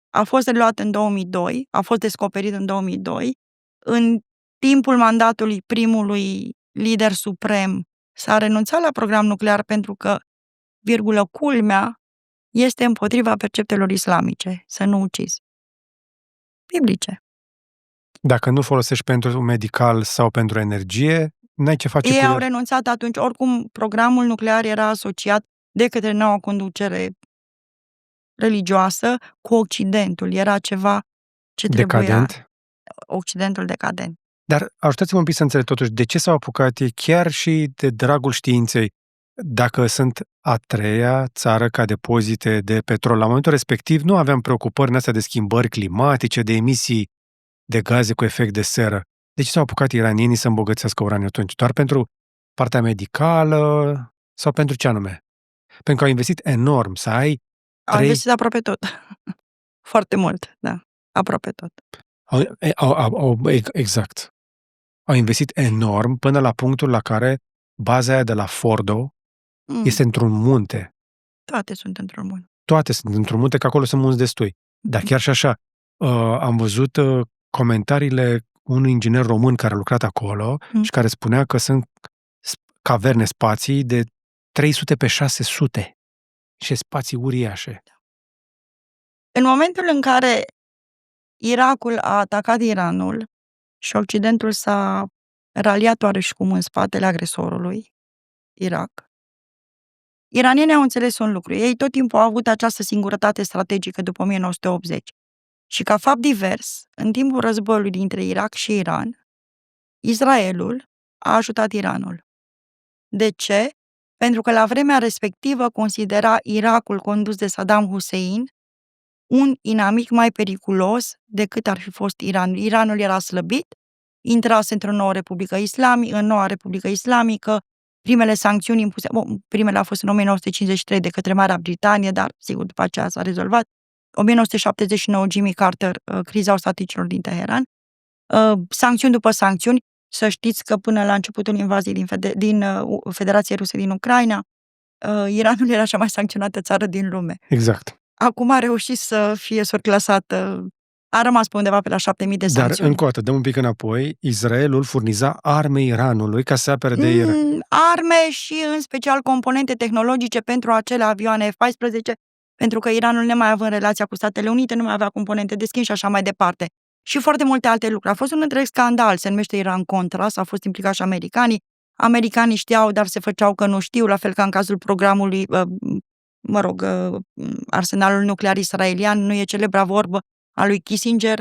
a fost reluat în 2002, a fost descoperit în 2002. În timpul mandatului primului lider suprem s-a renunțat la program nuclear pentru că, culmea, este împotriva perceptelor islamice, să nu ucizi. Biblice. Dacă nu folosești pentru medical sau pentru energie, n-ai ce face cu el. Ei au renunțat atunci. Oricum, programul nuclear era asociat de către noua conducere religioasă cu Occidentul. Era ceva ce decadent. trebuia. Occidentul decadent. Dar ajutați-mă un pic să înțeleg totuși de ce s-au apucat ei, chiar și de dragul științei, dacă sunt a treia țară ca depozite de petrol. La momentul respectiv nu aveam preocupări în astea de schimbări climatice, de emisii de gaze cu efect de seră. De ce s-au apucat iranienii să îmbogățească uraniu atunci? Doar pentru partea medicală sau pentru ce anume? Pentru că au investit enorm să ai... Au investit aproape tot. Foarte mult, da. Aproape tot. Exact. Au investit enorm până la punctul la care baza aia de la Fordo este într-un munte. Toate sunt într-un munte. Toate sunt într-un munte, că acolo sunt munți destui. Dar chiar și așa, am văzut comentariile unui inginer român care a lucrat acolo și care spunea că sunt caverne, spații de 300 pe 600 și spații uriașe. În momentul în care Irakul a atacat Iranul și Occidentul s-a raliat oareșcum în spatele agresorului, Irak, iranienii au înțeles un lucru. Ei tot timpul au avut această singurătate strategică după 1980. Și ca fapt divers, în timpul războiului dintre Irak și Iran, Israelul a ajutat Iranul. De ce? Pentru că la vremea respectivă considera Irakul condus de Saddam Hussein un inamic mai periculos decât ar fi fost Iranul. Iranul era slăbit, intrase într-o nouă Republică Islamică, în noua Republică Islamică, primele sancțiuni impuse, primele au fost în 1953 de către Marea Britanie, dar sigur după aceea s-a rezolvat. 1979, Jimmy Carter, criza ostaticilor din Teheran, sancțiuni după sancțiuni, Să știți că până la începutul invaziei din Federației Ruse din Ucraina, Iranul era cea mai sancționată țară din lume. Exact. Acum a reușit să fie surclasată, a rămas pe undeva pe la 7.000 de Dar, sancțiuni. încă o dată, dăm un pic înapoi, Israelul furniza arme Iranului ca să se apere de Iran. Arme și, în special, componente tehnologice pentru acele avioane F-14, pentru că Iranul, nemai având relația cu Statele Unite, nu mai avea componente de schimb și așa mai departe. Și foarte multe alte lucruri. A fost un întreg scandal, se numește Iran-Contra, s-au fost implicați și americanii. Americanii știau, dar se făceau că nu știu, la fel ca în cazul programului, arsenalul nuclear israelian, nu e celebra vorbă a lui Kissinger,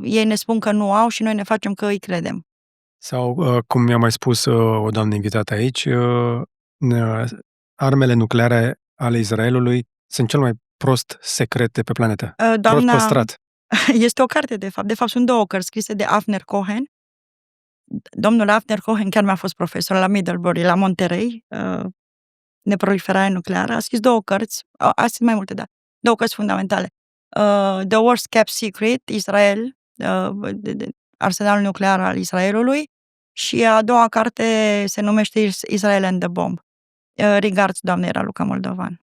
ei ne spun că nu au și noi ne facem că îi credem. Sau, cum mi-a mai spus o doamnă invitată aici, armele nucleare ale Israelului sunt cel mai prost secret de pe planetă. Prost păstrat. Este o carte, de fapt. De fapt, sunt 2 cărți scrise de Avner Cohen. Domnul Avner Cohen chiar mi-a fost profesor la Middlebury, la Monterey, neproliferare nucleară. A scris 2 cărți, a scris mai multe, dar 2 cărți fundamentale. The Worst Kept Secret, Israel, arsenalul nuclear al Israelului, și a doua carte se numește Israel and the Bomb. Regards, doamnei Raluca Moldovan.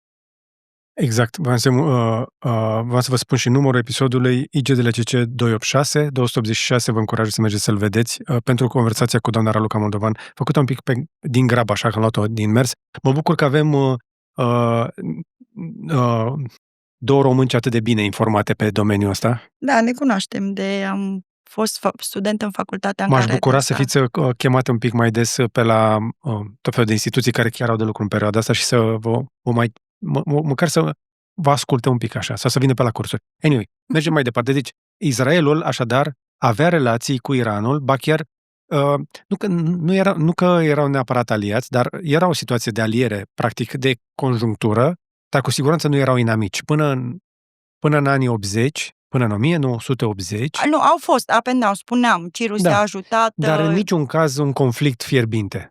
Exact. Vreau să vă spun și numărul episodului IGDLCC 286. Vă încurajez să mergeți să-l vedeți pentru conversația cu doamna Raluca Moldovan, făcută un pic din grab, așa că am luat-o din mers. Mă bucur că avem 2 românci atât de bine informate pe domeniul ăsta. Da, ne cunoaștem am fost student în facultatea în M-aș care... bucura să fiți chemate un pic mai des pe la tot felul de instituții care chiar au de lucru în perioada asta și să măcar să vă asculte un pic așa, sau să vină pe la cursuri. Anyway, mergem mai departe. Deci, Israelul, așadar, avea relații cu Iranul, ba chiar, nu că erau neapărat aliați, dar era o situație de aliere, practic, de conjunctură, dar cu siguranță nu erau inamici. Până în anii 80, până în 1980... Nu, au fost up and down, spuneam, Cirus i-a ajutat... Dar în niciun caz un conflict fierbinte.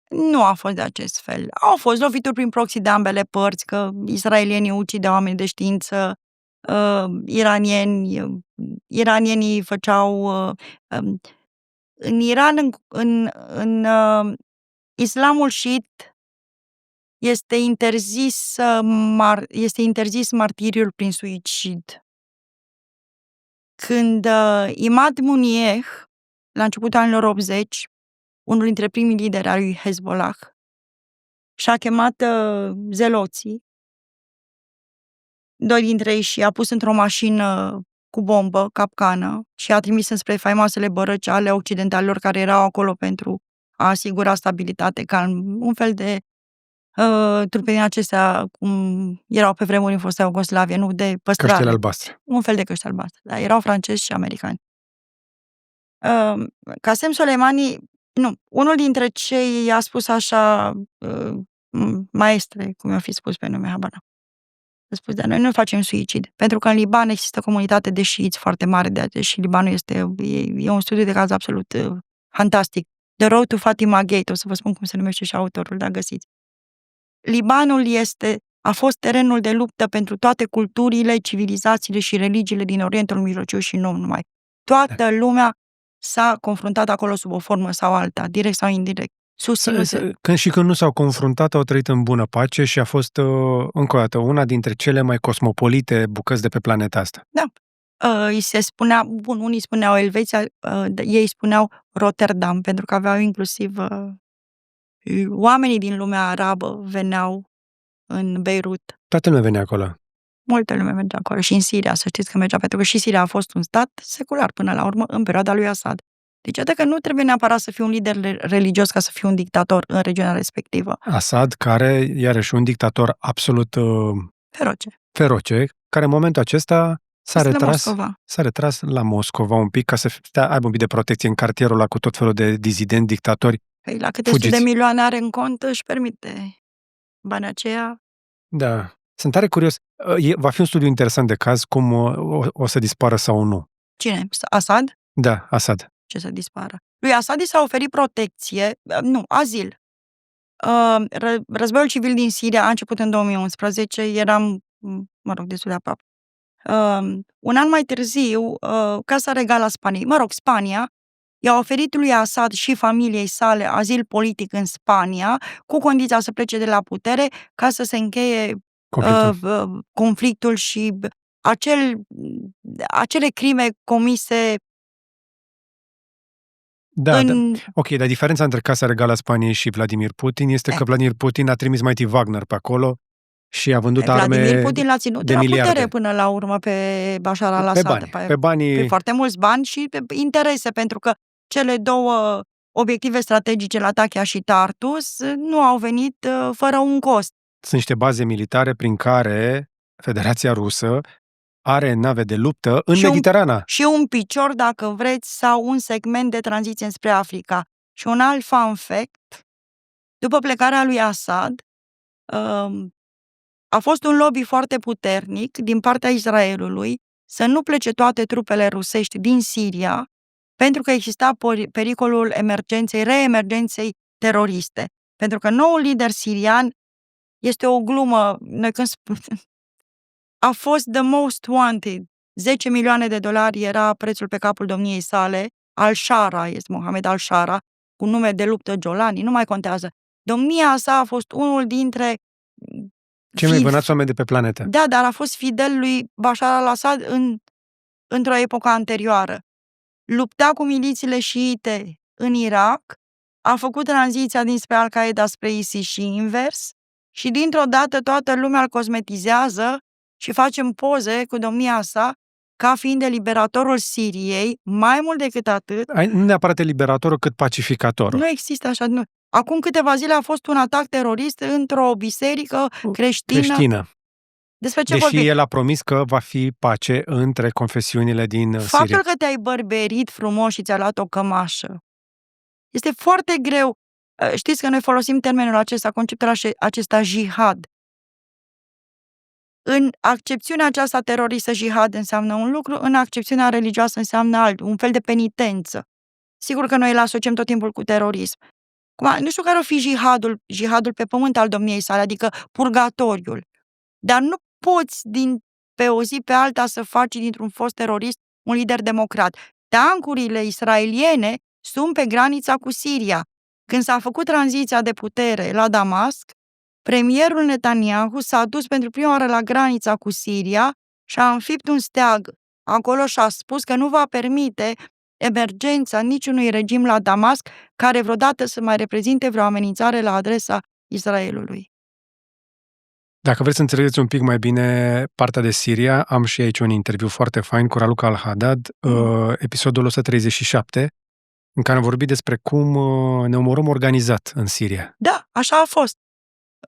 Nu a fost de acest fel. Au fost lovituri prin proxy de ambele părți, că israelienii ucideau oameni de știință, iranienii făceau... În Iran, în islamul șiit, este interzis martiriul prin suicid. Când Imad Munieh, la începutul anilor 80, unul dintre primii lideri al lui Hezbollah, și-a chemat zeloții, 2 dintre ei, și i-a pus într-o mașină cu bombă, capcană, și a trimis înspre faimoasele bărăci ale occidentalilor care erau acolo pentru a asigura stabilitate, ca un fel de trupe din acestea, cum erau pe vremuri în fosta Iugoslavie, nu de păstrare. Căștile albastre. Un fel de căști albastre, dar erau francezi și americani. Qasem Soleimani, unul dintre cei i-a spus așa, maestre, cum i-a fi spus pe nume, habar n-am. A spus, dar noi nu facem suicid, pentru că în Liban există comunitate de șiiți foarte mare, și Libanul e un studiu de caz absolut fantastic. The Road to Fatima Gate, o să vă spun cum se numește și autorul, dacă găsiți. Libanul a fost terenul de luptă pentru toate culturile, civilizațiile și religiile din Orientul Mijlociu și nu numai. Toată lumea s-a confruntat acolo sub o formă sau alta, direct sau indirect. Când nu s-au confruntat, au trăit în bună pace și a fost, încă o dată, una dintre cele mai cosmopolite bucăți de pe planeta asta. Da. Îi se spunea, unii spuneau Elveția, ei spuneau Rotterdam, pentru că aveau inclusiv oamenii din lumea arabă veneau în Beirut. Toată lumea venea acolo. Multă lume mergea acolo și în Siria, să știți că mergea, pentru că și Siria a fost un stat secular până la urmă, în perioada lui Assad. Deci, iată că nu trebuie neapărat să fii un lider religios ca să fii un dictator în regiunea respectivă. Assad, care, iarăși, un dictator absolut feroce, care în momentul acesta s-a retras la Moscova un pic ca să aibă un pic de protecție în cartierul ăla cu tot felul de dizidenți, dictatori. Păi, la câte sute de milioane are în cont, își permite banii aceia. Da. Sunt tare curios. Va fi un studiu interesant de caz cum o să dispară sau nu. Cine? Assad? Da, Assad. Ce să dispară? Lui Assad i s-a oferit protecție, azil. Războiul civil din Siria a început în 2011, eram, destul de aproape. Un an mai târziu, Casa Regală a Spaniei, Spania, i-a oferit lui Assad și familiei sale azil politic în Spania, cu condiția să plece de la putere ca să se încheie conflictul și acele crime comise Ok, dar diferența între Casa Regală a Spaniei și Vladimir Putin este că Vladimir Putin a trimis Mighty Wagner pe acolo și a vândut arme Vladimir Putin l-a ținut de la miliarde. putere până la urmă pe Bashar al-Assad. Pe banii... Pe foarte mulți bani și pe interese, pentru că cele două obiective strategice la Tachia și Tartus nu au venit fără un cost. Sunt niște baze militare prin care Federația Rusă are nave de luptă în Mediterana. Și un picior, dacă vreți, sau un segment de tranziție spre Africa. Și un alt fun fact, după plecarea lui Assad, a fost un lobby foarte puternic din partea Israelului să nu plece toate trupele rusești din Siria, pentru că exista pericolul reemergenței teroriste. Pentru că noul lider sirian este o glumă, noi când a fost the most wanted. 10 milioane de dolari era prețul pe capul domniei sale. Al-Shara este Mohamed Al-Shara, cu nume de luptă Jolani, nu mai contează. Domnia sa a fost unul dintre cei mai vânați oameni de pe planetă. Da, dar a fost fidel lui Bashar al-Assad într-o epocă anterioară. Lupta cu milițiile șiite în Irak, a făcut tranziția dinspre Al-Qaeda spre ISIS și invers și dintr-o dată toată lumea îl cosmetizează și facem poze cu domnia sa ca fiind eliberatorul Siriei, mai mult decât atât. Nu neapărat eliberatorul, cât pacificatorul. Nu există așa. Nu. Acum câteva zile a fost un atac terorist într-o biserică creștină. Despre ce Deși el a promis că va fi pace între confesiunile din Siria. Faptul că te-ai bărberit frumos și ți-a luat o cămașă, este foarte greu. Știți că noi folosim termenul acesta, conceptul acesta jihad. În accepțiunea aceasta teroristă, jihad înseamnă un lucru, în accepțiunea religioasă înseamnă altul, un fel de penitență. Sigur că noi îl asociem tot timpul cu terorism. Nu știu care o fi jihadul pe pământ al domniei sale, adică purgatoriul. Dar nu poți pe o zi pe alta să faci dintr-un fost terorist un lider democrat. Tancurile israeliene sunt pe granița cu Siria. Când s-a făcut tranziția de putere la Damasc, premierul Netanyahu s-a dus pentru prima oară la granița cu Siria și a înfipt un steag acolo și a spus că nu va permite emergența niciunui regim la Damasc care vreodată să mai reprezinte vreo amenințare la adresa Israelului. Dacă vreți să înțelegeți un pic mai bine partea de Siria, am și aici un interviu foarte fain cu Raluca Al-Haddad, episodul 137, în care am vorbit despre cum ne omorâm organizat în Siria. Da, așa a fost.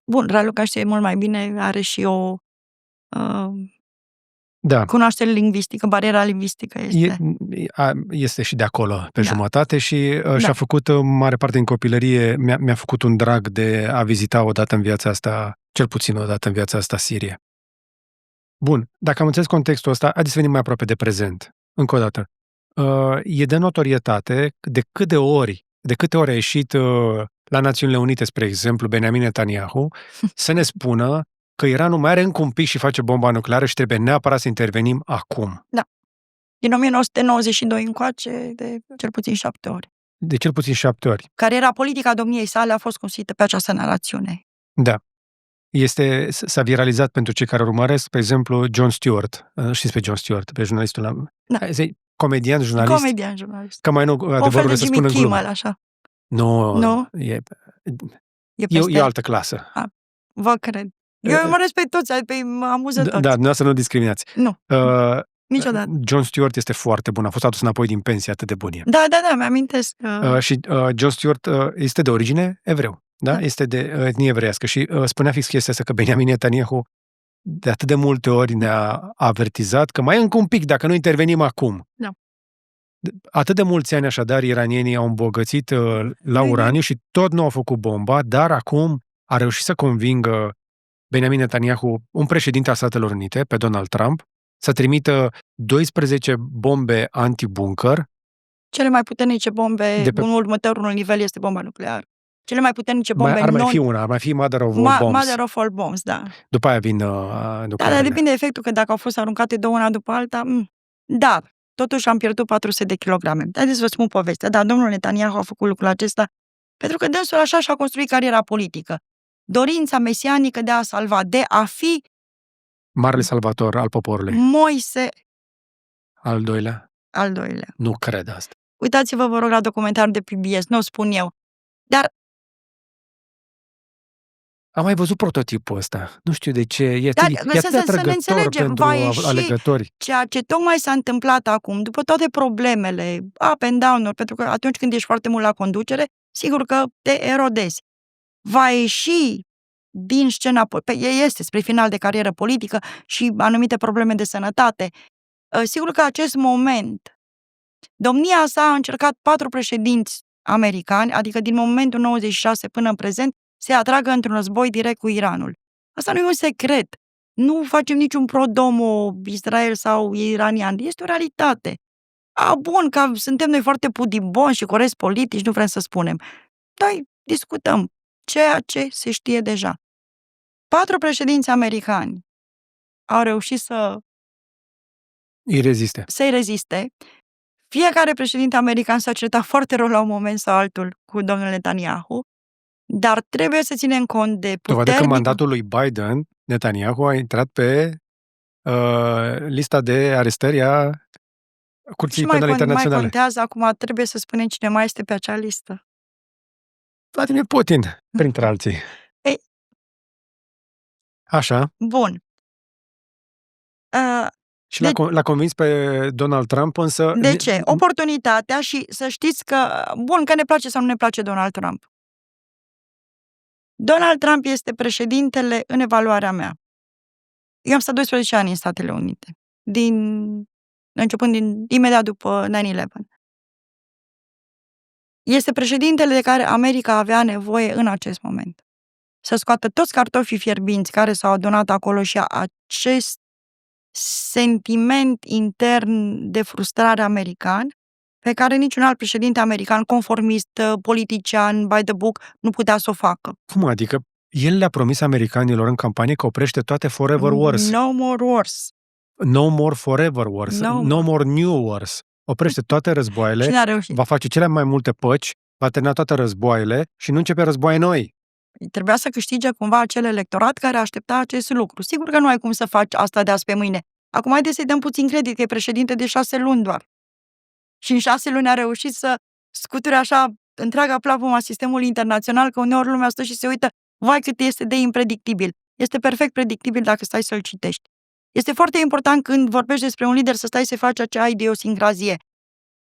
Bun, Raluca știe mult mai bine, are și o cunoaștere lingvistică, bariera lingvistică este. Este și de acolo, pe jumătate, și și-a făcut mare parte din copilărie, mi-a făcut un drag de a vizita odată în viața asta, cel puțin odată în viața asta, Siria. Bun, dacă am înțeles contextul ăsta, haideți să venim mai aproape de prezent. Încă o dată. E de notorietate de câte ori a ieșit la Națiunile Unite, spre exemplu, Benjamin Netanyahu, să ne spună că Iranul mai are încă un pic și face bomba nucleară și trebuie neapărat să intervenim acum. Da. Din 1992 încoace, de cel puțin 7 ori. De cel puțin 7 ori. Care era politica domniei sale, a fost construită pe această narațiune. Da. S-a viralizat pentru cei care urmăresc, pe exemplu, Jon Stewart. Știți pe Jon Stewart, pe jurnalistul comedian, jurnalist. Că mai nu adevărul să spun în glumă. Așa. Nu. E o altă clasă. Vă cred. Eu mă respect toți, mă amuză toți. Da, dumneavoastră nu discriminați. Nu. Niciodată. Jon Stewart este foarte bun, a fost adus înapoi din pensie, atât de bun e. Da, mi-amintesc. Și Jon Stewart este de origine evreu, da? Este de etnie evreiască și spunea fix chestia asta că Benjamin Netanyahu de atât de multe ori ne-a avertizat că mai e încă un pic dacă nu intervenim acum. Da. Atât de mulți ani așadar iranienii au îmbogățit la uraniu și tot nu au făcut bomba, dar acum a reușit să convingă Benjamin Netanyahu, un președinte al Statelor Unite, pe Donald Trump, să trimită 12 bombe antibunker. Cele mai puternice bombe, următorul nivel este bomba nucleară. Cele mai puternice bombe ar mai fi Mother of All Bombs. Mother of All Bombs, da. După aia vin dar depinde de efectul, că dacă au fost aruncate două una după alta, dar totuși am pierdut 400 de kilograme. Haideți să vă spun povestea. Da, domnul Netanyahu a făcut lucrul acesta pentru că dânsul așa și-a construit cariera politică. Dorința mesianică de a salva, de a fi Marele salvator al poporului. Moise Al doilea? al doilea. Nu cred asta. Uitați-vă, vă rog, la documentarul de PBS, nu o spun eu. Dar Am mai văzut prototipul ăsta. Nu știu de ce. E Dar, atât de să ne atrăgător înțelegem, pentru va ieși alegători. ceea ce tocmai s-a întâmplat acum, după toate problemele, up and down-uri, pentru că atunci când ești foarte mult la conducere, sigur că te erodezi. Va ieși din scena, este spre final de carieră politică și anumite probleme de sănătate. Sigur că acest moment, domnia sa a încercat 4 președinți americani, adică din momentul 96 până în prezent, se atragă într-un război direct cu Iranul. Asta nu e un secret. Nu facem niciun pro-domo Israel sau iranian. Este o realitate. Bun, că suntem noi foarte pudiboni și corecți politici, nu vrem să spunem. Dar discutăm ceea ce se știe deja. 4 președinți americani au reușit Îi reziste. să-i reziste. Fiecare președinte american s-a certat foarte rău la un moment sau altul cu domnul Netanyahu, dar trebuie să ținem cont de Dovadă că mandatul lui Biden, Netanyahu a intrat pe lista de arestări a Curții Penale Internaționale. Mai contează acum, trebuie să spunem cine mai este pe acea listă. Vladimir Putin, printre alții. Ei, Așa. bun. Și l-a convins pe Donald Trump, însă... De ce? Oportunitatea și să știți că, bun, că ne place sau nu ne place Donald Trump. Donald Trump este președintele, în evaluarea mea. Eu am stat 12 ani în Statele Unite, începând imediat după 9/11. Este președintele de care America avea nevoie în acest moment. Să scoată toți cartofii fierbinți care s-au adunat acolo și acest sentiment intern de frustrare american, pe care niciun alt președinte american, conformist, politician, by the book, nu putea să o facă. Cum adică? El le-a promis americanilor în campanie că oprește toate forever wars. No more wars. No more forever wars. No more new wars. Oprește toate războaiele, Și n-a reușit. va face cele mai multe păci, va termina toate războaiele și nu începe războaie noi. Trebuia să câștige cumva acel electorat care aștepta acest lucru. Sigur că nu ai cum să faci asta de azi pe mâine. Acum haideți să-i dăm puțin credit că e președinte de 6 luni doar. Și în 6 luni a reușit să scuture așa întreaga platformă a sistemului internațional, că uneori lumea stă și se uită, vai cât este de impredictibil. Este perfect predictibil dacă stai să-l citești. Este foarte important când vorbești despre un lider să stai să faci acea idiosincrazie.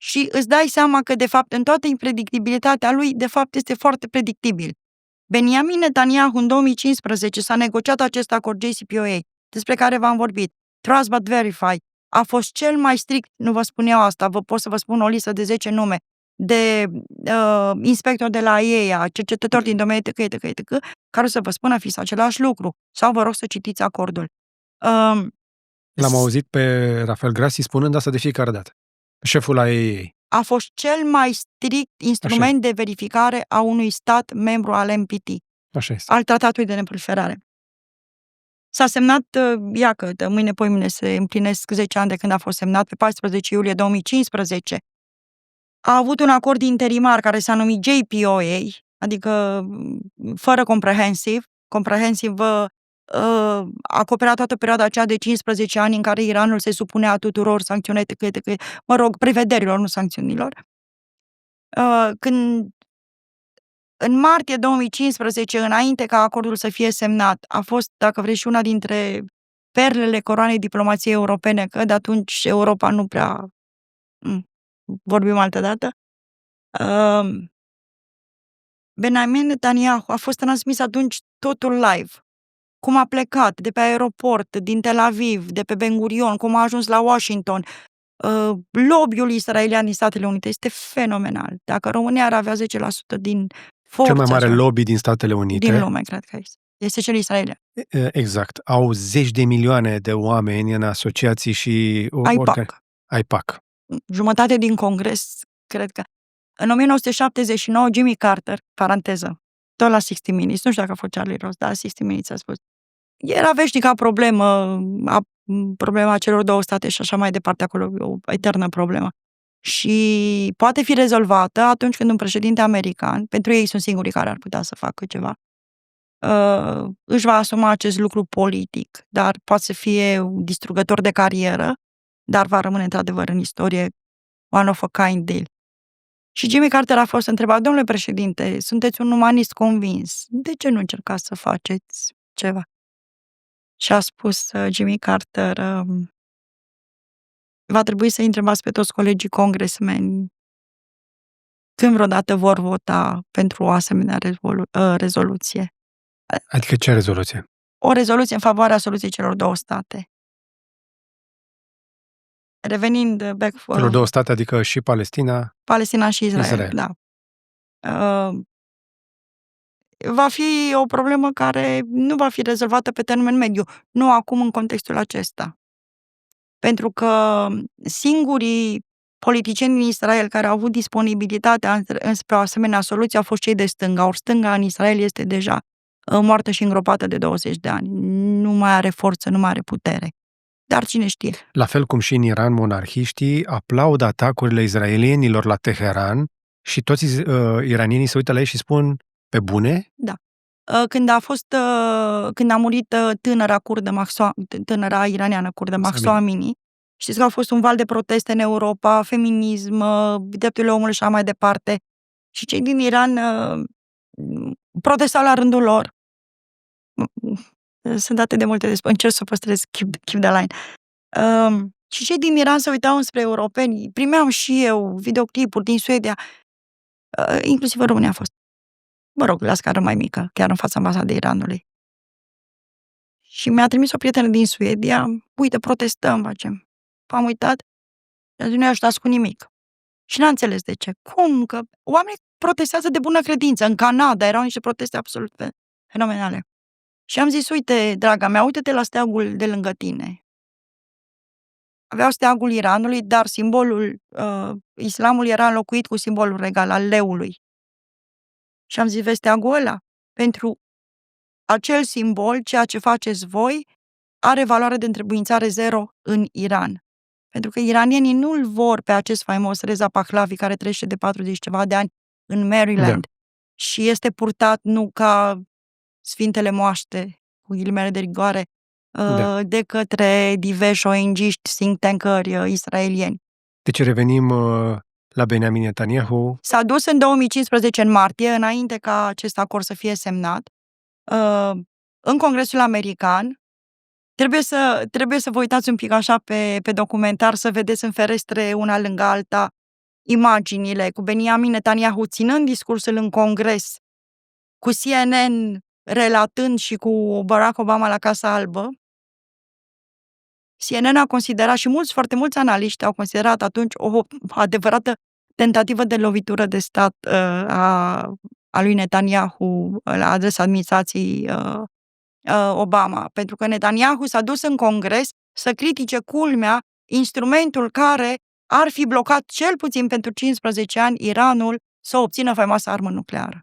Și îți dai seama că, de fapt, în toată impredictibilitatea lui, de fapt, este foarte predictibil. Benjamin Netanyahu, în 2015, s-a negociat acest acord JCPOA, despre care v-am vorbit. Trust but verify. A fost cel mai strict, nu vă spun eu asta, pot să vă spun o listă de 10 nume, de inspector de la EIA, cercetători din domeniul etc., care o să vă spună fix același lucru. Sau vă rog să citiți acordul. L-am auzit pe Rafael Grassi spunând asta de fiecare dată. Șeful la EIA. A fost cel mai strict instrument de verificare a unui stat membru al NPT. Așa este. Al Tratatului de Neproliferare. S-a semnat, mâine poimine se împlinesc 10 ani de când a fost semnat, pe 14 iulie 2015. A avut un acord interimar care s-a numit JPOA, adică fără comprehensive. Comprehensive acopera toată perioada aceea de 15 ani în care Iranul se supunea tuturor sancțiunilor, prevederilor, nu sancțiunilor. Când în martie 2015, înainte ca acordul să fie semnat, a fost, dacă vreți, și una dintre perlele coroanei diplomației europene, că de atunci Europa nu prea... vorbim altă dată. Benjamin Netanyahu a fost transmis atunci totul live. Cum a plecat de pe aeroport, din Tel Aviv, de pe Ben Gurion, cum a ajuns la Washington. Lobby-ul israelian din Statele Unite este fenomenal. Dacă România ar avea 10% din forță... Cel mai mare lobby din Statele Unite. Din lume, cred că este cel israelian. Exact. Au 10 de milioane de oameni în asociații și... AIPAC. Jumătate din Congres, cred că. În 1979, Jimmy Carter, paranteză, tot la 60 Minutes, nu știu dacă a fost Charlie Rose, dar 60 Minutes a spus. Era veșnica problemă a problema celor 2 state și așa mai departe, acolo e o eternă problemă. Și poate fi rezolvată atunci când un președinte american, pentru ei sunt singurii care ar putea să facă ceva, își va asuma acest lucru politic, dar poate să fie un distrugător de carieră, dar va rămâne într-adevăr în istorie one of a kind deal. Și Jimmy Carter a fost întrebat: domnule președinte, sunteți un umanist convins, de ce nu încercați să faceți ceva? Și a spus Jimmy Carter: va trebui să întrebați pe toți colegii congresmeni când vreodată vor vota pentru o asemenea rezoluție. Adică ce rezoluție? O rezoluție în favoarea soluției celor 2 state. Revenind back for Celor 2 state, adică și Palestina și Israel. Da. Va fi o problemă care nu va fi rezolvată pe termen mediu, nu acum în contextul acesta. Pentru că singurii politicieni din Israel care au avut disponibilitatea înspre o asemenea soluție au fost cei de stânga, ori stânga în Israel este deja moartă și îngropată de 20 de ani. Nu mai are forță, nu mai are putere. Dar cine știe? La fel cum și în Iran, monarhiștii aplaudă atacurile israelienilor la Teheran și toți iranienii se uită la ei și spun: pe bune? Da. Când a murit tânăra iraniană kurdă Mahsa Amini, știți că a fost un val de proteste în Europa, feminism, drepturile omului și așa mai departe. Și cei din Iran protestau la rândul lor. Sunt atât de multe încerc să păstrez keep the line. Și cei din Iran se uitau înspre europeni. Primeam și eu videoclipuri din Suedia, inclusiv în România a fost. Mă rog, la scară mai mică, chiar în fața ambasadei Iranului. Și mi-a trimis o prietenă din Suedia: uite, protestăm, facem. Am uitat și nu i-a ajutat cu nimic. Și n-a înțeles de ce. Cum? Că oamenii protestează de bună credință. În Canada erau niște proteste absolut fenomenale. Și am zis: uite, draga mea, uite-te la steagul de lângă tine. Aveau steagul Iranului, dar simbolul islamului era înlocuit cu simbolul regal al leului. Și am zis: vezi steagul ăla? Pentru acel simbol, ceea ce faceți voi are valoare de întrebuințare 0 în Iran. Pentru că iranienii nu-l vor pe acest faimos Reza Pahlavi, care trăiește de 40 ceva de ani în Maryland și este purtat nu ca Sfintele Moaște, cu ghilimele de rigoare, de către diversi ONG-ști, think tank-ări israelieni. Deci revenim la Benjamin Netanyahu. S-a dus în 2015, în martie, înainte ca acest acord să fie semnat, în Congresul American. Trebuie să vă uitați un pic așa pe documentar, să vedeți în ferestre una lângă alta imaginile cu Benjamin Netanyahu ținând discursul în Congres, cu CNN relatând și cu Barack Obama la Casa Albă. CNN a considerat și foarte mulți analiști au considerat atunci o adevărată tentativă de lovitură de stat a lui Netanyahu la adresa administrației Obama, pentru că Netanyahu s-a dus în Congres să critique, culmea, instrumentul care ar fi blocat cel puțin pentru 15 ani Iranul să obțină faimoasa armă nucleară.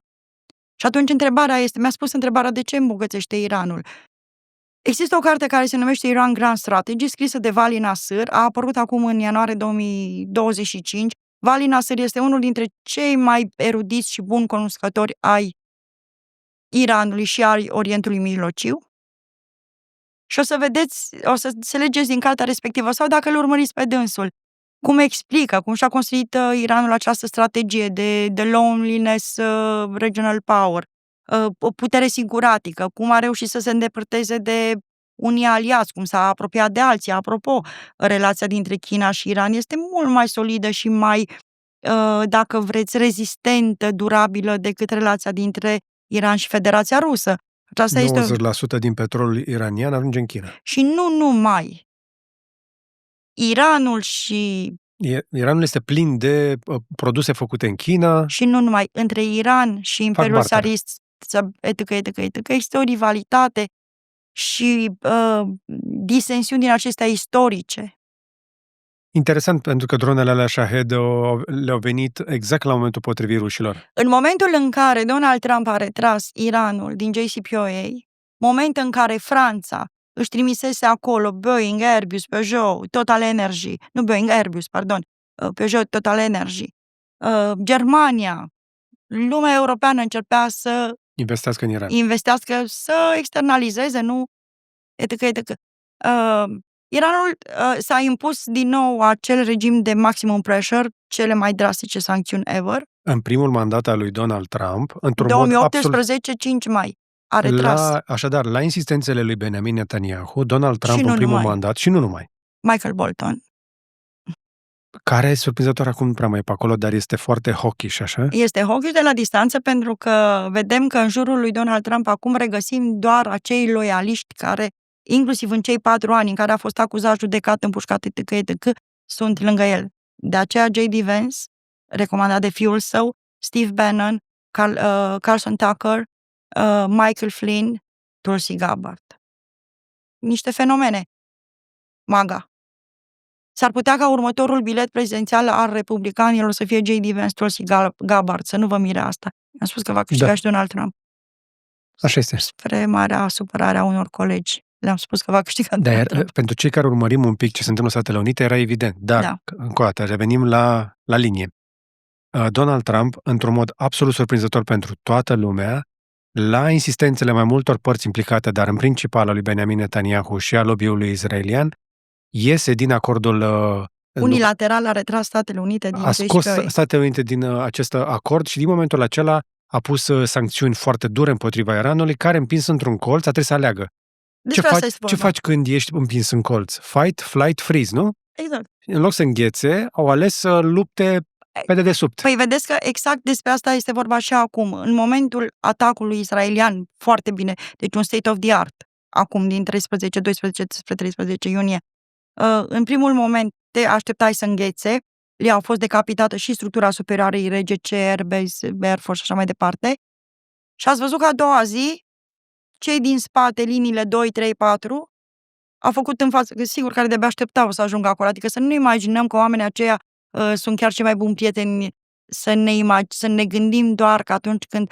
Și atunci mi-a spus întrebarea: de ce îmbogățește Iranul? Există o carte care se numește Iran Grand Strategy, scrisă de Vali Nasr, a apărut acum în ianuarie 2025. Vali Nasr este unul dintre cei mai erudiți și buni cunoscători ai Iranului și ai Orientului Mijlociu. Și o să înțelegeți din cartea respectivă, sau dacă îl urmăriți pe dânsul, cum explică, cum și-a construit Iranul această strategie de loneliness, regional power, o putere singuratică, cum a reușit să se îndepărteze de unii aliați, cum s-a apropiat de alții. Apropo, relația dintre China și Iran este mult mai solidă și mai, dacă vreți, rezistentă, durabilă decât relația dintre Iran și Federația Rusă. 90% din petrolul iranian ajunge în China. Și nu numai. Iranul este plin de produse făcute în China. Și nu numai. Între Iran și Imperiul Tsarist, etc. Există o rivalitate și disensiuni din acestea istorice. Interesant, pentru că dronele alea Shahed le-au venit exact la momentul potrivit rușilor. În momentul în care Donald Trump a retras Iranul din JCPOA, moment în care Franța își trimisese acolo Boeing, Airbus, Peugeot, Total Energy, nu Boeing, Airbus, pardon, Peugeot, Total Energy. Germania, lumea europeană începea să Investească în Iran. investească, să externalizeze, nu? Etc. Iranul s-a impus din nou acel regim de maximum pressure, cele mai drastice sancțiuni ever. În primul mandat al lui Donald Trump, într-un mod absolut... 2018, 5 mai, a retras. Așadar, la insistențele lui Benjamin Netanyahu, Donald Trump Și în nu primul numai. mandat, și nu numai, Michael Bolton. care, surprinzător, acum nu prea mai e pe acolo, dar este foarte hawkish, așa? Este hawkish de la distanță pentru că vedem că în jurul lui Donald Trump acum regăsim doar acei loialiști care, inclusiv în cei 4 ani în care a fost acuzat, judecat, împușcat, etc., sunt lângă el. De aceea J.D. Vance, recomandat de fiul său, Steve Bannon, Carlson Tucker, Michael Flynn, Tulsi Gabbard. Niște fenomene. MAGA. S-ar putea ca următorul bilet prezidențial al republicanilor să fie J.D. Vance, Tulsi Gabbard, să nu vă mire asta. Am spus că va câștiga și Donald Trump. Așa este. Spre marea supărare a unor colegi. Le-am spus că va câștiga Donald Trump. Pentru cei care urmărim un pic ce se întâmplă în Statele Unite, era evident. Dar, încă o dată, revenim la linie. Donald Trump, într-un mod absolut surprinzător pentru toată lumea, la insistențele mai multor părți implicate, dar în principal al lui Benjamin Netanyahu și al lobby-ului israelian, iese din acordul... unilateral a retras Statele Unite din a scos Statele Unite din acest acord și din momentul acela a pus sancțiuni foarte dure împotriva Iranului, care împins într-un colț, a trebuit să aleagă. Ce faci când ești împins în colț? Fight, flight, freeze, nu? Exact. În loc să înghețe, au ales să lupte pe dedesubt. Păi vedeți că exact despre asta este vorba și acum. În momentul atacului israelian, foarte bine, deci un state of the art, acum din 12 spre 13 iunie, în primul moment te așteptai să înghețe, le-au fost decapitată și structura superioară RGC, Airbase, Air Force și așa mai departe. Și ați văzut că a doua zi, cei din spate, liniile 2, 3, 4, au făcut în față, sigur, care de-abia așteptau să ajungă acolo. Adică să nu ne imaginăm că oamenii aceia sunt chiar cei mai buni prieteni, să ne gândim doar că atunci când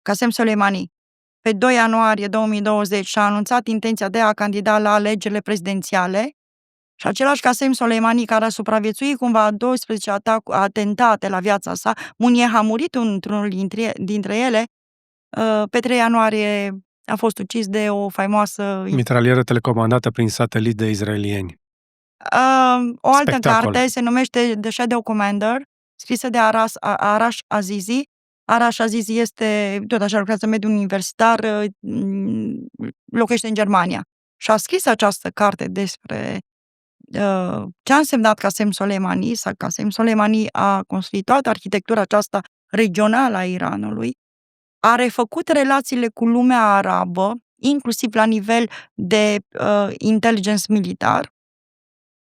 Qasem Soleimani, pe 2 ianuarie 2020, și-a anunțat intenția de a candida la alegerile prezidențiale, și același Qasem Soleimani, care a supraviețuit cumva a 12 atentate la viața sa, Munieh a murit într-unul dintre ele, pe 3 ianuarie a fost ucis de o faimoasă... mitralieră telecomandată prin satelit de izraelieni. O altă carte se numește The Shadow Commander, scrisă de Arash Azizi. Arash Azizi este, tot așa, lucrează în mediul universitar, locuiește în Germania. Și a scris această carte despre ce a însemnat Qasem Soleimani. Qasem Soleimani a construit toată arhitectura aceasta regională a Iranului, a refăcut relațiile cu lumea arabă, inclusiv la nivel de intelligence militar,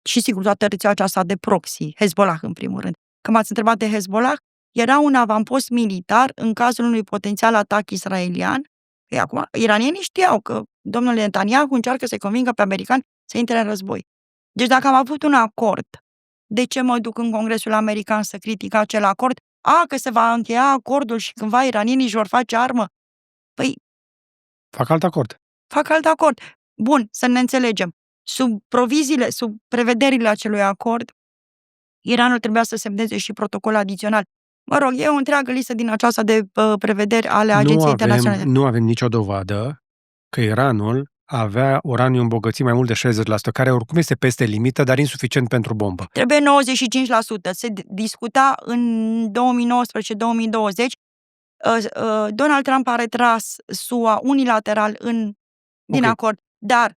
și sigur toată rețeaua aceasta de proxy, Hezbollah în primul rând. Când m-ați întrebat de Hezbollah, era un avampost militar în cazul unui potențial atac israelian. Ei, acum, iranienii știau că domnul Netanyahu încearcă să-i convingă pe americani să intre în război. Deci dacă am avut un acord, de ce mă duc în Congresul American să critic acel acord? Că se va încheia acordul și cândva iranienii își vor face armă? Păi... Fac alt acord. Bun, să ne înțelegem. Sub prevederile acelui acord, Iranul trebuia să semneze și protocol adițional. Mă rog, e o întreagă listă din aceasta de prevederi ale Agenției Internaționale. Nu avem nicio dovadă că Iranul avea uraniu îmbogățit mai mult de 60%, care oricum este peste limită, dar insuficient pentru bombă. Trebuie 95%. Se discuta în 2019-2020. Donald Trump a retras SUA unilateral din acord, dar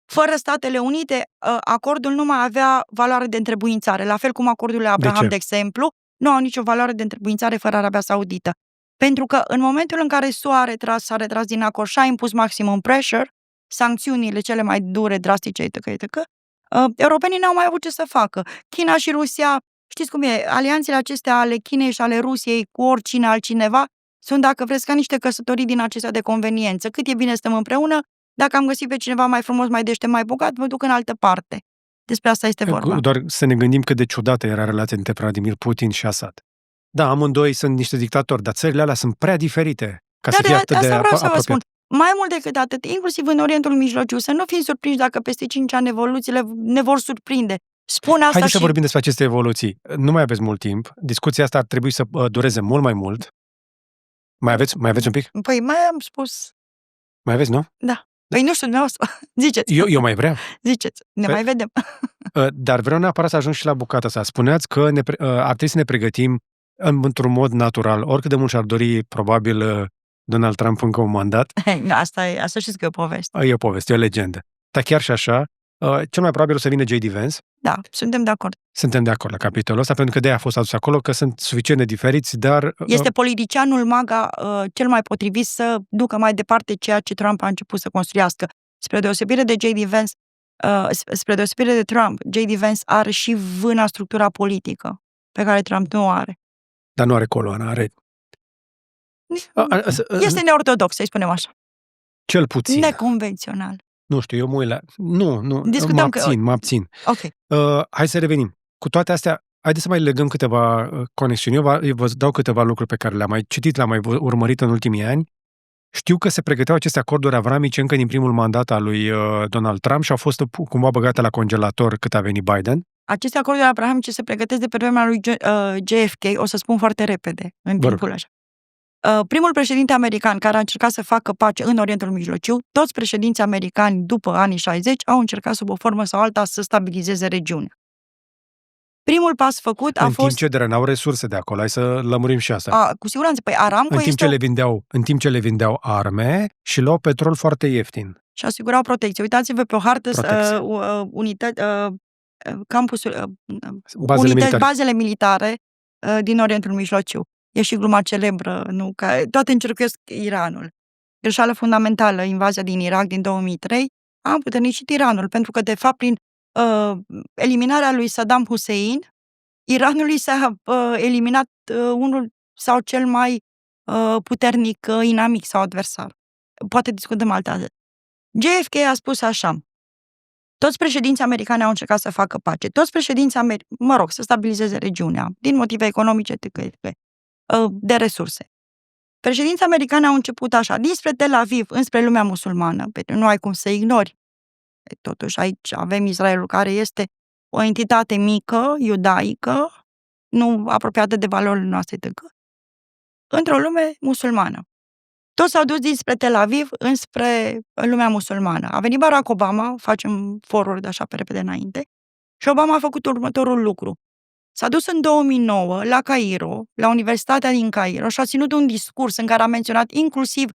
fără Statele Unite, acordul nu mai avea valoare de întrebuințare, la fel cum acordurile Abraham, de exemplu, nu au nicio valoare de întrebuințare fără Arabia Saudită. Pentru că în momentul în care SUA s-a retras din acord și a impus maximum pressure, sancțiunile cele mai dure, drastice, etc., europenii n-au mai avut ce să facă. China și Rusia, știți cum e, alianțele acestea ale Chinei și ale Rusiei cu oricine altcineva sunt, dacă vreți, ca niște căsătorii din acestea de conveniență. Cât e bine stăm împreună, dacă am găsit pe cineva mai frumos, mai deștept, mai bogat, mă duc în altă parte. Despre asta este vorba. Doar să ne gândim cât de ciudată era relația dintre Vladimir Putin și Assad. Da, amândoi sunt niște dictatori, dar țările alea sunt prea diferite ca să fie atât de apropiate. Vreau să vă spun. Mai mult decât atât, inclusiv în Orientul Mijlociu, să nu fim surprinși dacă peste 5 ani evoluțiile ne vor surprinde. Spun asta Haideți și... să vorbim despre aceste evoluții. Nu mai aveți mult timp. Discuția asta ar trebui să dureze mult mai mult. Mai aveți un pic? Păi mai am spus. Mai aveți, nu? Da. Păi nu știu, dumneavoastră. Ziceți. Eu mai vreau. Ziceți. Ne mai vedem. Dar vreau neapărat să ajung și la bucata asta. Spuneați că ar trebui să ne pregătim într-un mod natural. Oricât de mult și-ar dori, probabil, Donald Trump încă un mandat. Asta știți că e o poveste. E o poveste, e o legendă. Dar chiar și așa, cel mai probabil o să vină J.D. Vance. Da, suntem de acord. Suntem de acord la capitolul ăsta, pentru că de-aia a fost adus acolo, că sunt suficient de diferiți, dar... Este politicianul MAGA cel mai potrivit să ducă mai departe ceea ce Trump a început să construiască. Spre deosebire de J.D. Vance, spre deosebire de Trump, J.D. Vance are și vâna structura politică, pe care Trump nu o are. Dar nu are coloană, are... Este neortodox, să-i spunem așa. Cel puțin. Neconvențional. Nu știu, eu mă uit la... Nu, discutăm mă abțin. Ok. Hai să revenim. Cu toate astea, haideți să mai legăm câteva conexiuni. Eu vă dau câteva lucruri pe care le-am mai citit, le-am mai urmărit în ultimii ani. Știu că se pregăteau aceste acorduri avramice încă din primul mandat al lui Donald Trump și au fost cumva băgate la congelator cât a venit Biden. Aceste acorduri avramice se pregătesc de pe vremea lui JFK, o să spun foarte repede, în timpul așa. Primul președinte american care a încercat să facă pace în Orientul Mijlociu, toți președinții americani după anii 60 au încercat sub o formă sau alta să stabilizeze regiunea. Primul pas făcut a fost... În timp ce drenau resurse de acolo, hai să lămurim și asta. Cu siguranță, păi Aramco în timp ce le vindeau arme și luau petrol foarte ieftin. Și asigurau protecție. Uitați-vă pe o hartă bazele militare din Orientul Mijlociu. E și gluma celebră, nu? Că toate încercuiesc Iranul. Greșeală fundamentală, invazia din Irak din 2003, a împuternicit Iranul, pentru că, de fapt, prin eliminarea lui Saddam Hussein, Iranului s-a eliminat unul sau cel mai puternic inamic sau adversar. Poate discutăm altă dată. JFK a spus așa: toți președinții americani au încercat să facă pace, toți președinții să stabilizeze regiunea, din motive economice, de resurse. Președinții americani au început așa, dinspre Tel Aviv, înspre lumea musulmană, pentru nu ai cum să ignori. Totuși aici avem Israelul, care este o entitate mică, iudaică, nu apropiată de valorile noastre într-o lume musulmană. Toți s-au dus dinspre Tel Aviv înspre lumea musulmană. A venit Barack Obama, facem forward așa pe repede înainte, și Obama a făcut următorul lucru. S-a dus în 2009 la Cairo, la Universitatea din Cairo, și a ținut un discurs în care a menționat inclusiv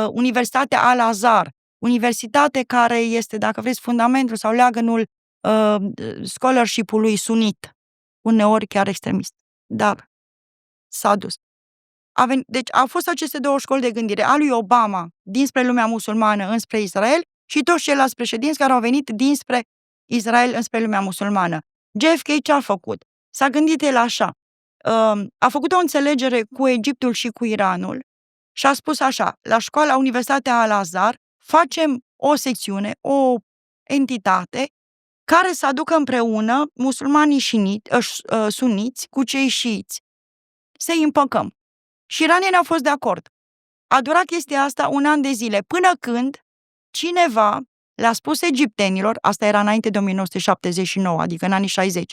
Universitatea Al-Azhar, universitate care este, dacă vreți, fundamentul sau leagănul scholarship-ului sunit, uneori chiar extremist. Dar s-a dus. Deci au fost aceste două școli de gândire, a lui Obama dinspre lumea musulmană înspre Israel și toți ceilalți președinți care au venit dinspre Israel înspre lumea musulmană. JFK ce a făcut? S-a gândit el așa. A făcut o înțelegere cu Egiptul și cu Iranul și a spus așa: la școala Universitatea Al-Azhar facem o secțiune, o entitate care să aducă împreună musulmanii suniți cu cei șiiți. Să-i împăcăm. Și iranienii au fost de acord. A durat chestia asta 1 an de zile, până când cineva le-a spus egiptenilor, asta era înainte de 1979, adică în anii 60,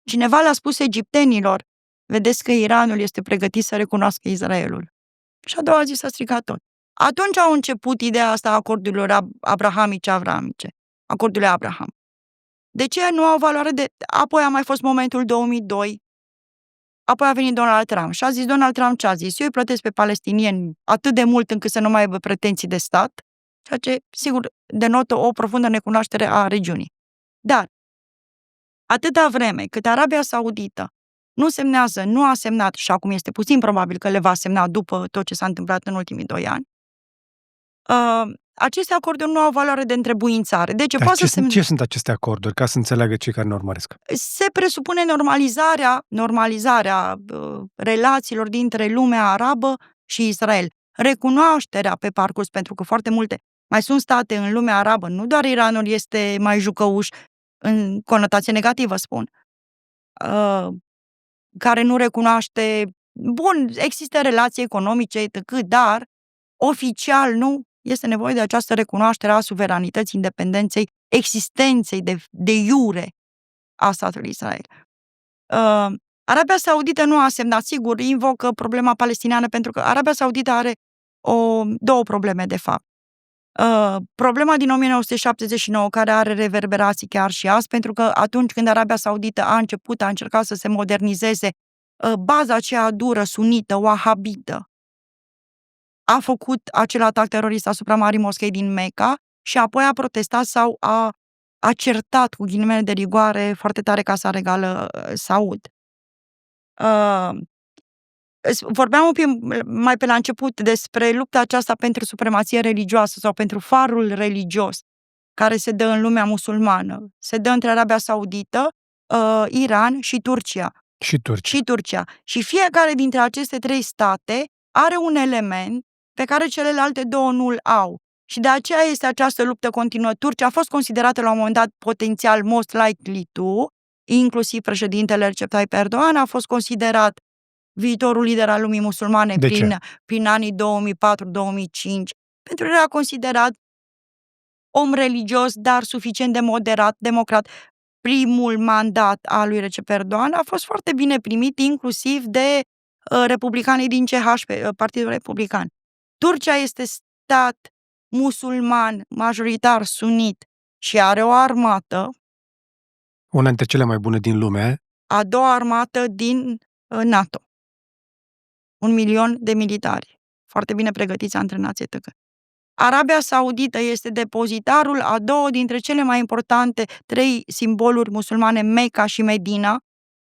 cineva le-a spus egiptenilor: vedeți că Iranul este pregătit să recunoască Israelul. Și a doua zi s-a stricat tot. Atunci au început ideea asta a acordurilor abrahamice, acordurile Abraham. De ce nu au valoare de... Apoi a mai fost momentul 2002, apoi a venit Donald Trump și a zis Donald Trump ce a zis: eu îi plătesc pe palestinieni atât de mult încât să nu mai aibă pretenții de stat, ceea ce, sigur, denotă o profundă necunoaștere a regiunii. Dar, atâta vreme cât Arabia Saudită nu a semnat, și acum este puțin probabil că le va semna după tot ce s-a întâmplat în ultimii 2 ani, aceste acorduri nu au valoare de întrebuințare. Deci, ce sunt aceste acorduri, ca să înțeleagă cei care ne urmăresc? Se presupune normalizarea relațiilor dintre lumea arabă și Israel. Recunoașterea pe parcurs, pentru că foarte multe mai sunt state în lumea arabă, nu doar Iranul este mai jucăuș, în conotație negativă spun, care nu recunoaște, bun, există relații economice, dar oficial nu, este nevoie de această recunoaștere a suveranității, independenței, existenței de iure a statului Israel. Arabia Saudită nu a semnat, sigur, invocă problema palestiniană, pentru că Arabia Saudită are două probleme, de fapt. Problema din 1979, care are reverberații chiar și azi, pentru că atunci când Arabia Saudită a încercat să se modernizeze, baza aceea dură, sunită, wahabită, a făcut acel atac terorist asupra Marii Moschei din Mecca și apoi a protestat sau a certat, cu ghilimele de rigoare, foarte tare Casa Regală Saud. Vorbeam un pic mai pe la început despre lupta aceasta pentru supremație religioasă sau pentru farul religios care se dă în lumea musulmană. Se dă între Arabia Saudită, Iran și Turcia. Și Turcia. Și fiecare dintre aceste trei state are un element pe care celelalte două nu-l au. Și de aceea este această luptă continuă. Turcia a fost considerată la un moment dat potențial most likely to, inclusiv președintele Recep Tayyip Erdogan a fost considerat viitorul lider al lumii musulmane prin anii 2004-2005, pentru că era considerat om religios, dar suficient de moderat, democrat. Primul mandat al lui Recep Erdogan a fost foarte bine primit, inclusiv de republicanii din CHP, Partidul Republican. Turcia este stat musulman, majoritar sunit și are o armată. Una dintre cele mai bune din lume. A doua armată din NATO. 1 milion de militari, foarte bine pregătiți, antrenați, etc. Arabia Saudită este depozitarul a două dintre cele mai importante trei simboluri musulmane, Mecca și Medina,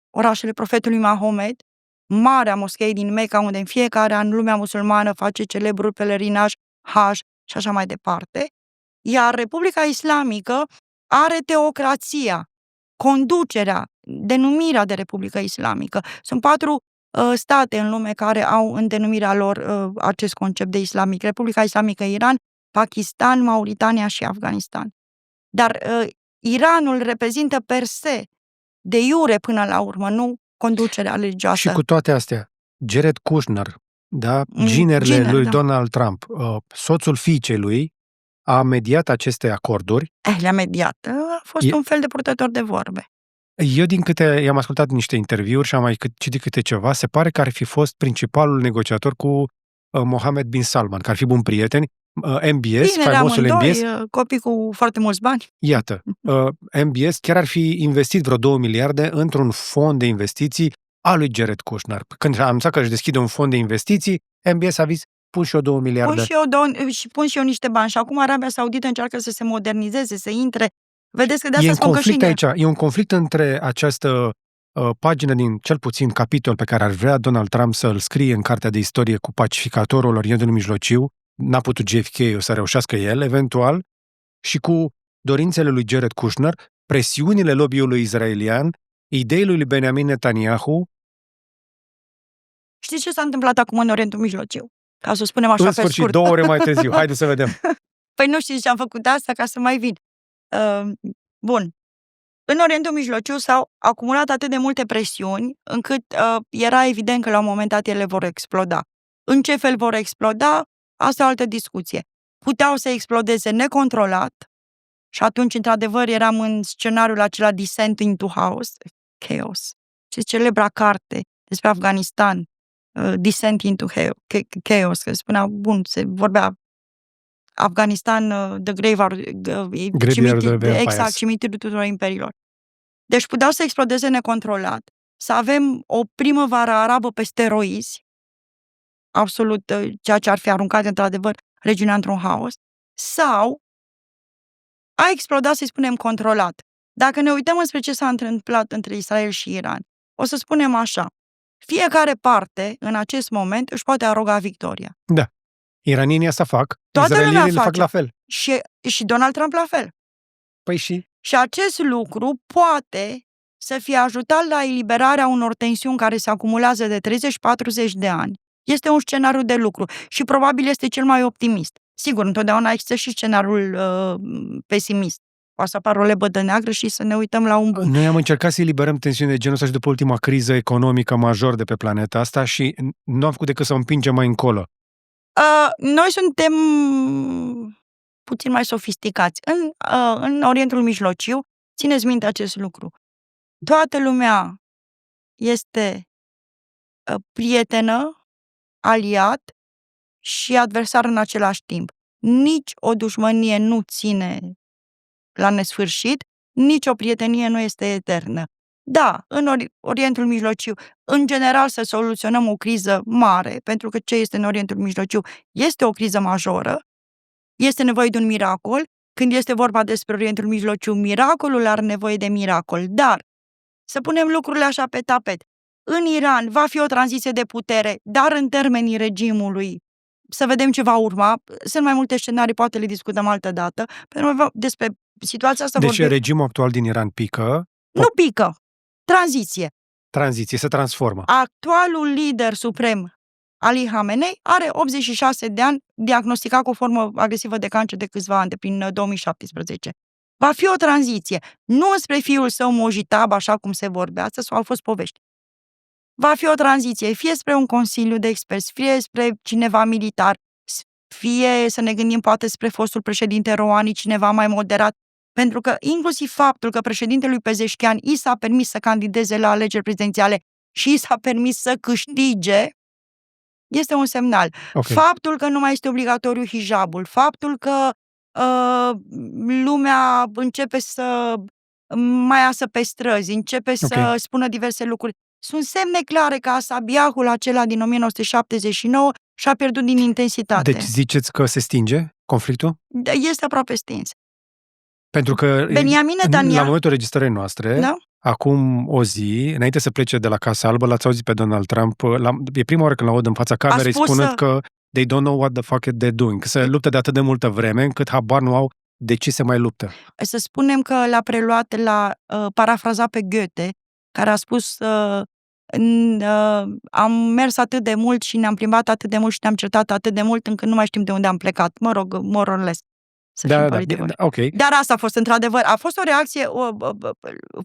orașele profetului Mahomed, Marea Moschei din Mecca, unde în fiecare an lumea musulmană face celebrul pelerinaj, Hajj și așa mai departe, iar Republica Islamică are teocrația, conducerea, denumirea de Republică Islamică. Sunt 4 state în lume care au în denumirea lor acest concept de islamic. Republica Islamică Iran, Pakistan, Mauritania și Afganistan. Dar Iranul reprezintă per se, de iure până la urmă, nu conducerea religioasă. Și cu toate astea, Jared Kushner, ginerele lui Donald Trump, soțul fiicei lui, a mediat aceste acorduri. Le-a mediat. A fost un fel de purtător de vorbe. Eu, din câte i-am ascultat niște interviuri și am mai citit câte ceva, se pare că ar fi fost principalul negociator cu Mohammed bin Salman, care ar fi bun prieten. MBS, faimosul MBS. Copii cu foarte mulți bani. Iată, MBS chiar ar fi investit vreo 2 miliarde într-un fond de investiții al lui Jared Kushner. Când a anunțat că își deschide un fond de investiții, MBS a zis, pun și eu 2 miliarde. Pun și eu niște bani. Și acum Arabia Saudită încearcă să se modernizeze, să intre. Vedeți că de asta spun că și aici. E un conflict între această pagină din cel puțin capitol pe care ar vrea Donald Trump să-l scrie în cartea de istorie cu pacificatorul Orientului Mijlociu, n-a putut JFK să reușească el, eventual, și cu dorințele lui Jared Kushner, presiunile lobby-ului israelian, ideile lui Benjamin Netanyahu. Știți ce s-a întâmplat acum în Orientul Mijlociu? Ca să o spunem așa pe scurt. În sfârșit, 2 ore mai târziu. Haideți să vedem. Păi nu știți ce am făcut asta ca să mai vin. Bun. În Orientul Mijlociu s-au acumulat atât de multe presiuni, încât era evident că la un moment dat ele vor exploda. În ce fel vor exploda? Asta e o altă discuție. Puteau să explodeze necontrolat și atunci, într-adevăr, eram în scenariul acela Descent into Chaos. Și celebra carte despre Afganistan, Descent into Chaos, că spunea, bun, se vorbea Afganistan, the graveyard, exact, cimitirul tuturor imperiilor. Deci puteau să explodeze necontrolat, să avem o primăvară arabă pe steroizi, absolut ceea ce ar fi aruncat într-adevăr regiunea într-un haos, sau a explodat, să-i spunem, controlat. Dacă ne uităm înspre ce s-a întâmplat între Israel și Iran, o să spunem așa, fiecare parte în acest moment își poate aroga victoria. Da. Iranienii asta fac, toată izraelienii le fac la fel. Și Donald Trump la fel. Păi și? Și acest lucru poate să fie ajutat la eliberarea unor tensiuni care se acumulează de 30-40 de ani. Este un scenariu de lucru și probabil este cel mai optimist. Sigur, întotdeauna există și scenariul pesimist. O să apară o lebădă neagră și să ne uităm la un bun. Noi am încercat să eliberăm tensiuni de genul ăsta și după ultima criză economică major de pe planeta asta și nu am făcut decât să o împingem mai încolo. Noi suntem puțin mai sofisticați. În Orientul Mijlociu, țineți minte acest lucru, toată lumea este prietenă, aliat și adversar în același timp. Nici o dușmănie nu ține la nesfârșit, nici o prietenie nu este eternă. Da, în Orientul Mijlociu, în general, să soluționăm o criză mare, pentru că ce este în Orientul Mijlociu este o criză majoră, este nevoie de un miracol. Când este vorba despre Orientul Mijlociu, miracolul are nevoie de miracol. Dar, să punem lucrurile așa pe tapet. În Iran va fi o tranziție de putere, dar în termenii regimului, să vedem ce va urma. Sunt mai multe scenarii, poate le discutăm altă dată. Pentru că despre situația asta Deci regimul actual din Iran pică? Nu pică. Tranziție. Tranziție, se transformă. Actualul lider suprem, Ali Khamenei, are 86 de ani, diagnosticat cu o formă agresivă de cancer de câțiva ani, de prin 2017. Va fi o tranziție, nu spre fiul său Mojtab, așa cum se vorbea astăzi, sau au fost povești. Va fi o tranziție, fie spre un consiliu de experți, fie spre cineva militar, fie să ne gândim poate spre fostul președinte Rouhani, cineva mai moderat, pentru că inclusiv faptul că președintelui Pezeshkian i s-a permis să candideze la alegeri prezidențiale și i s-a permis să câștige, este un semnal. Okay. Faptul că nu mai este obligatoriu hijabul, faptul că lumea începe să mai iasă pe străzi, începe să spună diverse lucruri, sunt semne clare că Asabiahul acela din 1979 și-a pierdut din intensitate. Deci ziceți că se stinge conflictul? Este aproape stins. Pentru că Benjamin Netanyahu, la momentul registrării noastre, da? Acum o zi, înainte să plece de la Casa Albă, l-ați auzit pe Donald Trump, e prima oară când l-aud în fața camerei spunând că they don't know what the fuck they're doing, că se luptă de atât de multă vreme încât habar nu au de ce se mai luptă. Să spunem că l-a preluat, l-a parafrazat pe Goethe, care a spus am mers atât de mult și ne-am plimbat atât de mult și ne-am certat atât de mult încât nu mai știm de unde am plecat. Mă rog, more or less. Da, okay. Dar asta a fost, într-adevăr, a fost o reacție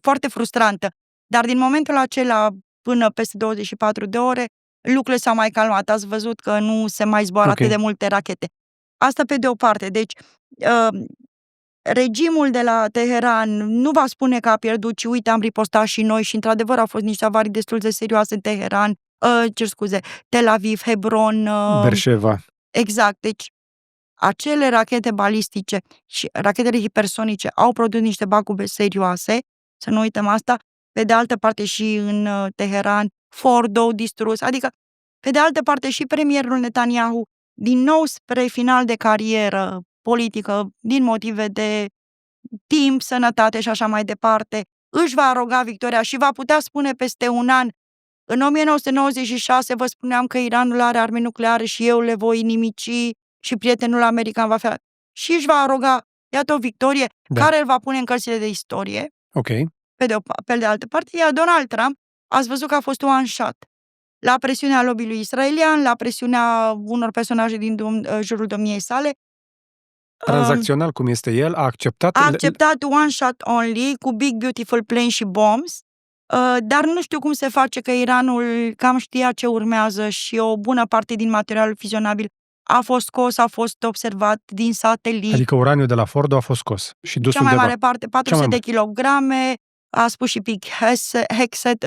foarte frustrantă. Dar din momentul acela până peste 24 de ore, lucrurile s-au mai calmat. Ați văzut că nu se mai zboară atât de multe rachete. Asta pe de o parte. Deci, regimul de la Teheran nu va spune că a pierdut, ci uite, am ripostat și noi și într-adevăr au fost niște avarii destul de serioase în Teheran, Tel Aviv, Hebron, Beersheva. Exact, deci acele rachete balistice și rachetele hipersonice au produs niște pagube serioase, să nu uităm asta, pe de altă parte și în Teheran, Fordo distrus, adică pe de altă parte și premierul Netanyahu, din nou spre final de carieră politică, din motive de timp, sănătate și așa mai departe, își va aroga victoria și va putea spune peste un an: în 1996 vă spuneam că Iranul are arme nucleare și eu le voi nimici și prietenul american va fi... Și își va aroga, iată, o victorie care îl va pune în cărțile de istorie. Pe de altă parte, iar Donald Trump, ați văzut că a fost one shot. La presiunea lobby-ului israelian, la presiunea unor personaje din jurul domniei sale. Tranzacțional, cum este el, a acceptat one shot only, cu big beautiful plane și bombs, dar nu știu cum se face că Iranul cam știa ce urmează și o bună parte din materialul fizionabil a fost scos, a fost observat din satelit. Adică uraniul de la Fordo a fost scos și dus cea mai mare parte, 400 de kilograme, a spus și Pete Hegseth,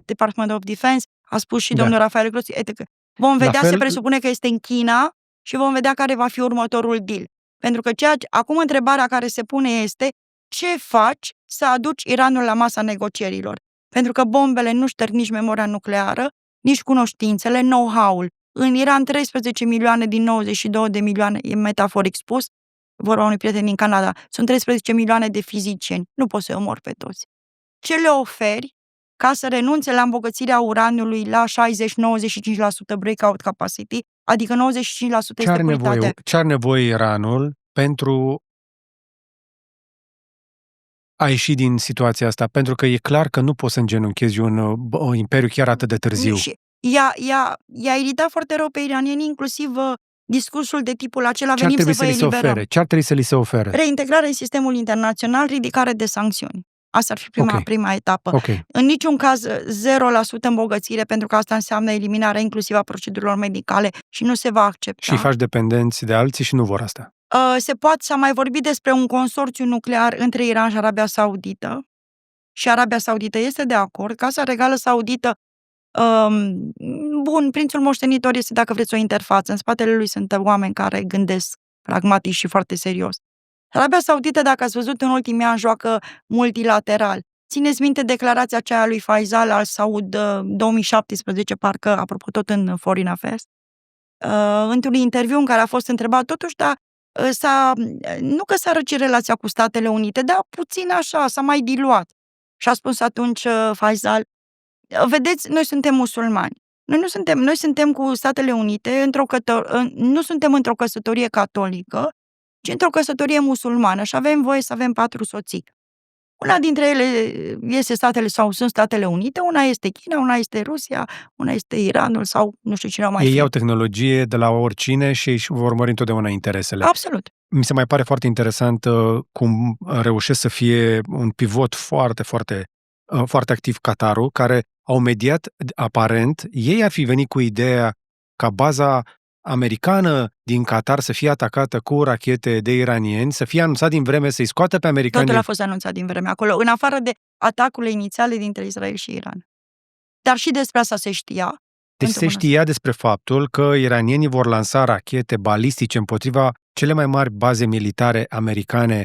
Department of Defense, a spus și domnul Rafael Grossi, etc. Vom vedea, se presupune că este în China și vom vedea care va fi următorul deal. Pentru că acum întrebarea care se pune este: ce faci să aduci Iranul la masa negocierilor? Pentru că bombele nu șterg nici memoria nucleară, nici cunoștințele, know-how-ul. În Iran 13 milioane din 92 de milioane, e metaforic spus, vorba unui prieten din Canada, sunt 13 milioane de fizicieni. Nu poți să-i omori pe toți. Ce le oferi ca să renunțe la îmbogățirea uraniului la 60-95% breakout capacity, adică 95% este puritate? Ce are nevoie Iranul pentru a ieși din situația asta? Pentru că e clar că nu poți să îngenunchezi un imperiu chiar atât de târziu. Și i-a iritat foarte rău pe iranieni, inclusiv discursul de tipul acela: venim să vă eliberăm. Ce ar trebui să li se ofere? Reintegrare în sistemul internațional, ridicare de sancțiuni. Asta ar fi prima etapă. Ok. În niciun caz 0% îmbogățire, pentru că asta înseamnă eliminarea inclusiv a procedurilor medicale și nu se va accepta. Și îi faci dependenți de alții și nu vor asta. S-a mai vorbit despre un consorțiu nuclear între Iran și Arabia Saudită și Arabia Saudită este de acord. Casa Regală Saudită, bun, prințul moștenitor este, dacă vreți, o interfață. În spatele lui sunt oameni care gândesc pragmatic și foarte serios. Arabia Saudită, dacă ați văzut în ultimii ani, joacă multilateral. Țineți minte declarația aceea lui Faisal al Saud 2017, parcă, apropo, tot în Foreign Affairs, într-un interviu în care a fost întrebat, totuși, dar nu că s-a răcit relația cu Statele Unite, dar puțin așa, s-a mai diluat. Și a spus atunci Faisal, vedeți, noi suntem musulmani. Noi suntem cu Statele Unite, nu suntem într-o căsătorie catolică, ci într-o căsătorie musulmană și avem voie să avem 4 soții. Una dintre ele sunt Statele Unite, una este China, una este Rusia, una este Iranul sau nu știu cine mai fi. Ei iau tehnologie de la oricine și își vor urmări întotdeauna interesele. Absolut. Mi se mai pare foarte interesant cum reușesc să fie un pivot foarte, foarte, foarte activ Qatarul, care au mediat, aparent, ei ar fi venit cu ideea ca baza americană din Qatar să fie atacată cu rachete de iranieni, să fie anunțat din vreme, să-i scoată pe americani. Totul a fost anunțat din vreme acolo, în afară de atacurile inițiale dintre Israel și Iran. Dar și despre asta se știa. Deci se știa despre faptul că iranienii vor lansa rachete balistice împotriva cele mai mari baze militare americane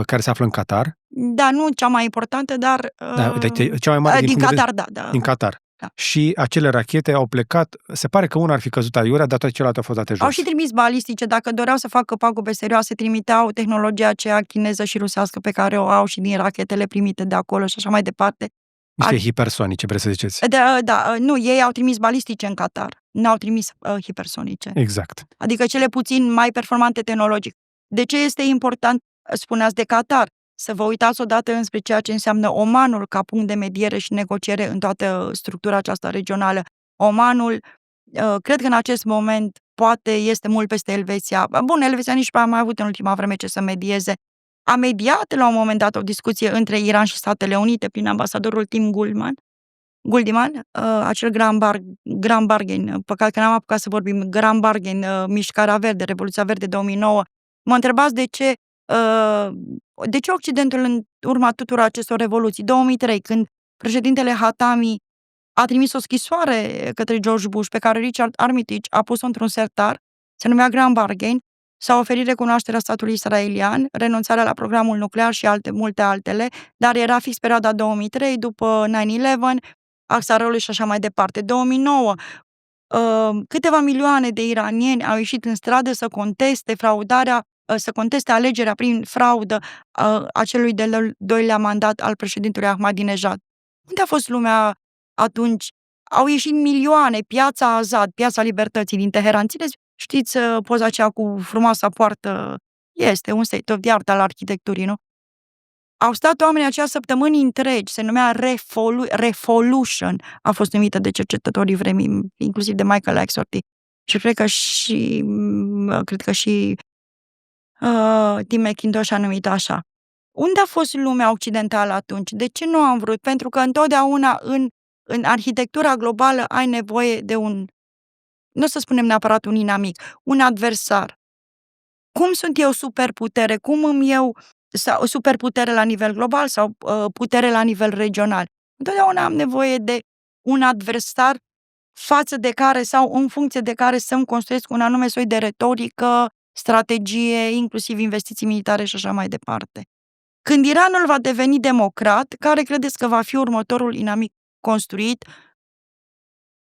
care se află în Qatar. Da, nu cea mai importantă, dar... cea mai mare din Qatar, da. Din Qatar. Da. Și acele rachete au plecat, se pare că una ar fi căzut aiurea, dar toate celelalte au fost date jos. Au și trimis balistice, dacă doreau să facă pagube serioase, trimiteau tehnologia aceea chineză și rusească pe care o au și din rachetele primite de acolo și așa mai departe. Niște hipersonice, vreți să ziceți? Da, nu, ei au trimis balistice în Qatar, n-au trimis hipersonice. Exact. Adică cele puțin mai performante tehnologic. De ce este important, spuneați, de Qatar? Să vă uitați odată înspre ceea ce înseamnă Omanul ca punct de mediere și negociere în toată structura aceasta regională. Omanul, cred că în acest moment, poate este mult peste Elveția. Bun, Elveția nici a mai avut în ultima vreme ce să medieze. A mediat la un moment dat o discuție între Iran și Statele Unite prin ambasadorul Tim Guldiman, acel Grand Bargain, păcat că n-am apucat să vorbim, Grand Bargain, Mișcarea Verde, Revoluția Verde 2009. Mă întrebați de ce Occidentul în urma tuturor acestor revoluții? 2003, când președintele Hatami a trimis o scrisoare către George Bush pe care Richard Armitage a pus-o într-un sertar, se numea Grand Bargain, s-a oferit recunoașterea statului israelian, renunțarea la programul nuclear și multe altele, dar era fix perioada 2003, după 9/11, axa răului și așa mai departe. 2009, câteva milioane de iranieni au ieșit în stradă să conteste alegerea prin fraudă a celui de-al doilea mandat al președintelui Ahmadinejad. Unde a fost lumea atunci? Au ieșit milioane, piața Azad, piața Libertății din Teheran. Știți poza aceea cu frumoasa poartă? Este un state of the art al arhitecturii, nu? Au stat oamenii aceia săptămâni întregi, se numea Revolution, a fost numită de cercetătorii vremii, inclusiv de Michael Axworthy. Și cred că și Tim McIntosh a numit așa. Unde a fost lumea occidentală atunci? De ce nu am vrut? Pentru că întotdeauna în arhitectura globală ai nevoie de nu o să spunem neapărat un inamic, un adversar. Cum sunt eu superputere? Cum îmi eu superputere la nivel global sau putere la nivel regional? Întotdeauna am nevoie de un adversar față de care sau în funcție de care să-mi construiesc un anume soi de retorică, strategie, inclusiv investiții militare și așa mai departe. Când Iranul va deveni democrat, care credeți că va fi următorul inamic construit,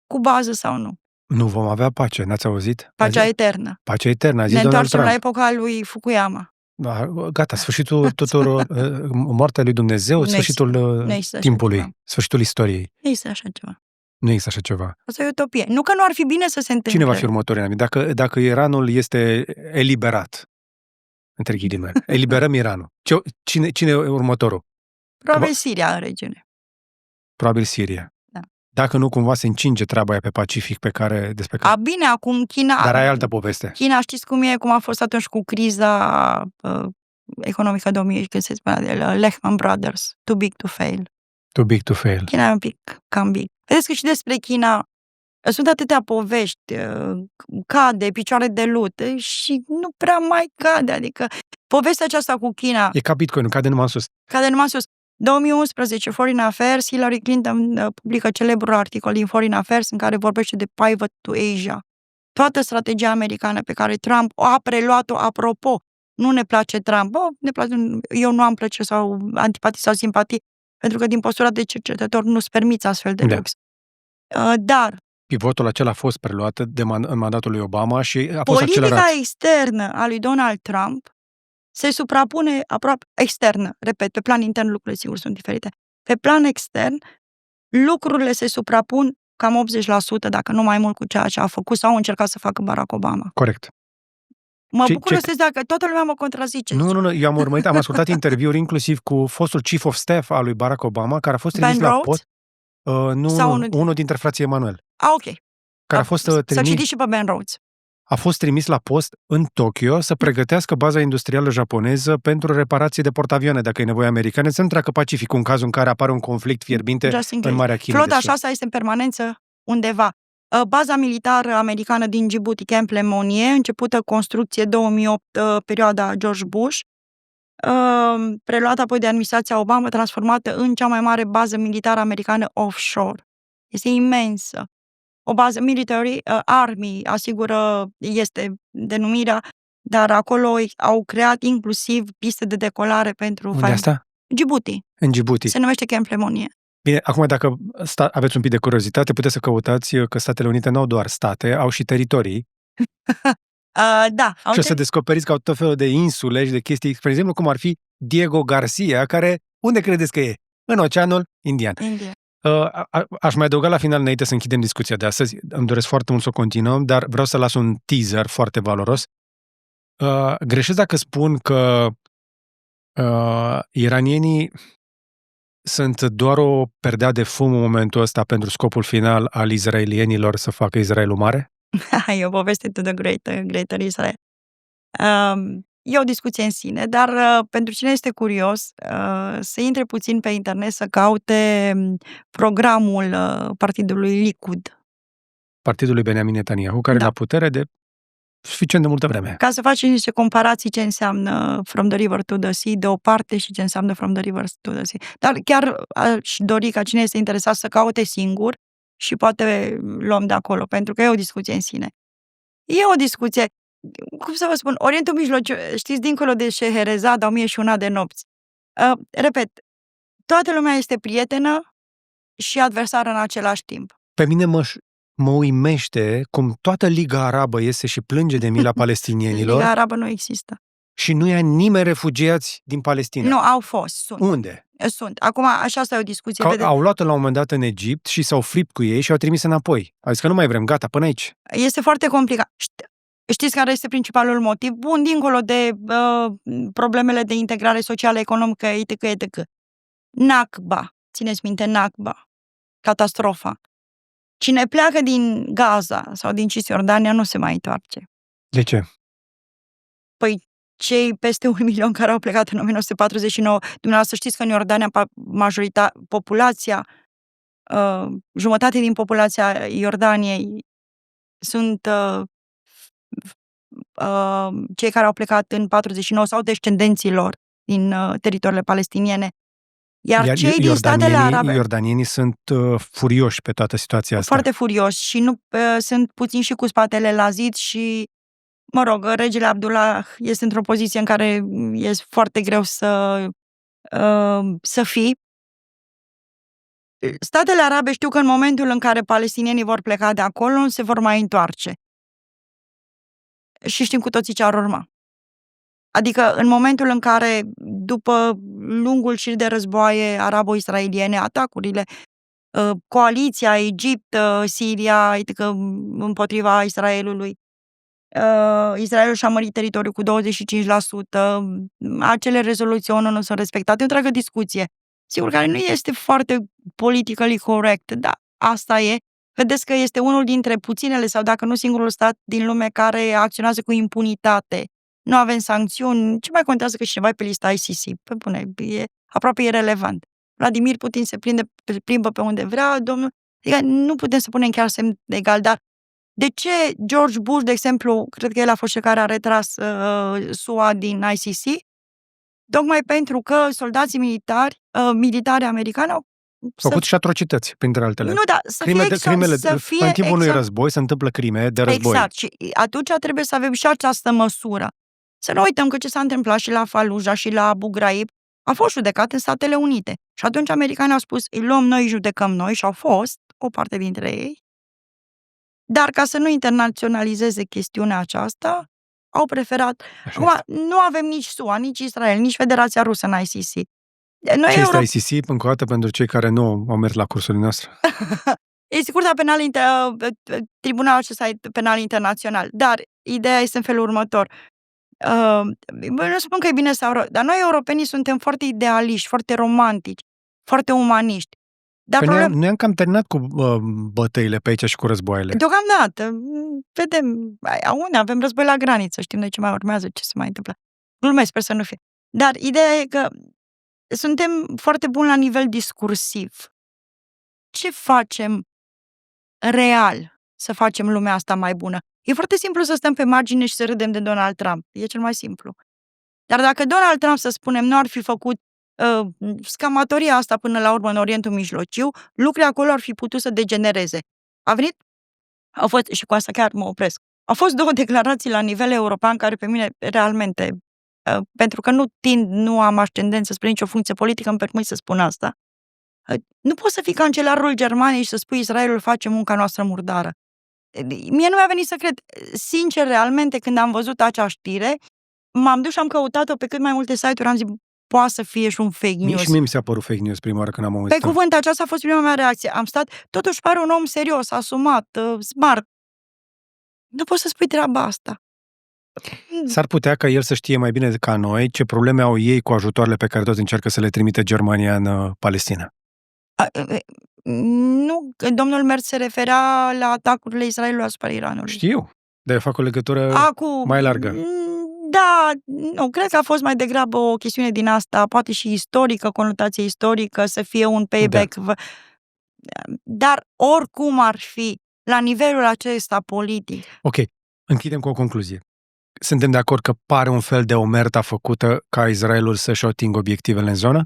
cu bază sau nu? Nu vom avea pace, n-ați auzit? Pacea eternă. Pacea eternă, a zis Ne Donald întoarcem Trump. la epoca lui Fukuyama. Gata, sfârșitul tuturor, moartea lui Dumnezeu, sfârșitul timpului, sfârșitul istoriei. Nu există așa ceva. Nu există așa ceva. Asta e utopie. Nu că nu ar fi bine să se întâmple. Cine va fi următorul inamic? Dacă Iranul este eliberat, între ghilimele, eliberăm Iranul. Cine e următorul? Probabil Siria în regiune. Probabil Siria. Da. Dacă nu, cumva se încinge treaba aia pe Pacific despre care... Bine, acum China... Dar ai altă poveste. China, știți cum a fost atunci cu criza economică 2000, când se spunea Lehman Brothers, too big to fail. Too big to fail. China e un pic cam big. Vedeți că și despre China sunt atâtea povești, cade, picioare de lut și nu prea mai cade, adică povestea aceasta cu China E ca Bitcoin, cade numai în sus. cade numai sus. 2011, Foreign Affairs, Hillary Clinton publică celebrul articol din Foreign Affairs în care vorbește de pivot to Asia. Toată strategia americană pe care Trump a preluat-o, apropo, nu ne place Trump, ne place, eu nu am plăcere sau antipatii sau simpatii, pentru că din postura de cercetător nu-ți permiți astfel de lux. Dar Pivotul acela a fost preluat în mandatul lui Obama și a fost accelerat. politica externă a lui Donald Trump se suprapune aproape externă, repet, pe plan intern lucrurile sigur sunt diferite. Pe plan extern, lucrurile se suprapun cam 80%, dacă nu mai mult, cu ceea ce a făcut sau a încercat să facă Barack Obama. Corect. Mă bucur să dacă toată lumea mă contrazice. Nu, eu am urmărit, am ascultat interviuri inclusiv cu fostul Chief of Staff al lui Barack Obama, care a fost trimis la post. Unul dintre frații Emanuel. Ok. Care a fost trimis. Să citiți și pe Ben Rhodes. A fost trimis la post în Tokyo să pregătească baza industrială japoneză pentru reparații de portavioane, dacă e nevoie americane, să nu treacă Pacificul în cazul în care apare un conflict fierbinte în Marea Chinei. Flota așa este în permanență undeva. Baza militară americană din Djibouti, Camp Lemonnier, începută construcție 2008, perioada George Bush, preluată apoi de administrația Obama, transformată în cea mai mare bază militară americană offshore. Este imensă. O bază military, army, asigură, este denumirea, dar acolo au creat inclusiv piste de decolare pentru... Unde asta? Djibouti. În Djibouti. Se numește Camp Lemonnier. Bine, acum dacă aveți un pic de curiozitate, puteți să căutați că Statele Unite nu au doar state, au și teritorii. Da. Și o să descoperiți că au tot felul de insule și de chestii, spre exemplu, cum ar fi Diego Garcia, care, unde credeți că e? În Oceanul Indian. Aș mai adăuga la final, înainte să închidem discuția de astăzi, îmi doresc foarte mult să o continuăm, dar vreau să las un teaser foarte valoros. Greșesc dacă spun că iranienii sunt doar o perdea de fum în momentul ăsta pentru scopul final al izraelienilor să facă Israelul mare? E o poveste to the greater Israel. E o discuție în sine, dar pentru cine este curios, să intre puțin pe internet să caute programul partidului Likud. Partidul lui Benjamin Netanyahu, care e la putere de suficient de multă vreme. Ca să facem niște comparații ce înseamnă From the River to the Sea de o parte și ce înseamnă From the River to the Sea. Dar chiar aș dori ca cine este interesat să caute singur și poate luăm de acolo, pentru că e o discuție în sine. E o discuție, cum să vă spun, Orientul Mijlociu, știți, dincolo de Șeherezada, 1001 de nopți. Repet, toată lumea este prietenă și adversară în același timp. Pe mine mă uimește cum toată Liga Arabă iese și plânge de mila palestinienilor. Liga Arabă nu există. Și nu ia nimeni refugiați din Palestina. Nu, au fost, sunt. Unde? Sunt. Acum, așa asta e o discuție. Au luat-o la un moment dat în Egipt și s-au fript cu ei și au trimis înapoi. Au zis că nu mai vrem, gata, până aici. Este foarte complicat. Știți care este principalul motiv? Bun, dincolo de problemele de integrare socială, economică, etc. Nakba. Țineți minte, Nakba. Catastrofa. Cine pleacă din Gaza sau din Cisjordania nu se mai întoarce. De ce? Păi, cei peste 1 milion care au plecat în 1949, dumneavoastră știți că în Iordania populația, jumătate din populația Iordaniei sunt cei care au plecat în 49 sau descendenții lor din teritoriile palestiniene. Iar cei din statele arabe... Iordanienii sunt furioși pe toată situația asta. Foarte furioși și nu sunt puțin și cu spatele la zid și, mă rog, regele Abdullah este într-o poziție în care e foarte greu să fii. Statele arabe știu că în momentul în care palestinienii vor pleca de acolo, nu se vor mai întoarce. Și știm cu toții ce ar urma. Adică în momentul în care, după lungul șir de războaie arabo-israeliene, atacurile, coaliția Egipt, Siria, adică împotriva Israelului, Israelul și-a mărit teritoriul cu 25%, acele rezoluții ONU nu sunt respectate, o întreagă discuție. Sigur, care nu este foarte politically correct, dar asta e. Vedeți că este unul dintre puținele, sau dacă nu singurul stat din lume care acționează cu impunitate nu avem sancțiuni, ce mai contează că cineva e pe lista ICC? Pe bune, e aproape irelevant. Vladimir Putin se plimbă pe unde vrea, domnul... Adică nu putem să punem chiar semn de egal, dar de ce George Bush, de exemplu, cred că el a fost cel care a retras SUA din ICC? Tocmai pentru că soldații militari americani au făcut și atrocități, printre altele. Nu, da, în timpul unui război se întâmplă crime de război. Exact, și atunci trebuie să avem și această măsură. Să nu uităm că ce s-a întâmplat și la Fallujah și la Abu Ghraib a fost judecat în Statele Unite. Și atunci americanii au spus, îi luăm noi, îi judecăm noi, și au fost o parte dintre ei. Dar ca să nu internaționalizeze chestiunea aceasta, au preferat... Acum, nu avem nici SUA, nici Israel, nici Federația Rusă în ICC. Ce este ICC, încă o dată, pentru cei care nu au mers la cursurile noastre? Este Curtea Penală, Tribunalul acesta penal internațional. Dar ideea este în felul următor. Nu spun că e bine sau rău, dar noi europenii suntem foarte idealiști, foarte romantici, foarte umaniști. Dar noi am cam terminat cu bătăile pe aici și cu războaiele. Deocamdată. Vedem. Unde avem război la graniță, știm noi ce mai urmează, ce se mai întâmplă. Glumesc, sper să nu fie. Dar ideea e că suntem foarte buni la nivel discursiv. Ce facem real să facem lumea asta mai bună? E foarte simplu să stăm pe margine și să râdem de Donald Trump. E cel mai simplu. Dar dacă Donald Trump, să spunem, nu ar fi făcut scamatoria asta până la urmă în Orientul Mijlociu, lucrurile acolo ar fi putut să degenereze. Au fost, și cu asta chiar mă opresc, au fost 2 declarații la nivel european care pe mine realmente, pentru că nu am ascendență spre nicio funcție politică, îmi permit să spun asta. Nu poți să fii cancelarul Germaniei și să spui Israelul face munca noastră murdară. Mie nu mi-a venit să cred. Sincer, realmente, când am văzut acea știre, m-am dus și am căutat-o pe cât mai multe site-uri, am zis, poate să fie și un fake news. Nici mie mi s-a părut fake news prima oară când am auzit. Pe cuvânt, aceasta a fost prima mea reacție. Am stat, totuși pare un om serios, asumat, smart. Nu poți să spui treaba asta. S-ar putea ca el să știe mai bine ca noi ce probleme au ei cu ajutoarele pe care toți încearcă să le trimite Germania în Palestina. Nu, domnul Merz se referea la atacurile Israelului asupra Iranului. Știu, dar eu fac o legătură mai largă. Da, nu, cred că a fost mai degrabă o chestiune din asta, poate și istorică, conotație istorică, să fie un payback. Da. Dar oricum ar fi, la nivelul acesta politic. Ok, închidem cu o concluzie. Suntem de acord că pare un fel de omertă făcută ca Israelul să-și atingă obiectivele în zonă?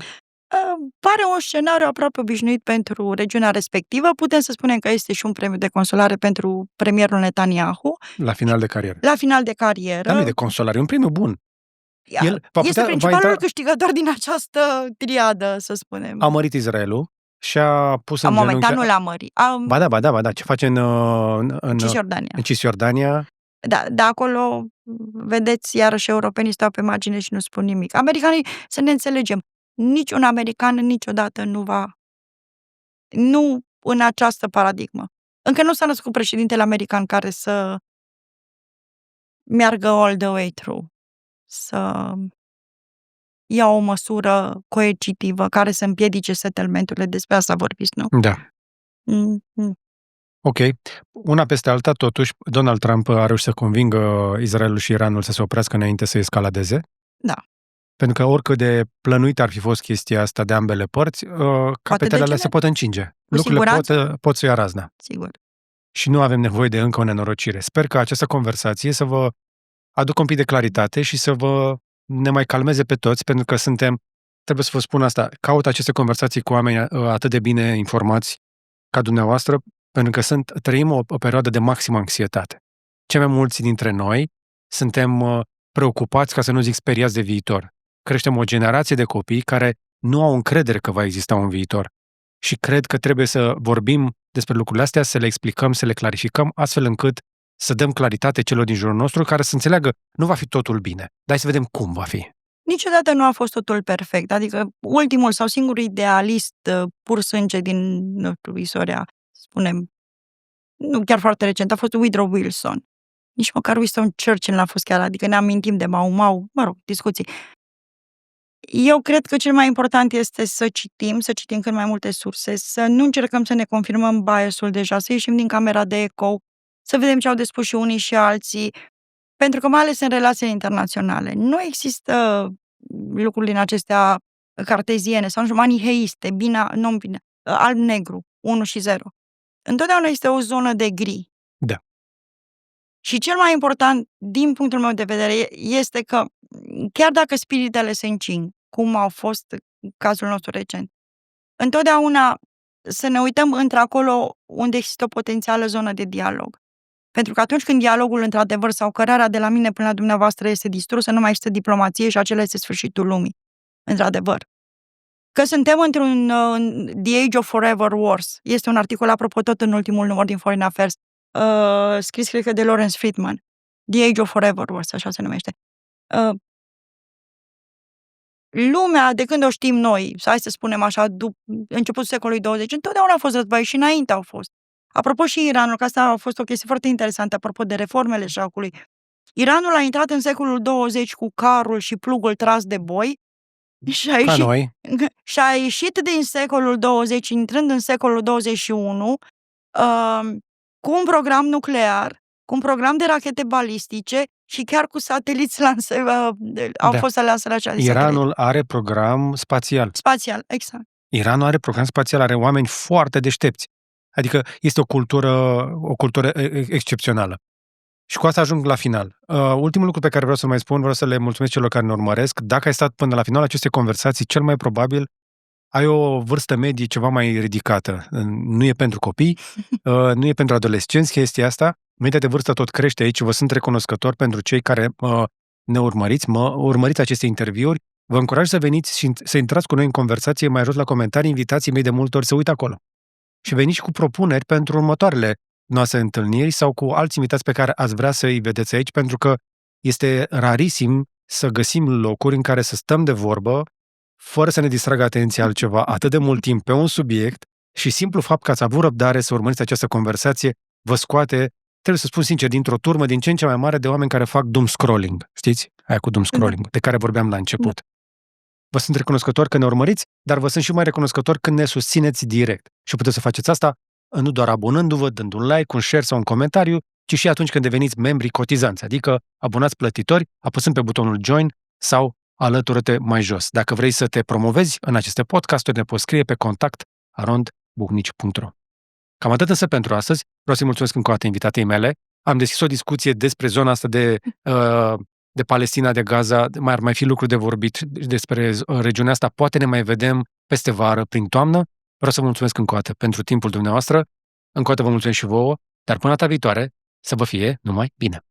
Pare un scenariu aproape obișnuit pentru regiunea respectivă. Putem să spunem că este și un premiu de consolare pentru premierul Netanyahu. La final de carieră. La final de carieră. Dar nu e de consolare, e un premiu bun. Este principalul câștigător din această triadă, să spunem. A mărit Israelul și a pus în genunchi... Momentan nu l-a mărit. Ba da. Ce face în Cisjordania? Da, acolo, vedeți, iarăși europenii stau pe margine și nu spun nimic. Americanii, să ne înțelegem, niciun american niciodată nu în această paradigmă. Încă nu s-a născut președintele american care să meargă all the way through, să ia o măsură coercitivă care să împiedice settlementurile. Despre asta vorbiți, nu? Da. Ok. Una peste alta, totuși, Donald Trump a reușit să convingă Israelul și Iranul să se oprească înainte să escaladeze. Da. Pentru că oricât de plănuit ar fi fost chestia asta de ambele părți, capetele alea se pot încinge. Lucrurile pot să ia razna. Sigur. Și nu avem nevoie de încă o nenorocire. Sper că această conversație să vă aducă un pic de claritate și să ne mai calmeze pe toți, pentru că trebuie să vă spun asta, caut aceste conversații cu oameni atât de bine informați ca dumneavoastră, pentru că trăim o perioadă de maximă anxietate. Cei mai mulți dintre noi suntem preocupați, ca să nu zic speriați de viitor. Creștem o generație de copii care nu au încredere că va exista un viitor. Și cred că trebuie să vorbim despre lucrurile astea, să le explicăm, să le clarificăm, astfel încât să dăm claritate celor din jurul nostru care să înțeleagă, nu va fi totul bine, dar hai să vedem cum va fi. Niciodată nu a fost totul perfect. Adică ultimul sau singurul idealist pur sânge din, istoria, spunem, nu chiar foarte recent, a fost Woodrow Wilson. Nici măcar Winston Churchill n-a fost chiar, adică ne amintim de Mau, discuții. Eu cred că cel mai important este să citim cât mai multe surse, să nu încercăm să ne confirmăm bias-ul deja, să ieșim din camera de eco, să vedem ce au de spus și unii și alții. Pentru că mai ales în relațiile internaționale nu există lucruri din acestea carteziene sau maniheiste, non-bine, alb-negru, 1 și 0. Întotdeauna este o zonă de gri. Da. Și cel mai important, din punctul meu de vedere, este că chiar dacă spiritele se încing, cum au fost cazul nostru recent, întotdeauna să ne uităm într-acolo unde există o potențială zonă de dialog. Pentru că atunci când dialogul, într-adevăr, sau cărarea de la mine până la dumneavoastră este distrusă, nu mai există diplomație și acela este sfârșitul lumii. Într-adevăr. Că suntem într-un The Age of Forever Wars. Este un articol, apropo, tot în ultimul număr din Foreign Affairs, scris, cred că, de Lawrence Friedman. The Age of Forever Wars, așa se numește. Lumea, de când o știm noi, hai să spunem așa, începutul secolului 20, întotdeauna a fost război și înainte au fost. Apropo și Iranul, că asta a fost o chestie foarte interesantă, apropo de reformele șahului. Iranul a intrat în secolul 20 cu carul și plugul tras de boi și a ieșit din secolul 20, intrând în secolul 21, cu un program nuclear, cu un program de rachete balistice și chiar cu sateliți au fost lansate acea Iranul are program spațial. Spațial, exact. Iranul are program spațial, are oameni foarte deștepți. Adică este o cultură excepțională. Și cu asta ajung la final. Ultimul lucru pe care vreau să-l mai spun, vreau să le mulțumesc celor care ne urmăresc. Dacă ai stat până la final aceste conversații, cel mai probabil ai o vârstă medie ceva mai ridicată. Nu e pentru copii, nu e pentru adolescenți chestia asta. Media de vârstă tot crește aici. Vă sunt recunoscător pentru cei care ne urmăriți aceste interviuri. Vă încuraj să veniți și să intrați cu noi în conversație, mai jos la comentarii, invitații mei de multe ori să uită acolo. Și veniți și cu propuneri pentru următoarele noastre întâlniri sau cu alți invitați pe care ați vrea să-i vedeți aici, pentru că este rarisim să găsim locuri în care să stăm de vorbă fără să ne distragă atenția altceva atât de mult timp pe un subiect și simplu fapt că ați avut răbdare să urmăriți această conversație vă scoate, trebuie să spun sincer, dintr-o turmă din ce în ce mai mare de oameni care fac doom scrolling. Știți? Aia cu doom scrolling, de care vorbeam la început. Vă sunt recunoscător că ne urmăriți, dar vă sunt și mai recunoscător când ne susțineți direct. Și puteți să faceți asta nu doar abonându-vă, dând un like, un share sau un comentariu, ci și atunci când deveniți membri cotizanți, adică abonați plătitori, apăsând pe butonul Join sau alătură-te mai jos. Dacă vrei să te promovezi în aceste podcasturi, ne poți scrie pe contact@buhnici.ro. Cam atât însă pentru astăzi. Vreau să-i mulțumesc încă o dată invitatei mele. Am deschis o discuție despre zona asta de Palestina, de Gaza, ar mai fi lucruri de vorbit despre regiunea asta. Poate ne mai vedem peste vară, prin toamnă. Vreau să vă mulțumesc încă o dată pentru timpul dumneavoastră. Încă o dată vă mulțumesc și vouă, dar până data viitoare să vă fie numai bine.